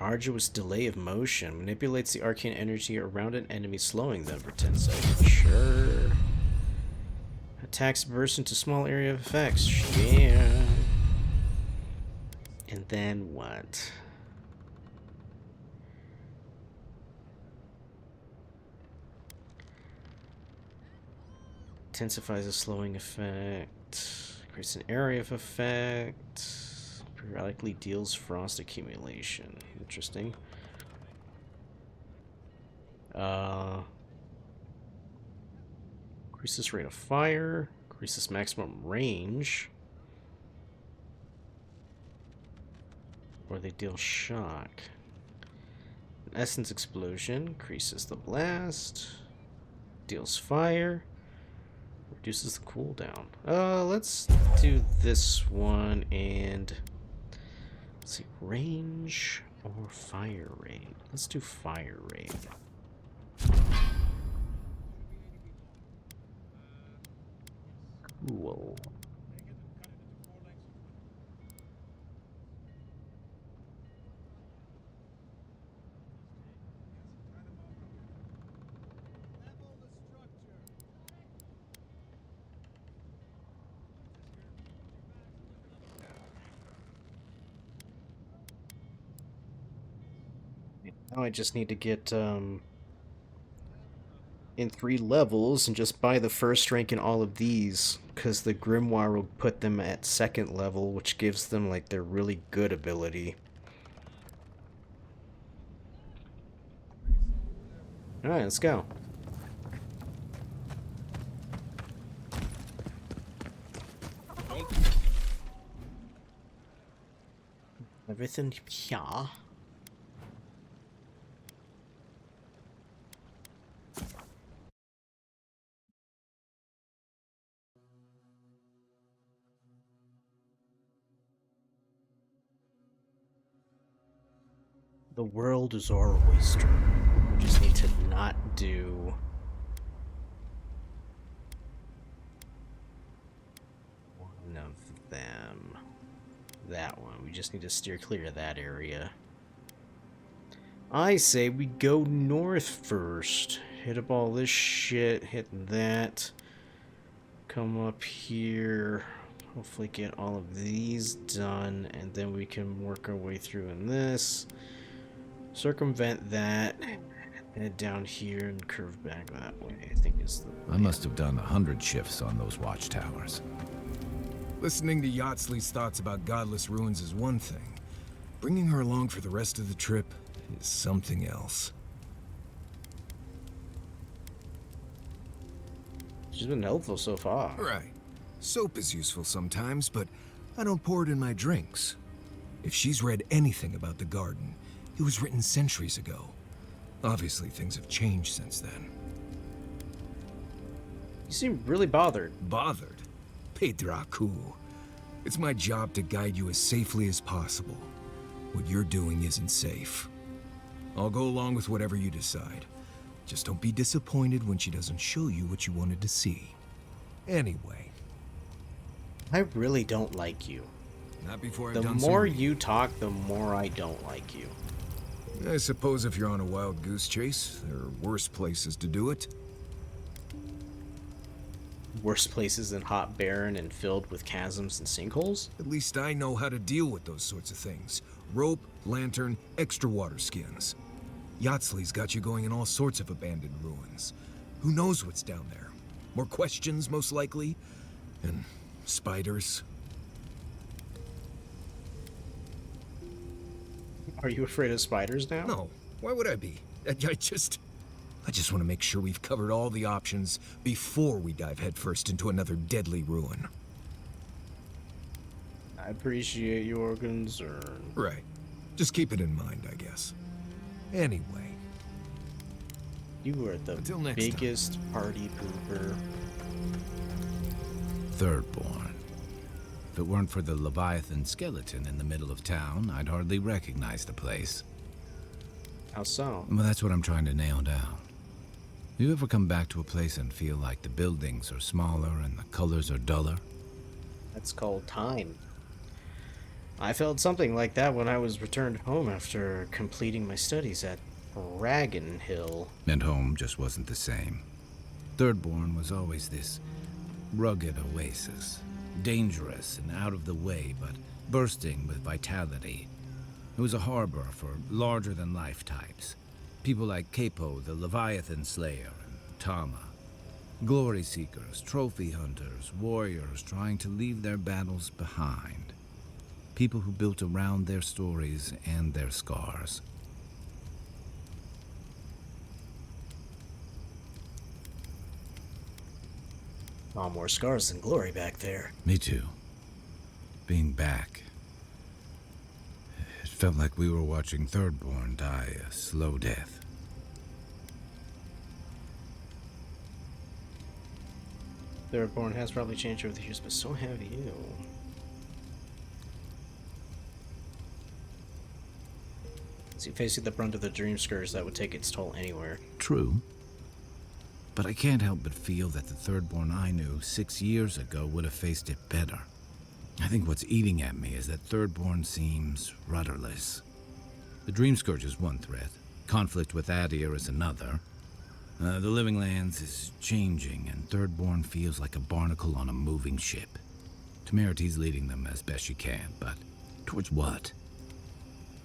Arduous delay of motion. Manipulates the arcane energy around an enemy, slowing them for 10 seconds. Sure. Attacks burst into small area of effects. Yeah. And then what? Intensifies a slowing effect. Creates an area of effect. Periodically deals frost accumulation. Interesting. Increases rate of fire. Increases maximum range. Or they deal shock. An essence explosion. Increases the blast. Deals fire. Reduces the cooldown. Let's do this one and let's see, range or fire rate. Let's do fire rate. Cool. Now I just need to get in 3 levels and just buy the first rank in all of these, because the grimoire will put them at 2nd level, which gives them like their really good ability. Alright, let's go. Everything here. The world is our oyster. We just need to not do... one of them. That one. We just need to steer clear of that area. I say we go north first. Hit up all this shit. Hit that. Come up here. Hopefully get all of these done. And then we can work our way through in this. Circumvent that, head down here and curve back that way, I think is the way. I must have done 100 shifts on those watchtowers. Listening to Yatsli's thoughts about godless ruins is one thing. Bringing her along for the rest of the trip is something else. She's been helpful so far. Right. Soap is useful sometimes, but I don't pour it in my drinks. If she's read anything about the garden, it was written centuries ago. Obviously, things have changed since then. You seem really bothered. Bothered? Pedraku. It's my job to guide you as safely as possible. What you're doing isn't safe. I'll go along with whatever you decide. Just don't be disappointed when she doesn't show you what you wanted to see. Anyway. I really don't like you. Not before I've the done more some... you talk, the more I don't like you. I suppose if you're on a wild goose chase, there are worse places to do it. Worse places than hot, barren, and filled with chasms and sinkholes? At least I know how to deal with those sorts of things. Rope, lantern, extra water skins. Yatsley's got you going in all sorts of abandoned ruins. Who knows what's down there? More questions, most likely. And spiders. Are you afraid of spiders now? No. Why would I be? I just want to make sure we've covered all the options before we dive headfirst into another deadly ruin. I appreciate your concern. Right. Just keep it in mind, I guess. Anyway. You are the biggest party pooper. Thirdborn. If it weren't for the Leviathan skeleton in the middle of town, I'd hardly recognize the place. How so? Well, that's what I'm trying to nail down. You ever come back to a place and feel like the buildings are smaller and the colors are duller? That's called time. I felt something like that when I was returned home after completing my studies at Dragon Hill. And home just wasn't the same. Thirdborn was always this rugged oasis. Dangerous and out of the way, but bursting with vitality. It was a harbor for larger-than-life types. People like Capo, the Leviathan Slayer, and Tama. Glory seekers, trophy hunters, warriors trying to leave their battles behind. People who built around their stories and their scars. All more scars than glory back there. Me too. Being back. It felt like we were watching Thirdborn die a slow death. Thirdborn has probably changed over the years, but so have you. See, facing the brunt of the dream scourge, that would take its toll anywhere. True. But I can't help but feel that the Thirdborn I knew 6 years ago would have faced it better. I think what's eating at me is that Thirdborn seems rudderless. The Dream Scourge is one threat. Conflict with Adir is another. The Living Lands is changing, and Thirdborn feels like a barnacle on a moving ship. Temerity's leading them as best she can, but towards what?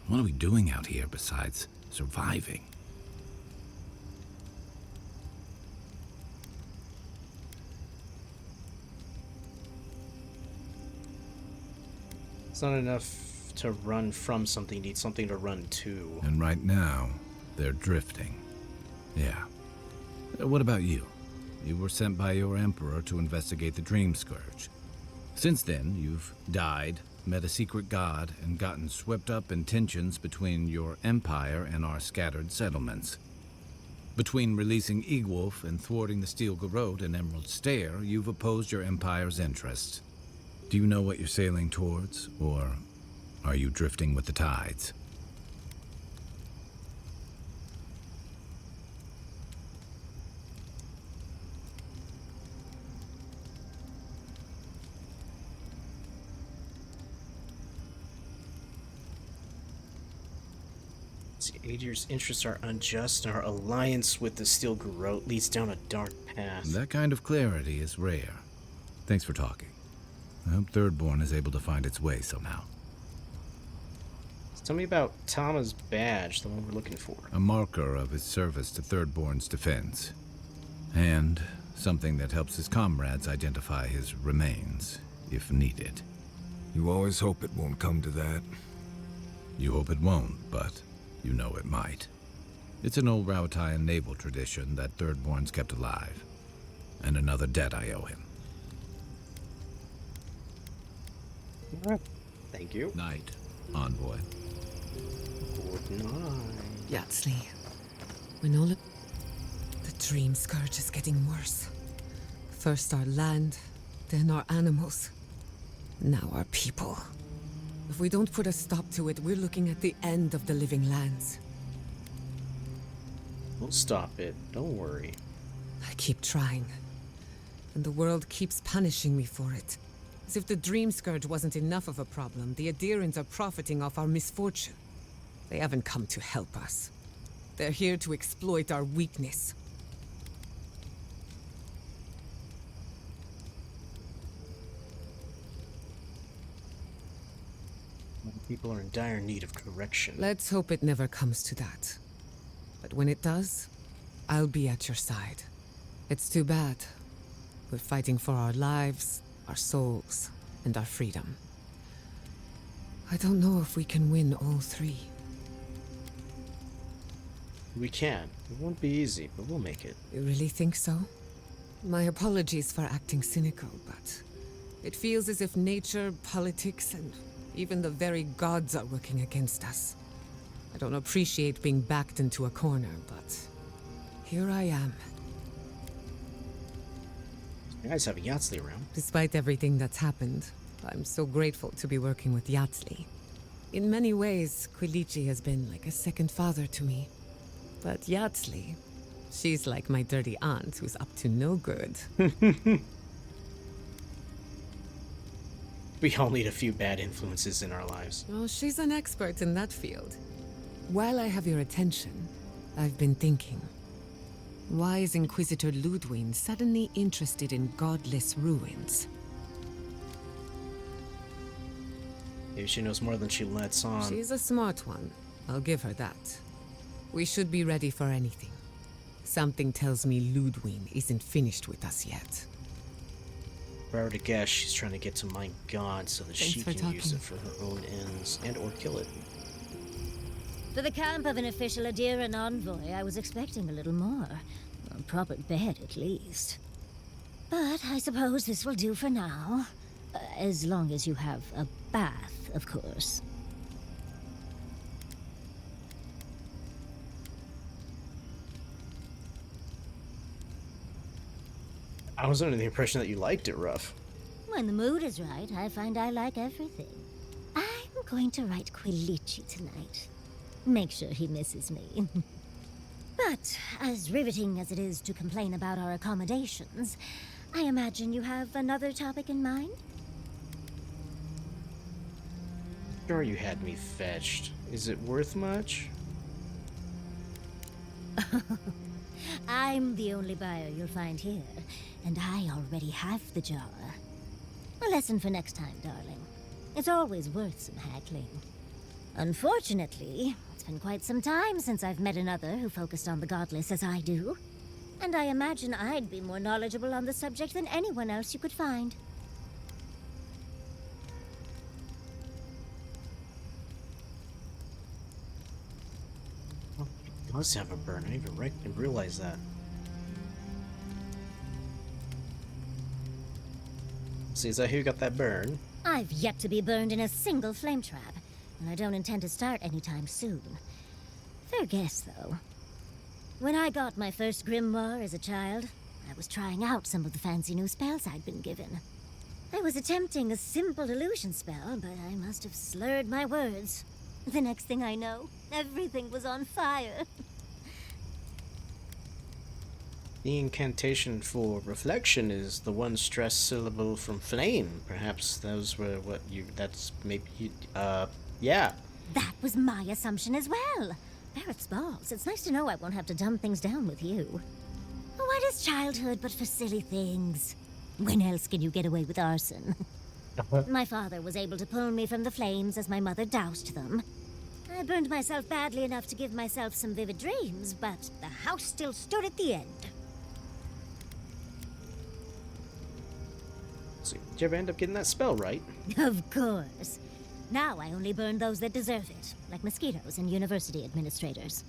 What are we doing out here besides surviving? It's not enough to run from something, you need something to run to. And right now, they're drifting. Yeah. What about you? You were sent by your Emperor to investigate the Dream Scourge. Since then, you've died, met a secret god, and gotten swept up in tensions between your empire and our scattered settlements. Between releasing Egwolf and thwarting the Steel Garrote and Emerald Stair, you've opposed your empire's interests. Do you know what you're sailing towards, or are you drifting with the tides? See, Adir's interests are unjust, and our alliance with the Steel Garrote leads down a dark path. That kind of clarity is rare. Thanks for talking. I hope Thirdborn is able to find its way somehow. Tell me about Tama's badge, the one we're looking for. A marker of his service to Thirdborn's defense. And something that helps his comrades identify his remains, if needed. You always hope it won't come to that. You hope it won't, but you know it might. It's an old Rauatayan naval tradition that Thirdborn's kept alive. And another debt I owe him. Thank you. Night, envoy. Good night. Yatsley, when all of the dream scourge is getting worse. First our land, then our animals. Now our people. If we don't put a stop to it, we're looking at the end of the living lands. We'll stop it. Don't worry. I keep trying. And the world keeps punishing me for it. As if the dream scourge wasn't enough of a problem, the Adirans are profiting off our misfortune. They haven't come to help us. They're here to exploit our weakness. People are in dire need of correction. Let's hope it never comes to that. But when it does, I'll be at your side. It's too bad. We're fighting for our lives, our souls, and our freedom. I don't know if we can win all three. We can. It won't be easy, but we'll make it. You really think so? My apologies for acting cynical, but it feels as if nature, politics, and even the very gods are working against us. I don't appreciate being backed into a corner, but here I am. You guys have a Yatsley around. Despite everything that's happened, I'm so grateful to be working with Yatsley. In many ways, Quilichi has been like a second father to me. But Yatsley, she's like my dirty aunt who's up to no good. We all need a few bad influences in our lives. Oh, she's an expert in that field. While I have your attention, I've been thinking. Why is Inquisitor Ludwig suddenly interested in godless ruins? Maybe she knows more than she lets on. She's a smart one. I'll give her that. We should be ready for anything. Something tells me Ludwig isn't finished with us yet. If I were to guess, she's trying to get to my god so that Thanks she for can use talking. it for her own ends and or kill it. For the camp of an official Adiran envoy, I was expecting a little more. A proper bed, at least. But I suppose this will do for now. As long as you have a bath, of course. I was under the impression that you liked it rough. When the mood is right, I find I like everything. I'm going to write Quilichi tonight. Make sure he misses me. But, as riveting as it is to complain about our accommodations, I imagine you have another topic in mind? Sure, you had me fetched. Is it worth much? I'm the only buyer you'll find here, and I already have the jar. A lesson for next time, darling. It's always worth some haggling. Unfortunately, it's been quite some time since I've met another who focused on the godless as I do. And I imagine I'd be more knowledgeable on the subject than anyone else you could find. Oh, it does have a burn. I didn't even realize that. See, is that who got that burn? I've yet to be burned in a single flame trap, and I don't intend to start anytime soon. Fair guess, though. When I got my first grimoire as a child, I was trying out some of the fancy new spells I'd been given. I was attempting a simple illusion spell, but I must have slurred my words. The next thing I know, everything was on fire. The incantation for reflection is the one stress syllable from flame. Perhaps those were what you... that's maybe you... yeah. That was my assumption as well. Barrett's balls. It's nice to know I won't have to dumb things down with you. What is childhood but for silly things? When else can you get away with arson? My father was able to pull me from the flames as my mother doused them. I burned myself badly enough to give myself some vivid dreams, but the house still stood at the end. So, did you ever end up getting that spell right? Of course. Now I only burn those that deserve it, like mosquitoes and university administrators.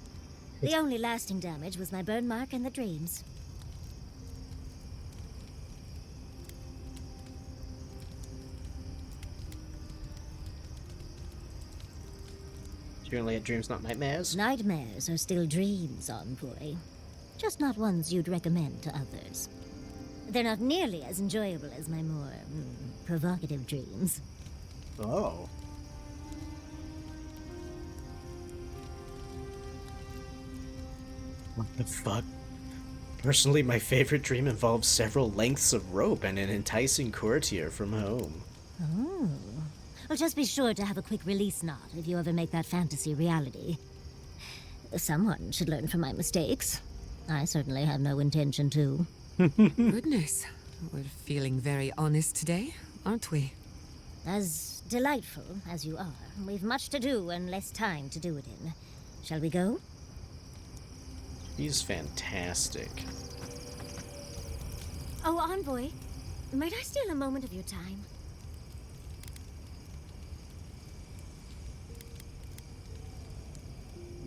The only lasting damage was my burn mark and the dreams. You only had dreams, not nightmares? Nightmares are still dreams, Envoy. Just not ones you'd recommend to others. They're not nearly as enjoyable as my more provocative dreams. Oh. What the fuck? Personally, my favorite dream involves several lengths of rope and an enticing courtier from home. Oh. Well, just be sure to have a quick release knot if you ever make that fantasy reality. Someone should learn from my mistakes. I certainly have no intention to. Goodness. We're feeling very honest today, aren't we? As delightful as you are, we've much to do and less time to do it in. Shall we go? He's fantastic. Oh, Envoy, might I steal a moment of your time?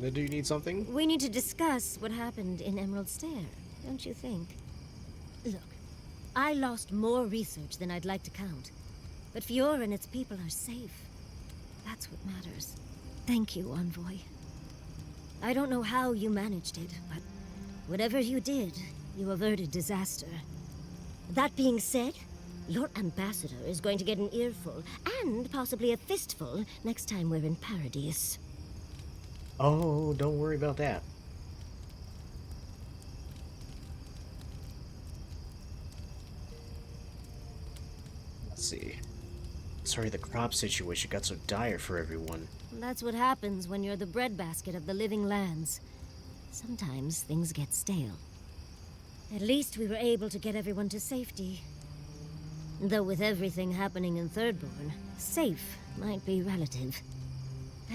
Do you need something? We need to discuss what happened in Emerald Stair, don't you think? Look, I lost more research than I'd like to count. But Fiora and its people are safe. That's what matters. Thank you, Envoy. I don't know how you managed it, but whatever you did, you averted disaster. That being said, your ambassador is going to get an earful, and possibly a fistful, next time we're in Paradise. Oh, don't worry about that. Let's see. Sorry the crop situation got so dire for everyone. That's what happens when you're the breadbasket of the living lands. Sometimes things get stale. At least we were able to get everyone to safety. Though with everything happening in Thirdborn, safe might be relative.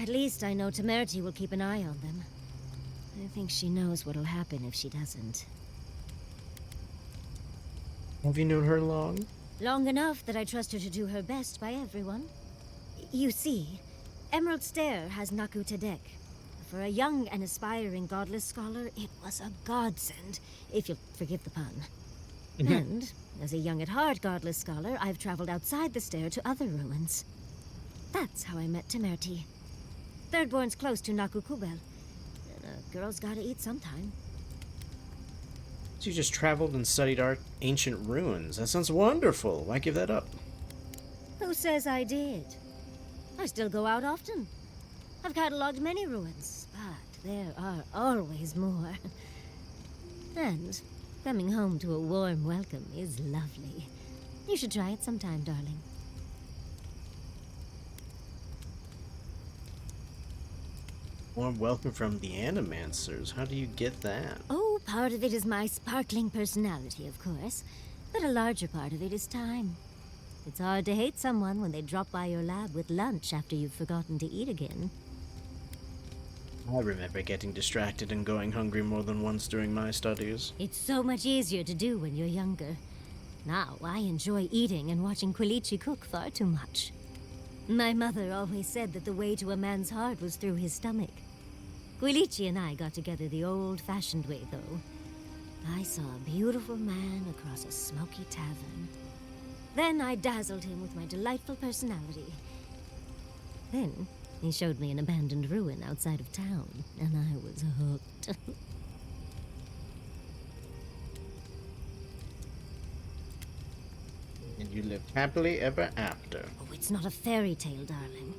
At least I know Temerity will keep an eye on them. I think she knows what'll happen if she doesn't. Have you known her long? Long enough that I trust her to do her best by everyone. You see, Emerald Stair has Naku Tedek. For a young and aspiring godless scholar, it was a godsend, if you'll forgive the pun. And, as a young at heart godless scholar, I've traveled outside the stair to other ruins. That's how I met Temerity. Thirdborn's close to Naku Kubel. And a girl's gotta eat sometime. So you just traveled and studied ancient ruins. That sounds wonderful. Why give that up? Who says I did? I still go out often. I've catalogued many ruins, but there are always more. And coming home to a warm welcome is lovely. You should try it sometime, darling. Warm welcome from the Animancers. How do you get that? Oh, part of it is my sparkling personality, of course. But a larger part of it is time. It's hard to hate someone when they drop by your lab with lunch after you've forgotten to eat again. I remember getting distracted and going hungry more than once during my studies. It's so much easier to do when you're younger. Now, I enjoy eating and watching Quilichi cook far too much. My mother always said that the way to a man's heart was through his stomach. Quilichi and I got together the old-fashioned way, though. I saw a beautiful man across a smoky tavern. Then I dazzled him with my delightful personality. Then he showed me an abandoned ruin outside of town, and I was hooked. And you lived happily ever after. Oh, it's not a fairy tale, darling.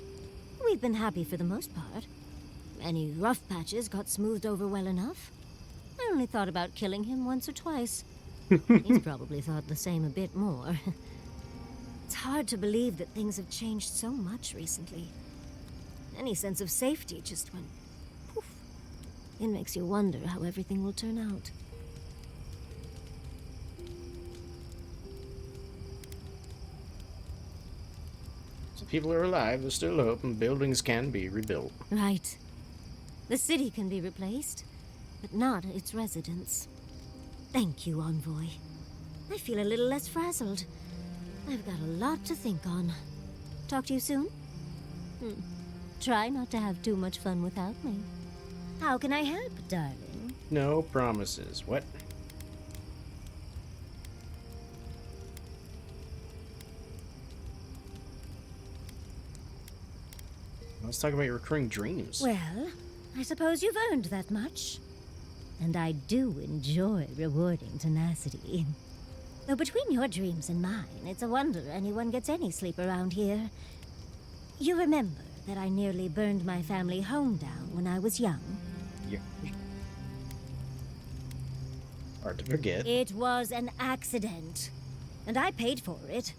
We've been happy for the most part. Any rough patches got smoothed over well enough. I only thought about killing him once or twice. He's probably thought the same a bit more. It's hard to believe that things have changed so much recently. Any sense of safety just went poof. It makes you wonder how everything will turn out. So people are alive, there's still hope, and buildings can be rebuilt. Right. The city can be replaced, but not its residents. Thank you, Envoy. I feel a little less frazzled. I've got a lot to think on. Talk to you soon? Try not to have too much fun without me. How can I help, darling? No promises. What? Let's talk about your recurring dreams. Well, I suppose you've earned that much. And I do enjoy rewarding tenacity. Though between your dreams and mine, it's a wonder anyone gets any sleep around here. You remember that I nearly burned my family home down when I was young? Yeah. Hard to forget. It was an accident. And I paid for it.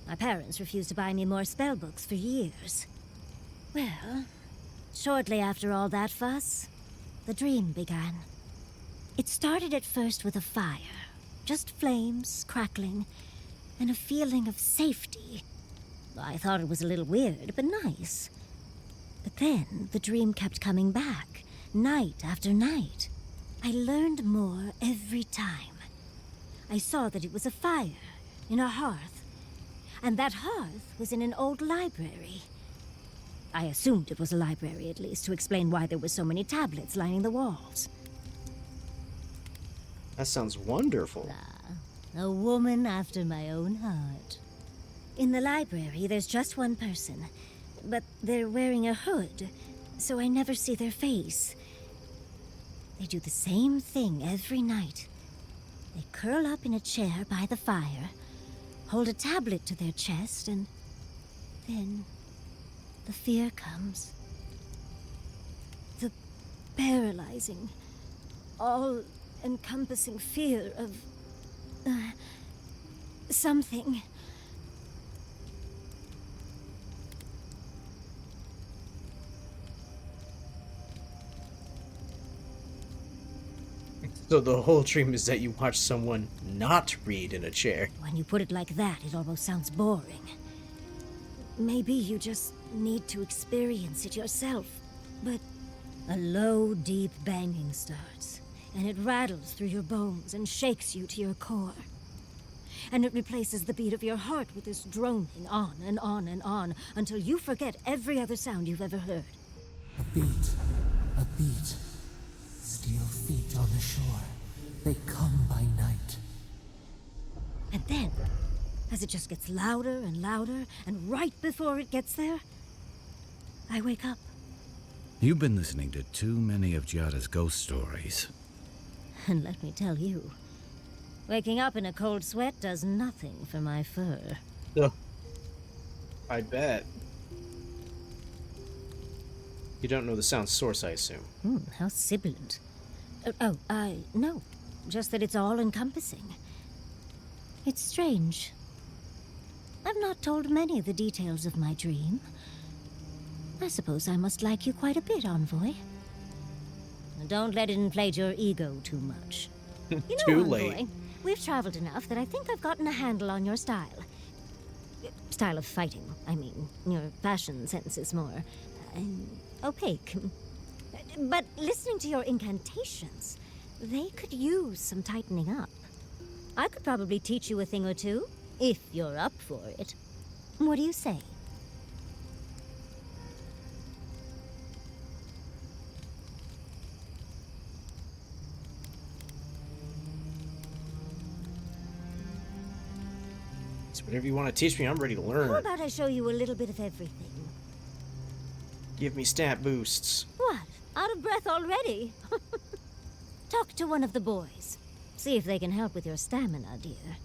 My parents refused to buy me more spellbooks for years. Well, shortly after all that fuss, the dream began. It started at first with a fire. Just flames, crackling, and a feeling of safety. I thought it was a little weird, but nice. But then the dream kept coming back, night after night. I learned more every time. I saw that it was a fire in a hearth, and that hearth was in an old library. I assumed it was a library, at least, to explain why there were so many tablets lining the walls. That sounds wonderful. A woman after my own heart. In the library, there's just one person, but they're wearing a hood, so I never see their face. They do the same thing every night. They curl up in a chair by the fire, hold a tablet to their chest, and then the fear comes. The paralyzing, all-encompassing fear of something. So the whole dream is that you watch someone not read in a chair. When you put it like that, it almost sounds boring. Maybe you just need to experience it yourself. But a low, deep banging starts, and it rattles through your bones and shakes you to your core. And it replaces the beat of your heart with this droning on and on and on until you forget every other sound you've ever heard. A beat. Steel feet on the shore. They come by night. And then, as it just gets louder and louder, and right before it gets there, I wake up. You've been listening to too many of Giada's ghost stories. And let me tell you, waking up in a cold sweat does nothing for my fur. Ugh. I bet. You don't know the sound source, I assume. How sibilant. No. Just that it's all-encompassing. It's strange. I've not told many of the details of my dream. I suppose I must like you quite a bit, Envoy. Don't let it inflate your ego too much. You know, Too Envoy, late. we've traveled enough that I think I've gotten a handle on your style. Style of fighting, I mean. Your fashion sense is more opaque. But listening to your incantations, they could use some tightening up. I could probably teach you a thing or two, if you're up for it. What do you say? So whatever you want to teach me, I'm ready to learn. How about I show you a little bit of everything? Give me stat boosts. What? Out of breath already? Talk to one of the boys. See if they can help with your stamina, dear.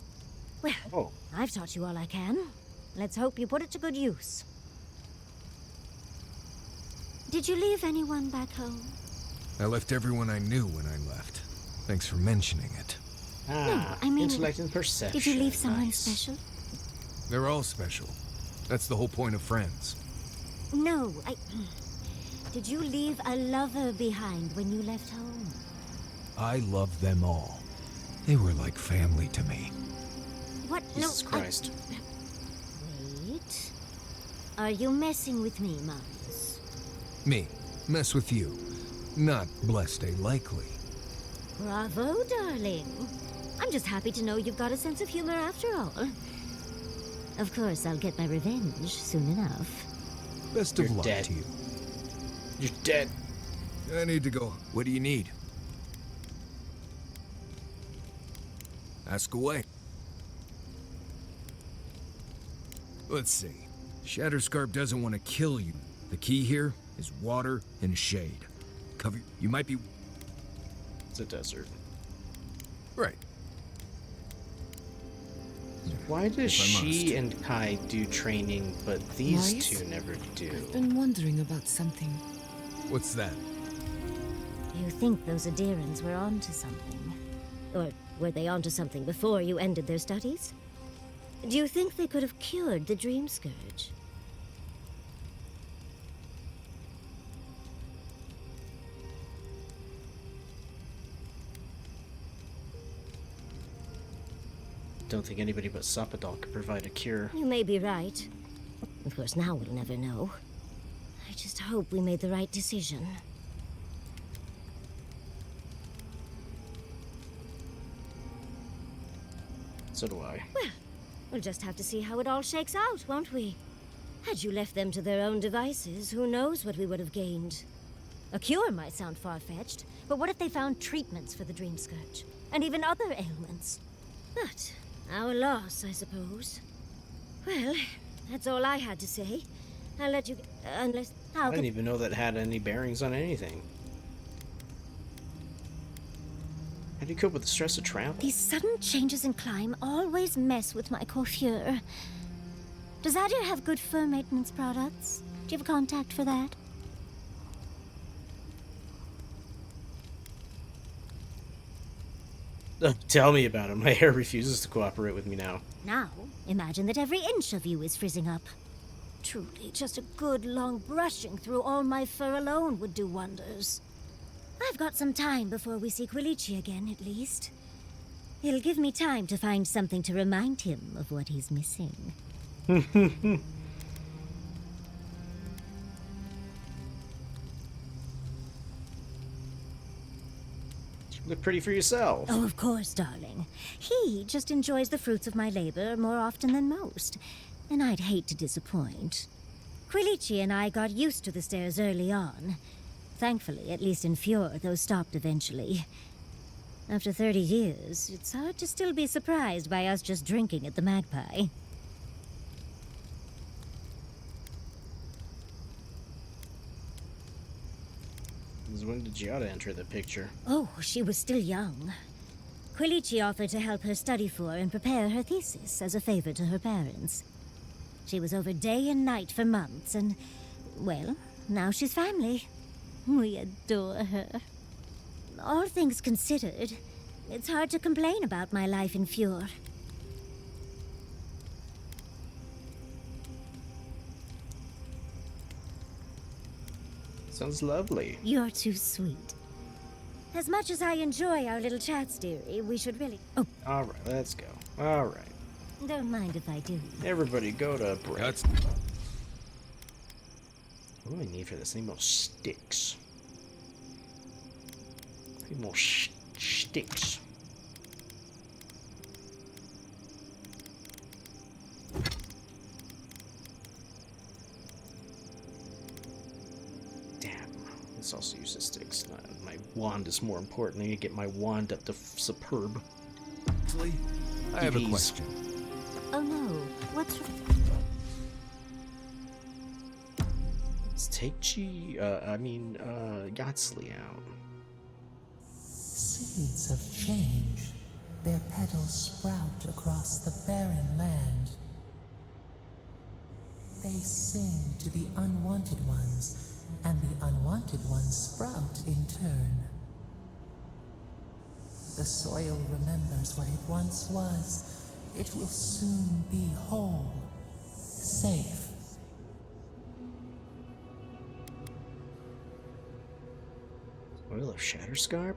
Well, I've taught you all I can. Let's hope you put it to good use. Did you leave anyone back home? I left everyone I knew when I left. Thanks for mentioning it. No, I mean, intellect and perception. Did you leave someone Nice. special? They're all special. That's the whole point of friends. No, Did you leave a lover behind when you left home? I loved them all. They were like family to me. What? Jesus No, Christ. Wait. Are you messing with me, Marius? Me. Mess with you. Not blessed a likely. Bravo, darling. I'm just happy to know you've got a sense of humor after all. Of course, I'll get my revenge soon enough. Best of You're luck dead. to you. You're dead. I need to go. What do you need? Ask away. Let's see. Shatterscarp doesn't want to kill you, The key here is water and shade. Cover. You might be. It's a desert. Right. Why does If I must. she and Kai do training, but these Mice? two never do? I've been wondering about something. What's that? You think those Adirans were onto something? Or were they onto something before you ended their studies? Do you think they could have cured the Dream Scourge? Don't think anybody but Sapadal could provide a cure. You may be right. Of course, now we'll never know. I just hope we made the right decision. So do I. Well, we'll just have to see how it all shakes out, won't we? Had you left them to their own devices, who knows what we would have gained? A cure might sound far-fetched, but what if they found treatments for the Dream Scourge? And even other ailments? But our loss, I suppose. Well, that's all I had to say. I'll let you... unless... I didn't even know that had any bearings on anything. How do you cope with the stress of travel? These sudden changes in climate always mess with my coiffure. Does Adir have good fur maintenance products? Do you have a contact for that? Tell me about it. My hair refuses to cooperate with me now. Now, imagine that every inch of you is frizzing up. Truly, just a good long brushing through all my fur alone would do wonders. I've got some time before we see Quilici again, at least. It'll give me time to find something to remind him of what he's missing. You look pretty for yourself. Oh, of course, darling. He just enjoys the fruits of my labor more often than most, and I'd hate to disappoint. Quilici and I got used to the stairs early on. Thankfully, at least in Fjord, those stopped eventually. After 30 years, it's hard to still be surprised by us just drinking at the Magpie. When did Giada enter the picture? Oh, she was still young. Quilici offered to help her study for and prepare her thesis as a favor to her parents. She was over day and night for months, and, well, now she's family. We adore her. All things considered, it's hard to complain about my life in Fjord. Sounds lovely. You're too sweet. As much as I enjoy our little chats, dearie, we should really... Oh. Alright, let's go. Alright. Don't mind if I do. Everybody go to break. What do I need for this? I need more sticks. I need more sticks. Let's also use the sticks. My wand is more important. I need to get my wand up to superb. Actually, I have a question. Oh no, what's... Let's take Yatsli out. Seeds of change. Their petals sprout across the barren land. They sing to the unwanted ones, and the unwanted ones sprout in turn. The soil remembers what it once was. It will soon be whole, safe. Oil of Shatterscarp?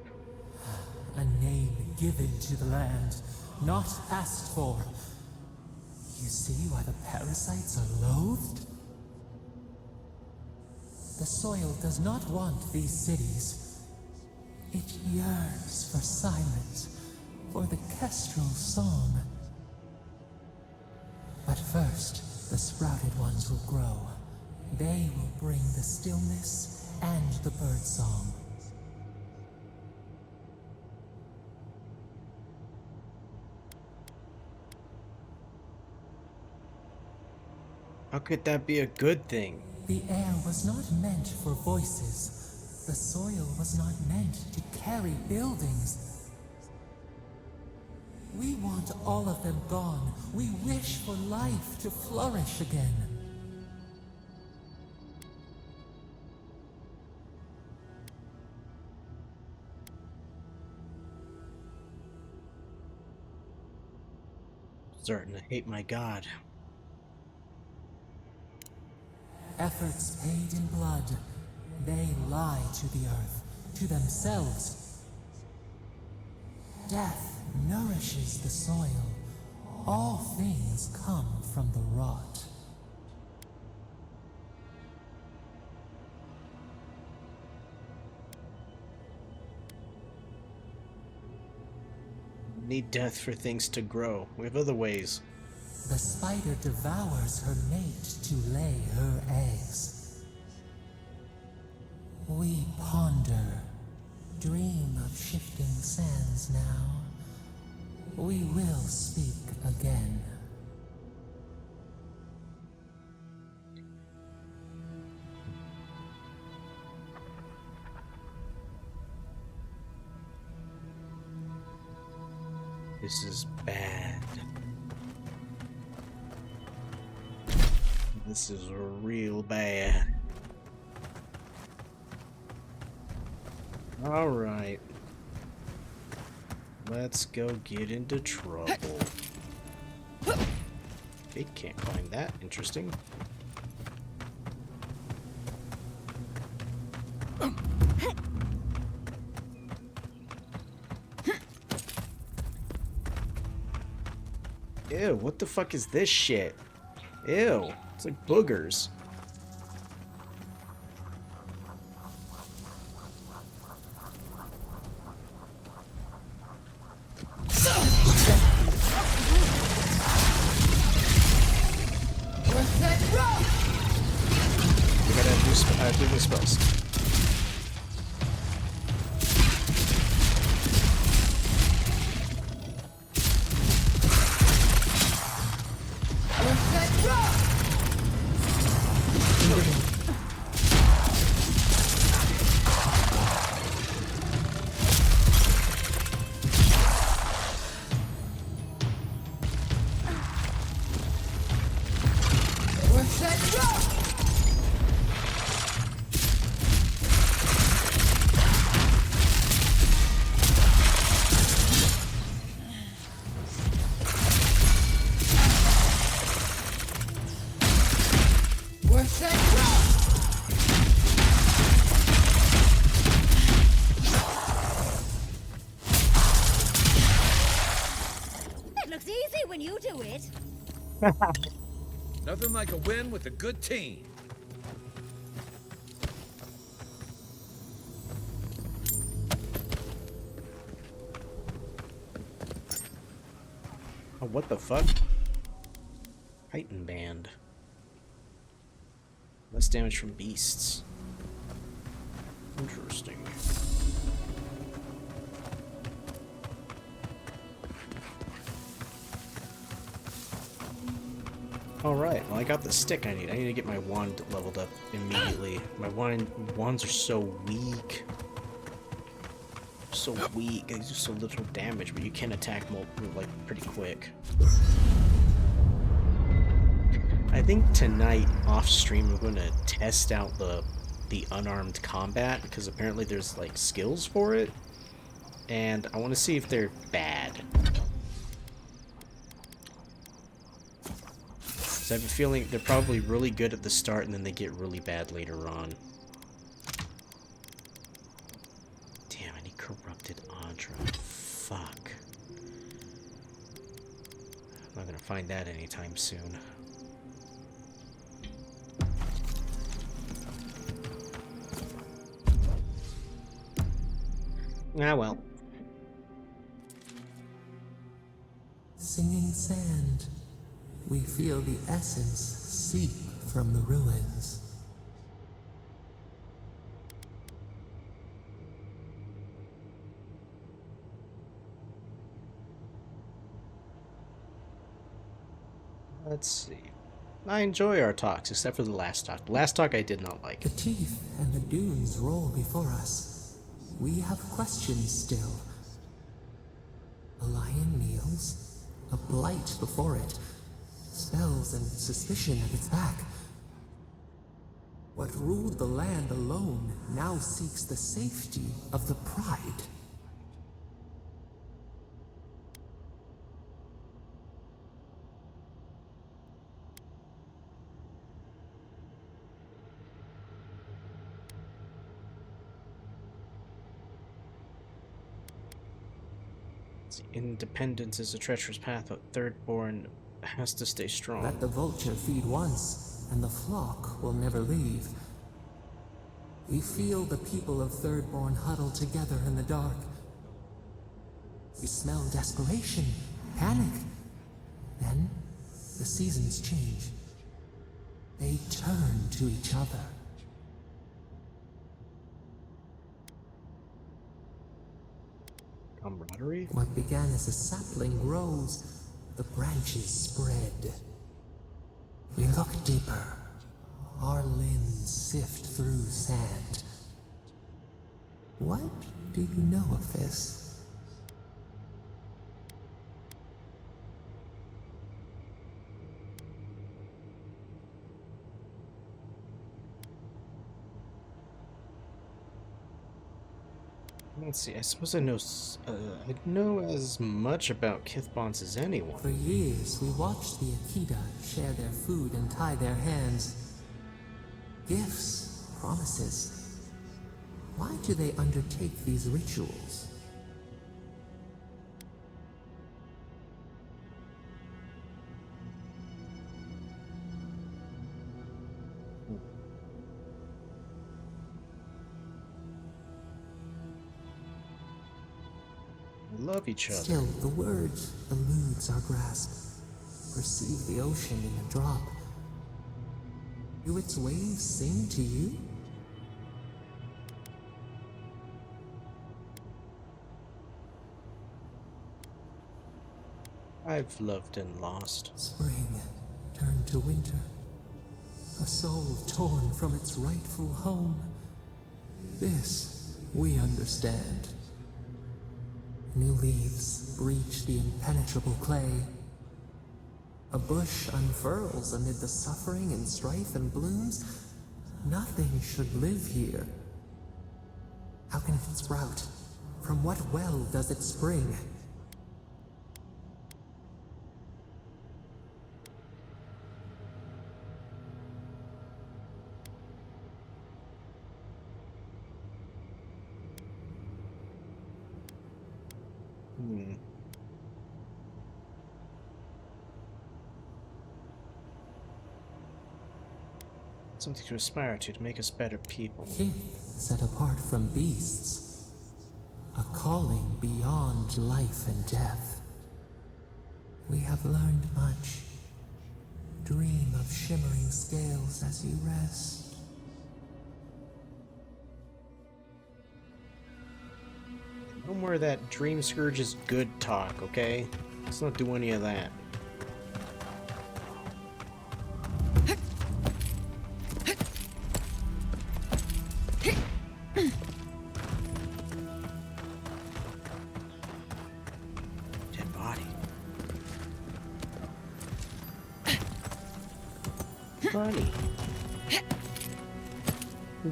A name given to the land, not asked for. You see why the parasites are loathed? The soil does not want these cities. It yearns for silence, for the kestrel song. But first, the sprouted ones will grow. They will bring the stillness and the bird song. How could that be a good thing? The air was not meant for voices. The soil was not meant to carry buildings. We want all of them gone. We wish for life to flourish again. Starting to hate my god. Efforts paid in blood, they lie to the earth, to themselves. Death nourishes the soil. All things come from the rot. Need death for things to grow. We have other ways. The spider devours her mate to lay her eggs. We ponder, dream of shifting sands now. We will speak again. This is bad. This is real bad. Alright. Let's go get into trouble. Okay, can't climb that. Interesting. Ew, what the fuck is this shit? Ew, it's like boogers. We gotta do the spells. It looks easy when you do it. Nothing like a win with a good team. Oh, what the fuck? Titan Band. Less damage from beasts. Interesting. Alright, well I got the stick I need. I need to get my wand leveled up immediately. My wands are so weak. So weak. They do so little damage, but you can attack like pretty quick. I think tonight off stream we're gonna test out the unarmed combat because apparently there's like skills for it, and I want to see if they're bad. So I have a feeling they're probably really good at the start and then they get really bad later on. Damn, I need corrupted Audra. Fuck. I'm not gonna find that anytime soon. Ah, well. Singing sand, we feel the essence seep from the ruins. Let's see. I enjoy our talks, except for the last talk. The last talk I did not like. The teeth and the dunes roll before us. We have questions still. A lion kneels, a blight before it, spells and suspicion at its back. What ruled the land alone now seeks the safety of the pride. Independence is a treacherous path, but Thirdborn has to stay strong. Let the vulture feed once, and the flock will never leave. We feel the people of Thirdborn huddle together in the dark. We smell desperation, panic. Then, the seasons change. They turn to each other. Camaraderie? What began as a sapling grows, the branches spread. We look deeper. Our limbs sift through sand. What do you know of this? Let's see, I suppose I know as much about Kithbons as anyone. For years, we watched the Akita share their food and tie their hands. Gifts, promises. Why do they undertake these rituals? Love each other. Still, the word eludes our grasp. Perceive the ocean in a drop. Do its waves sing to you? I've loved and lost. Spring turned to winter. A soul torn from its rightful home. This we understand. New leaves breach the impenetrable clay. A bush unfurls amid the suffering and strife and blooms. Nothing should live here. How can it sprout? From what well does it spring? Something to aspire to make us better people. Kith set apart from beasts. A calling beyond life and death. We have learned much. Dream of shimmering scales as you rest. No more of that Dream Scourge is good talk, okay? Let's not do any of that. Dead body. Funny.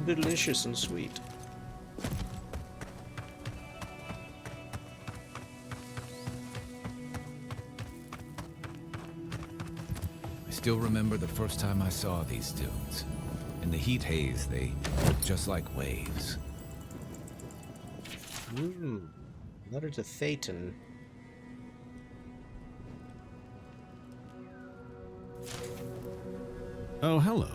Delicious and sweet. I still remember the first time I saw these dunes. In the heat haze, they looked just like waves. Letter to Thetan. Oh, hello.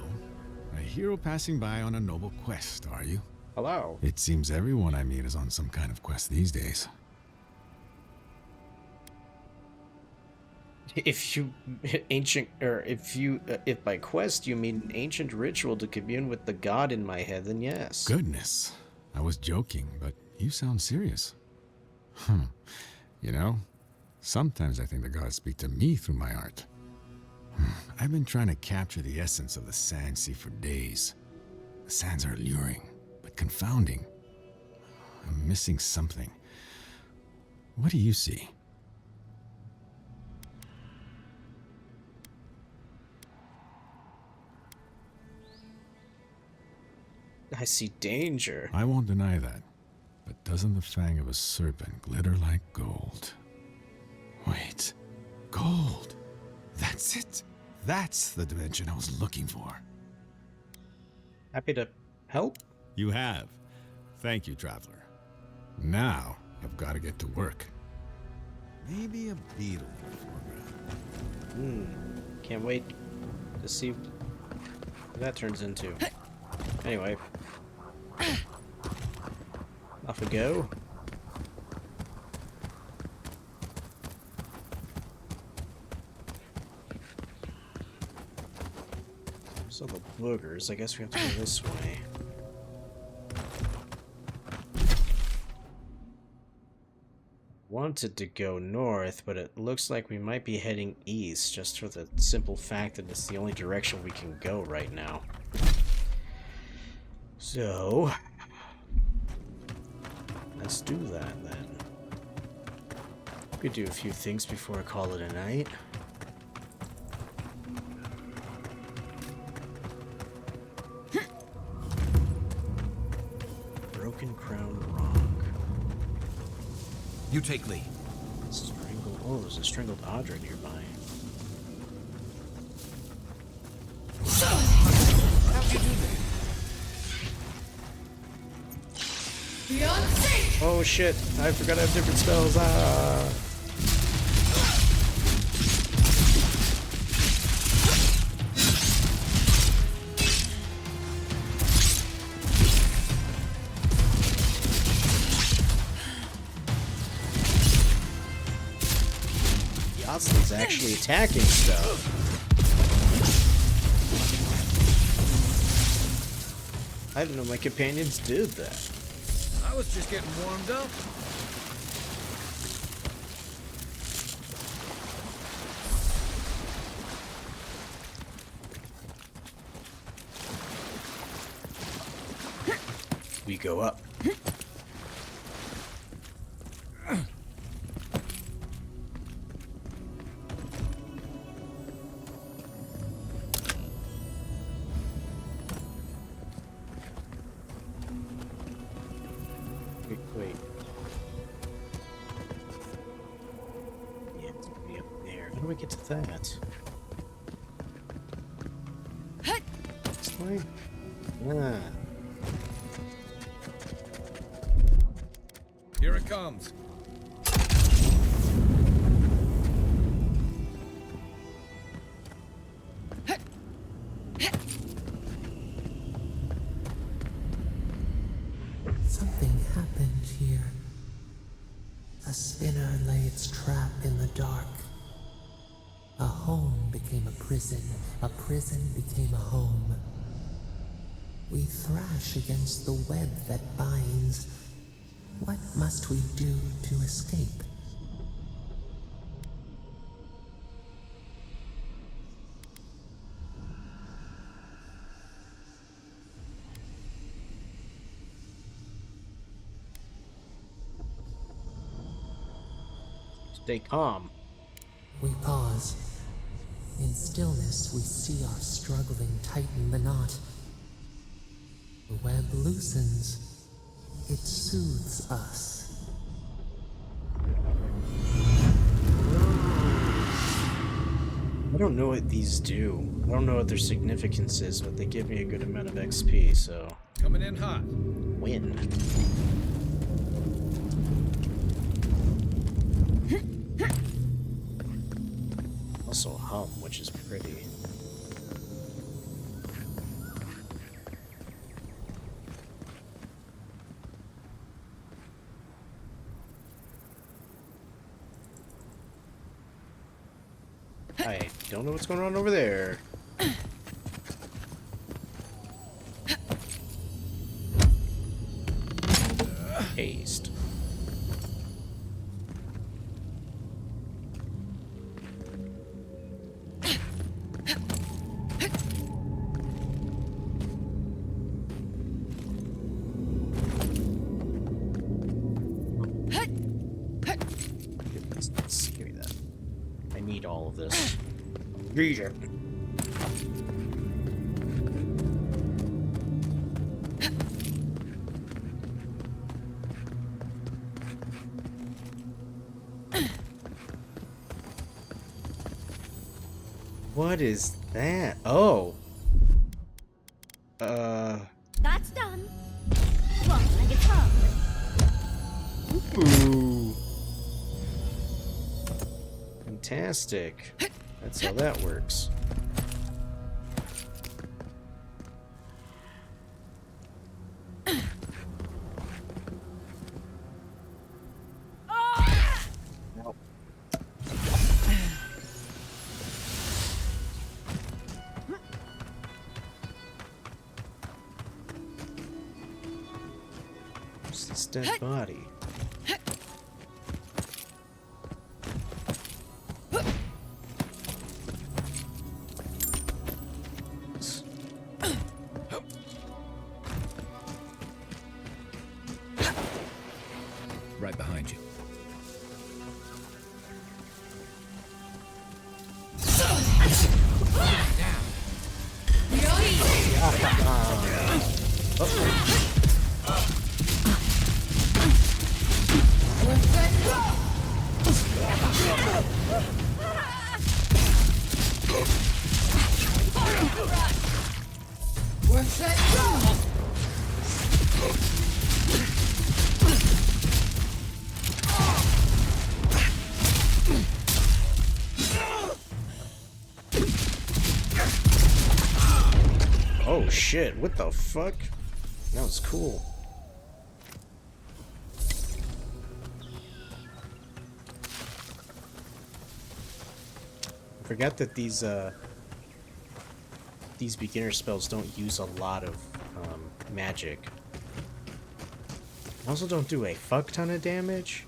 A hero passing by on a noble quest, are you? Hello. It seems everyone I meet is on some kind of quest these days. If by quest you mean ancient ritual to commune with the god in my head, then yes. Goodness. I was joking, but you sound serious. You know, sometimes I think the gods speak to me through my art. I've been trying to capture the essence of the Sand Sea for days. The sands are alluring, but confounding. I'm missing something. What do you see? I see danger. I won't deny that. But doesn't the fang of a serpent glitter like gold? Wait. Gold! That's it! That's the dimension I was looking for. Happy to help? You have. Thank you, Traveler. Now, I've got to get to work. Maybe a beetle in the foreground. Can't wait to see what that turns into. Anyway. Off we go. So the boogers, I guess we have to go this way. Wanted to go north, but it looks like we might be heading east, just for the simple fact that it's the only direction we can go right now. So, let's do that then. Could do a few things before I call it a night. Broken Crown Rock. You take Lee. Strangled. Oh, there's a strangled Audra nearby. How'd you do that? Oh shit! I forgot I have different spells. Ah. Yosley's actually attacking stuff. I didn't know my companions did that. I was just getting warmed up. We go up. Wait. Yeah, it's gonna be up there. How do we get to that? This way? Ah. Here it comes. Something happened here. A spinner lay its trap in the dark. A home became a prison became a home. We thrash against the web that binds. What must we do to escape? Stay calm. We pause. In stillness, we see our struggling tighten the knot. The web loosens. It soothes us. I don't know what these do. I don't know what their significance is, but they give me a good amount of XP, so... Coming in hot. Win. Also hum, which is pretty. I don't know what's going on over there. Haste. need all of this. Read it. What is that? Oh. That's done. Walk like it's hard. Ooh. Fantastic. That's how that works. Nope. What's this dead body? Right behind you. Oh shit, what the fuck? That was cool. I forgot that these beginner spells don't use a lot of magic. Also don't do a fuck ton of damage.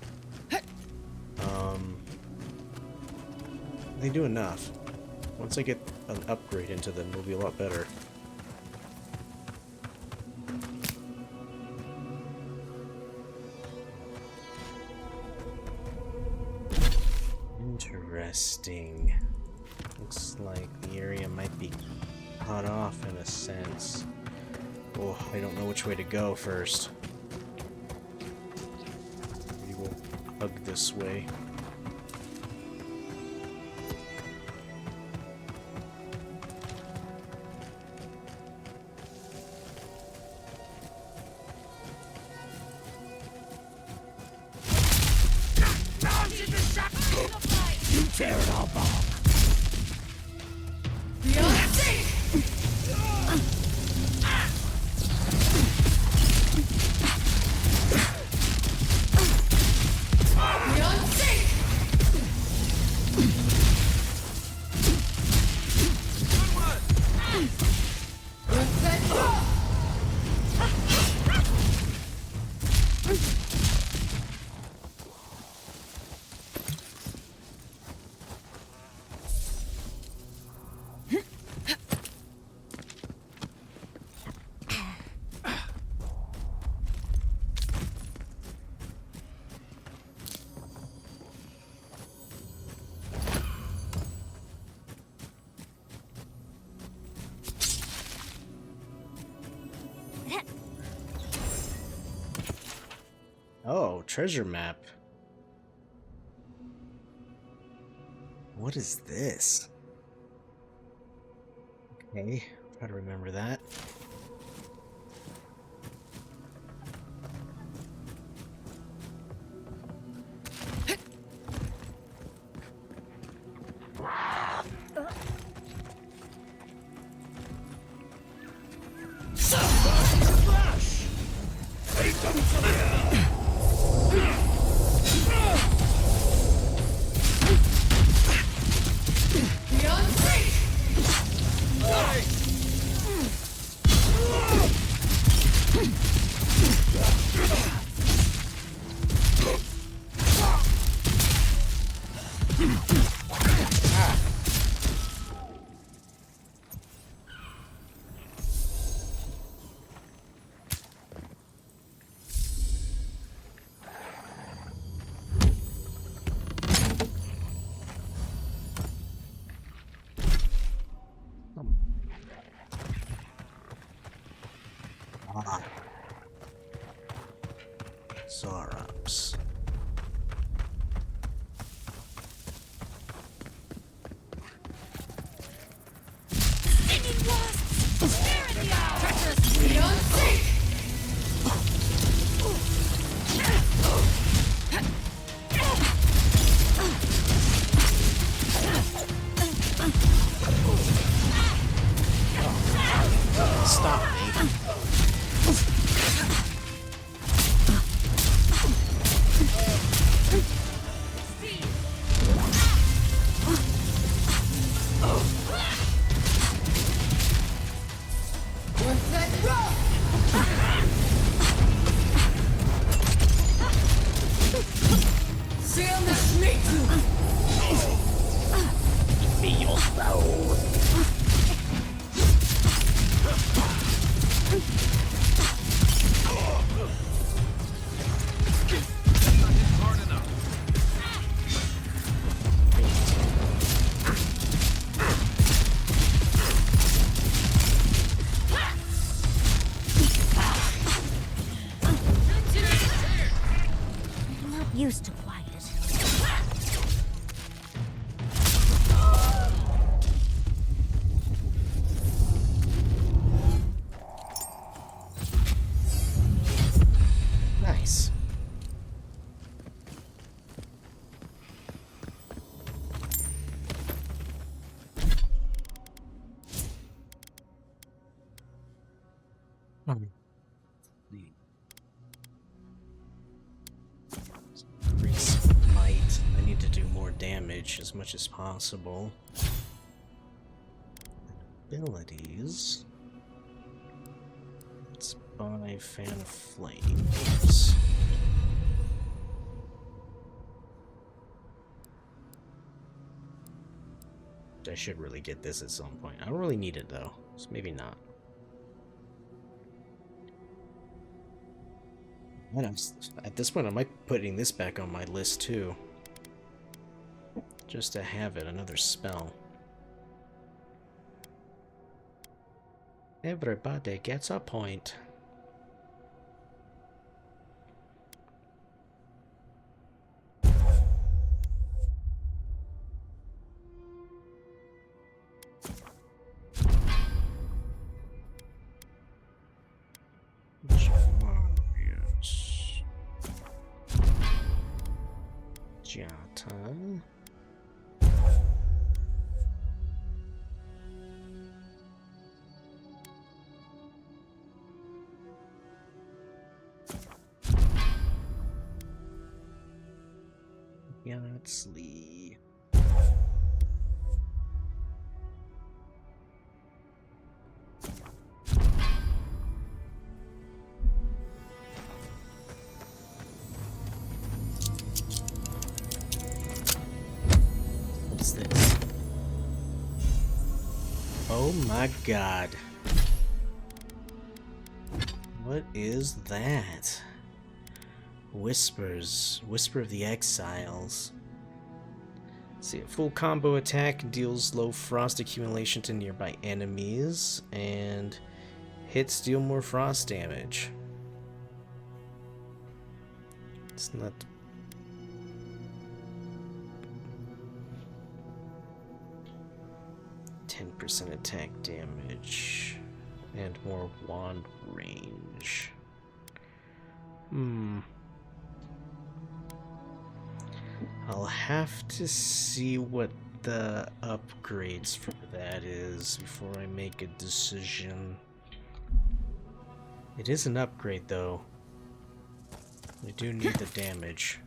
They do enough. Once I get an upgrade into them, it'll be a lot better. Interesting. Looks like the area might be cut off in a sense. Oh, I don't know which way to go first. Maybe we'll hug this way. Tear it all back. Oh, treasure map. What is this? Okay, try to remember that. Be your soul. I'm not used to quiet. Nice. Increase might. I need to do more damage as much as possible. Abilities. Let's buy Fan of Flames. I should really get this at some point. I don't really need it though, so maybe not. At this point, I might be putting this back on my list too. Just to have it, another spell. Everybody gets a point. Jata. Yatsley. What's this? Oh my god. What is that? Whispers. Whisper of the Exiles. See, a full combo attack deals low frost accumulation to nearby enemies, and hits deal more frost damage. It's not... %10 attack damage, and more wand range. I'll have to see what the upgrades for that is before I make a decision. It is an upgrade though. I do need the damage.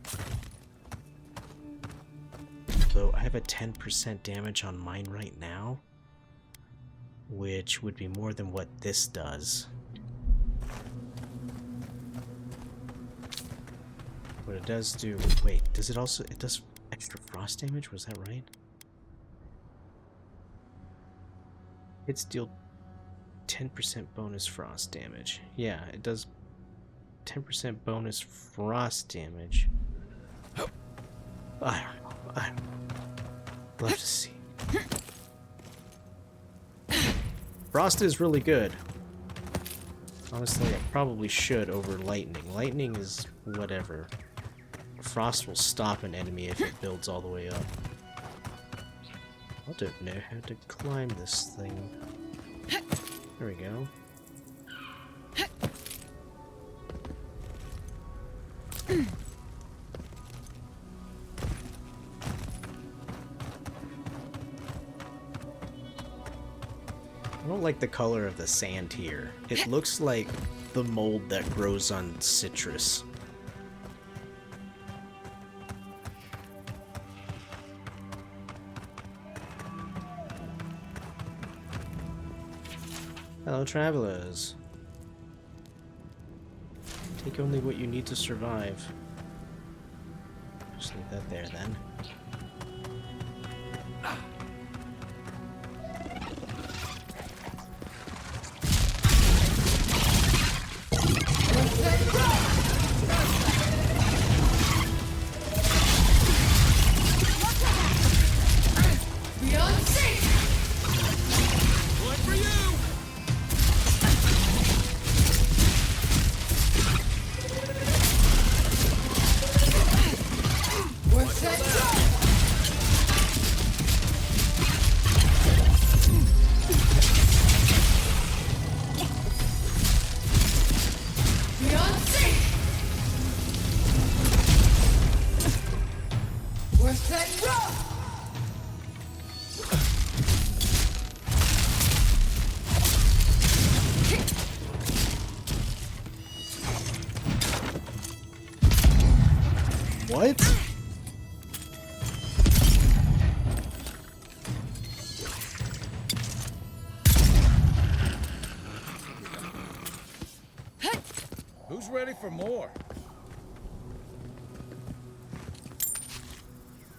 Though I have a 10% damage on mine right now, which would be more than what this does. But it does do... Wait, does it also... It does extra frost damage? Was that right? It's deal 10% bonus frost damage. Yeah, it does 10% bonus frost damage. I don't know. I don't know. We'll have to see. Frost is really good. Honestly, I probably should over lightning. Lightning is whatever. Frost will stop an enemy if it builds all the way up. I don't know how to climb this thing. There we go. I don't like the color of the sand here. It looks like the mold that grows on citrus. Hello, travelers. Take only what you need to survive. Just that there then. Beyond safe! One for you! What's that drop? Beyond safe! What's that drop? What? Who's ready for more?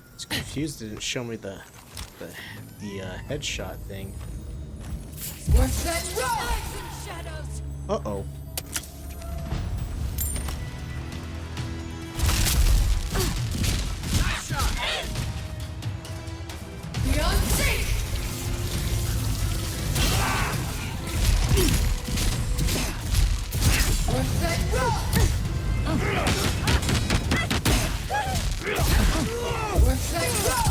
I was confused. It didn't show me the headshot thing. What's that rock? Shadows. Uh-oh. Beyond safe. What's that rock? What's that rock?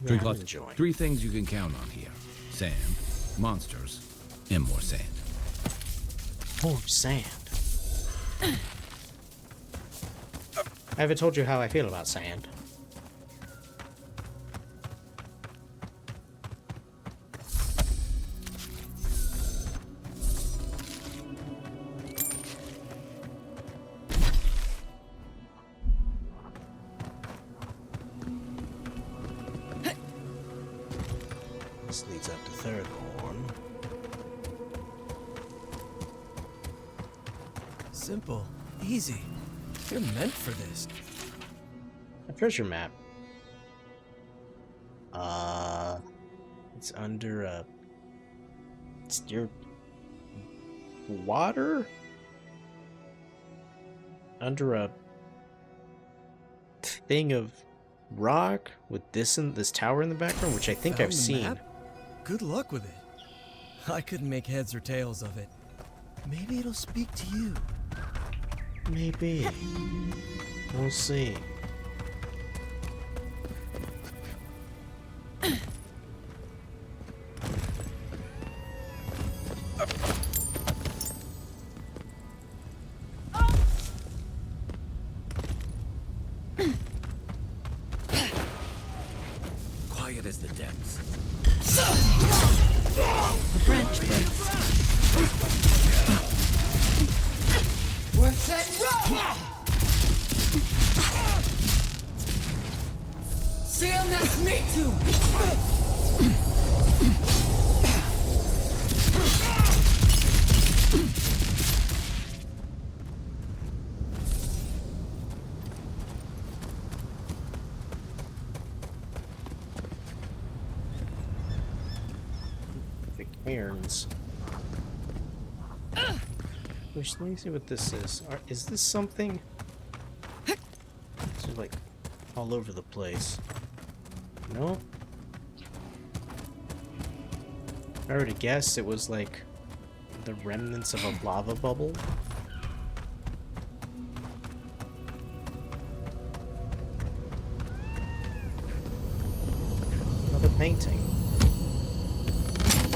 Drink I'm lots. enjoying. 3 things you can count on here: sand, monsters, and more sand. More sand. I haven't told you how I feel about sand. This leads up to third horn. Simple. Easy. You're meant for this. A treasure map. It's under a... It's near... water? Under a... thing of rock with this tower in the background, which I think Found I've the seen. map? Good luck with it. I couldn't make heads or tails of it. Maybe it'll speak to you. Maybe. We'll see. Quiet as the depths. The branch breaks. What's that rock? Seal that's me too. The cairns. Let me see what this is. Is this something? It's just like all over the place. No? I already guessed it was like the remnants of a lava bubble. Another painting.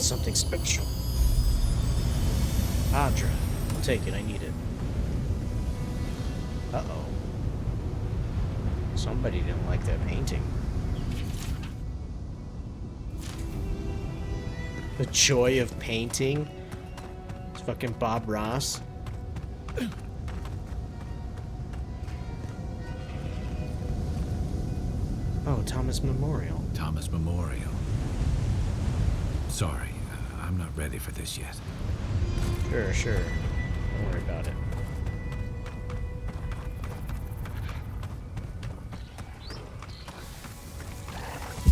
Something special. Adra. Take it, I need it. Uh-oh. Somebody didn't like that painting. The joy of painting? It's fucking Bob Ross. Oh, Thomas Memorial. Thomas Memorial. Sorry, I'm not ready for this yet. Sure. Don't worry about it.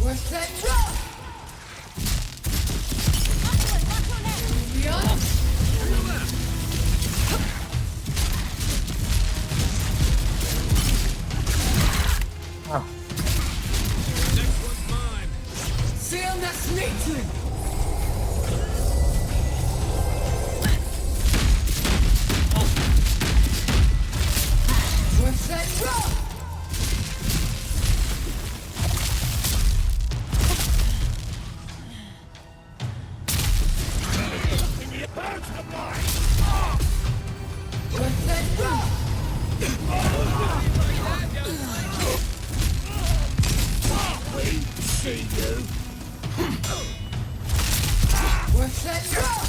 What's that rock? Oh. Next one's mine. Seal das Mädchen. What's that rock? What's that rock? See you. What's that rock?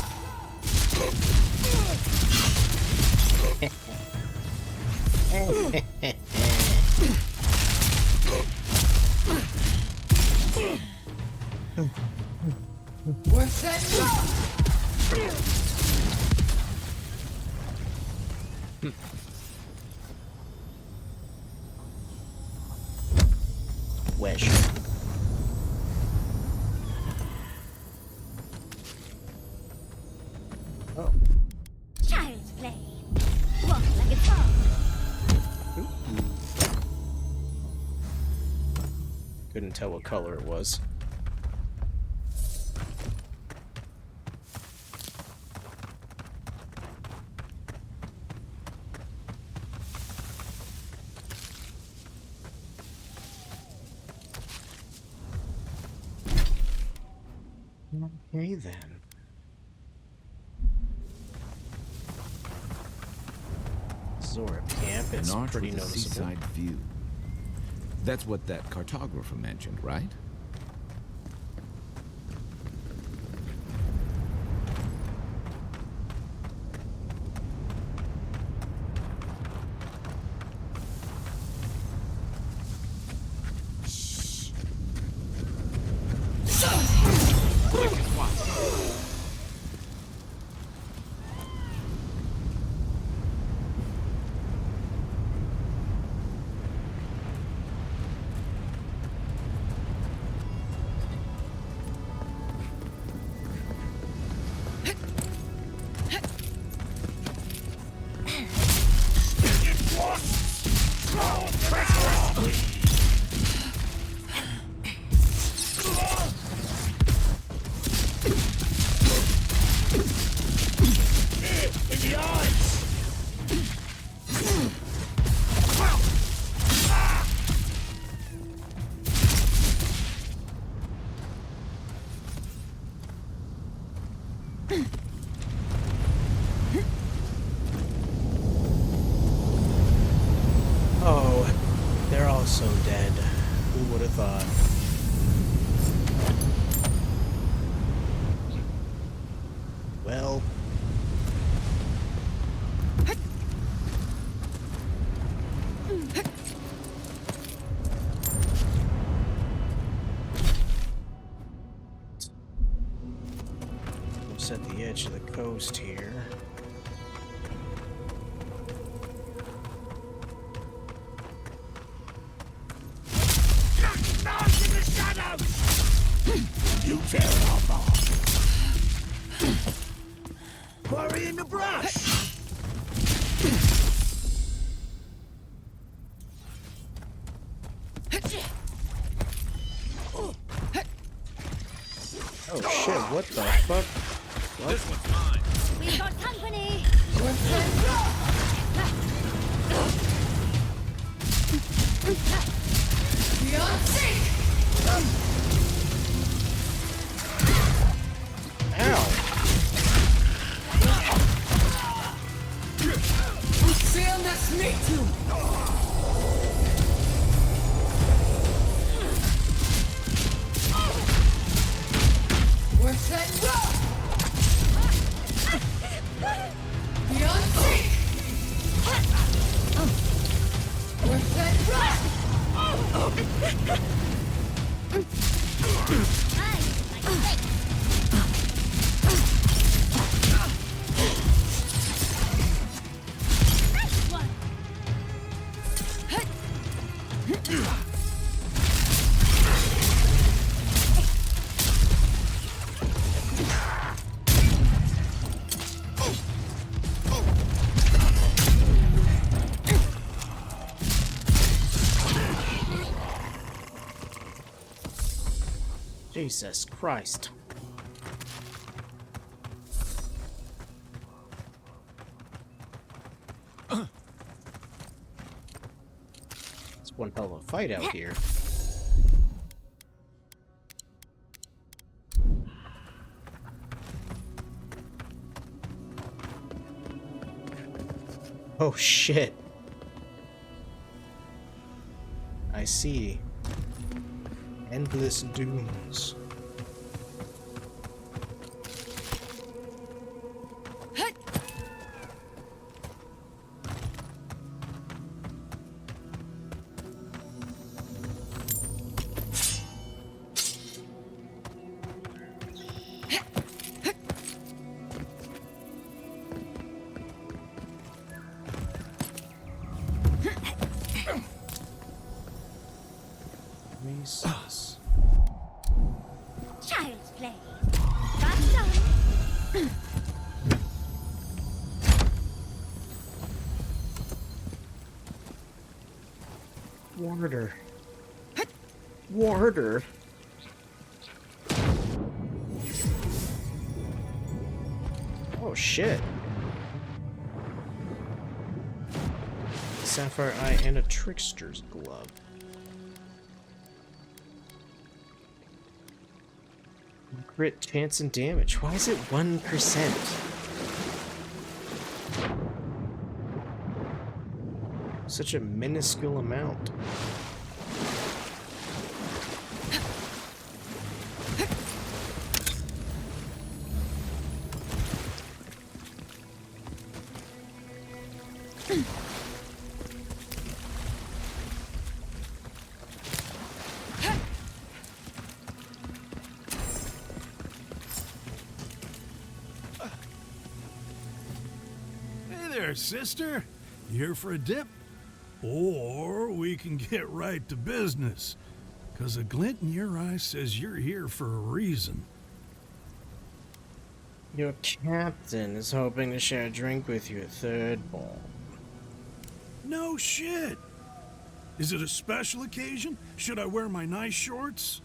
What's that rock? Wish. Oh. Child's play. Walk like a dog. Couldn't tell what color it was. Okay then. Zora camp, it's An arch pretty with a noticeable. seaside view. That's what that cartographer mentioned, right? Oh, they're all so dead. Who would have thought? Well. Almost at the edge of the coast here. You tear it off. Quarry in the brush. Oh shit, what the fuck? What? This one's mine. We've got company. Ow! Seal das Mädchen. What's that rock? Beyond sight. What's that rock? Jesus Christ. It's one hell of a fight out here. Oh shit. I see. Endless dunes. Maces. Child's play. That's done. Warder. Warder. Oh shit. Sapphire eye and a trickster's glove. Crit chance and damage. Why is it 1%? Such a minuscule amount. Hey there, sister. You here for a dip? Or we can get right to business. 'Cause a glint in your eye says you're here for a reason. Your captain is hoping to share a drink with you at Third Ball. No shit. Is it a special occasion? Should I wear my nice shorts?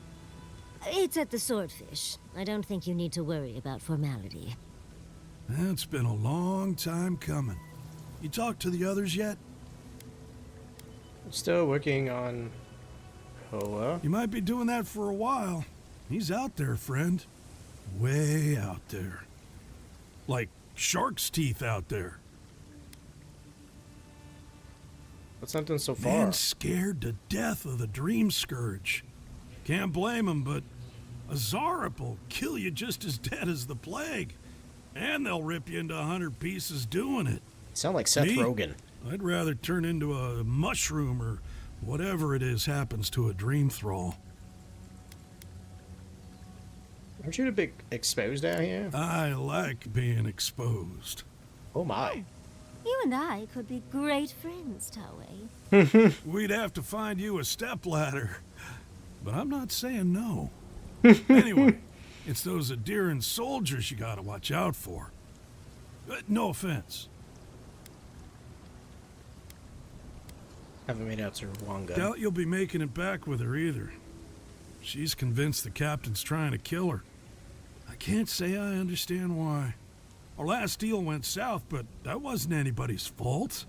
It's at the Swordfish. I don't think you need to worry about formality. It's been a long time coming. You talked to the others yet? Still working on Koa. You might be doing that for a while. He's out there, friend. Way out there. Like shark's teeth out there. What's not done so far? Man's scared to death of the Dream Scourge. Can't blame him, but a Zarep will kill you just as dead as the plague. And they'll rip you into 100 pieces doing it. Sound like Seth Rogen. I'd rather turn into a mushroom or whatever it is happens to a dream thrall. Aren't you a bit exposed out here? I like being exposed. Oh my. You and I could be great friends, Tawei. We'd have to find you a stepladder. But I'm not saying no. Anyway, it's those Adiran soldiers you gotta watch out for. No offense. Haven't made out to Wanga. Doubt you'll be making it back with her either. She's convinced the captain's trying to kill her. I can't say I understand why. Our last deal went south, but that wasn't anybody's fault.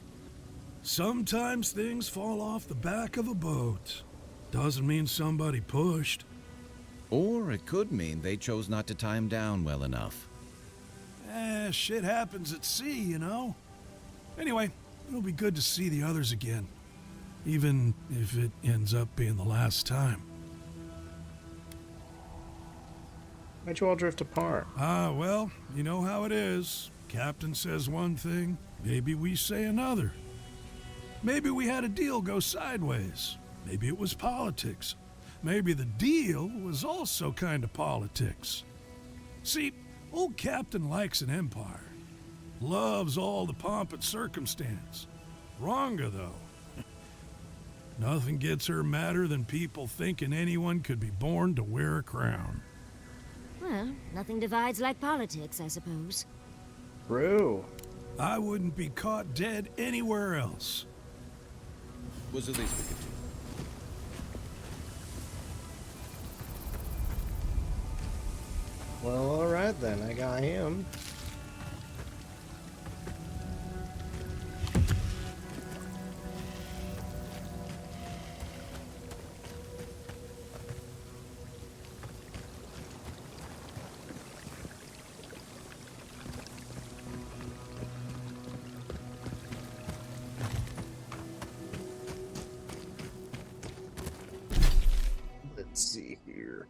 Sometimes things fall off the back of a boat. Doesn't mean somebody pushed. Or it could mean they chose not to tie him down well enough. Shit happens at sea, you know? Anyway, it'll be good to see the others again. Even if it ends up being the last time. Why'd you all drift apart? Well, you know how it is. Captain says one thing, maybe we say another. Maybe we had a deal go sideways. Maybe it was politics. maybe the deal was also kind of politics. See, old Captain likes an empire. Loves all the pomp and circumstance. Wronga, though. Nothing gets her madder than people thinking anyone could be born to wear a crown. Well, nothing divides like politics, I suppose. True. I wouldn't be caught dead anywhere else. Was the least we could do. Well, alright then, I got him. Let's see here.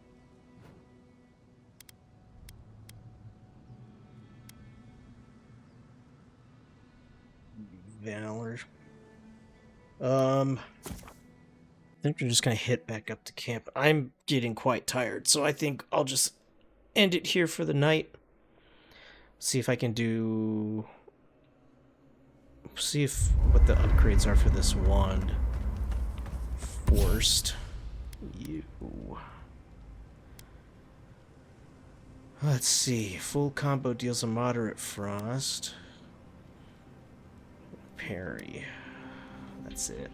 Valor. I think we're just gonna hit back up to camp. I'm getting quite tired, so I think I'll just end it here for the night. See if I can do... See if what the upgrades are for this wand. Forced. You. Let's see. Full combo deals a moderate frost. Parry. That's it.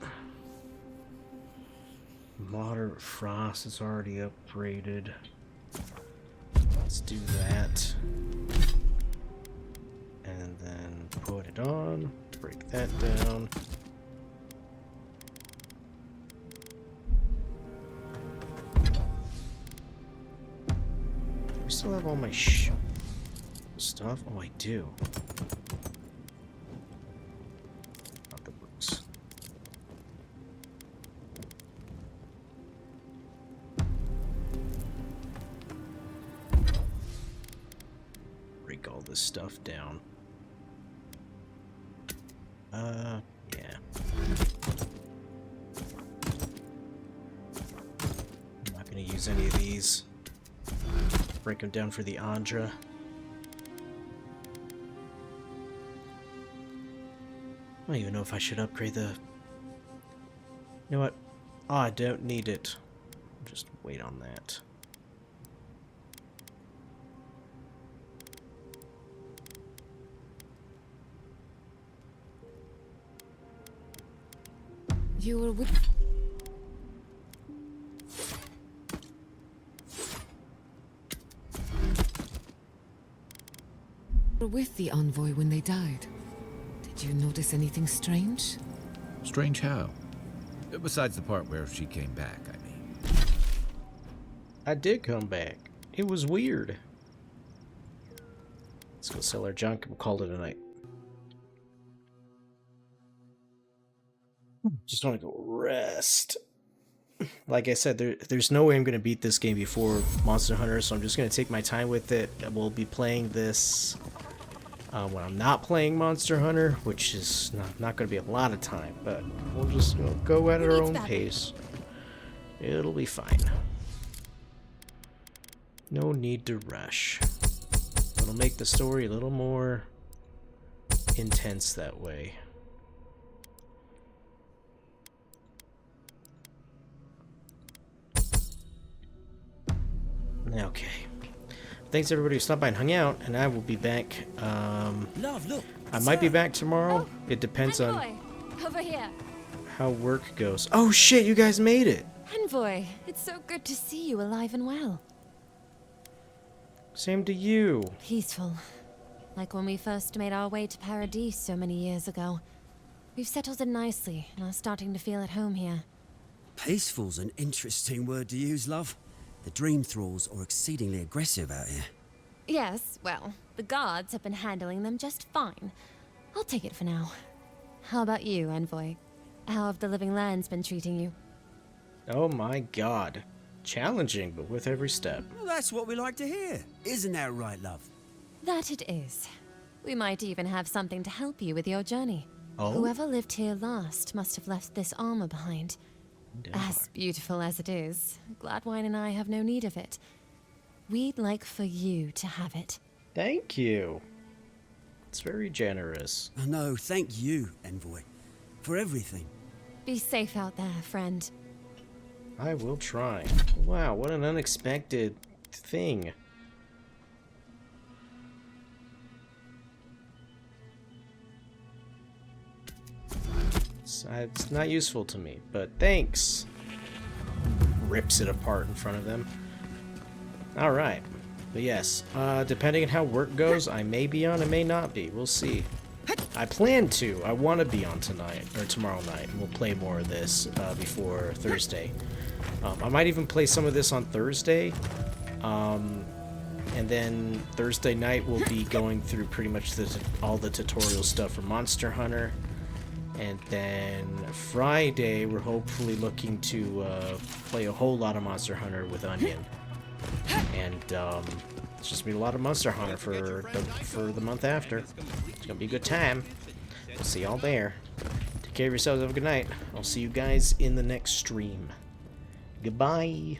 Moderate frost is already upgraded. Let's do that. And then put it on. Break that down. Do I still have all my stuff? Oh, I do. Not the books. Break all this stuff down. Yeah. I'm not gonna use any of these. Break them down for the Andra. I don't even know if I should upgrade the... You know what? Oh, I don't need it. Just wait on that. You were with... were with the envoy when they died. Did you notice anything strange? Strange how? Besides the part where she came back, I mean. I did come back. It was weird. Let's go sell our junk and we'll call it a night. Just want to go rest. Like I said, there's no way I'm going to beat this game before Monster Hunter, so I'm just going to take my time with it. We'll be playing this when I'm not playing Monster Hunter, which is not going to be a lot of time, but we'll just go at our own pace. It'll be fine. No need to rush. It'll make the story a little more intense that way. Okay. Thanks everybody who stopped by and hung out, and I will be back. Love, look. I might be back tomorrow. It depends on Envoy, over here. how work goes. Oh shit, you guys made it. Envoy, it's so good to see you alive and well. Same to you. Peaceful. Like when we first made our way to Paradise so many years ago. We've settled in nicely and are starting to feel at home here. Peaceful's an interesting word to use, love. The dream thralls are exceedingly aggressive out here. Yes, well, the guards have been handling them just fine. I'll take it for now. How about you, Envoy? How have the living lands been treating you? Oh my god. Challenging, but with every step. Well, that's what we like to hear. Isn't that right, love? That it is. We might even have something to help you with your journey. Oh? Whoever lived here last must have left this armor behind. As beautiful as it is, Gladwine and I have no need of it. We'd like for you to have it. Thank you. It's very generous. No, thank you, Envoy, for everything. Be safe out there, friend. I will try. Wow, what an unexpected thing. It's not useful to me, but thanks. Rips it apart in front of them. Alright. But yes, depending on how work goes, I may be on, I may not be. We'll see. I plan to. I want to be on tonight, or tomorrow night, and we'll play more of this before Thursday. I might even play some of this on Thursday. And then Thursday night we'll be going through pretty much all the tutorial stuff for Monster Hunter. And then Friday we're hopefully looking to play a whole lot of Monster Hunter with Onion. And it's just gonna be a lot of Monster Hunter for the month after. It's gonna be a good time. We'll see y'all there. Take care of yourselves. Have a good night. I'll see you guys in the next stream. Goodbye.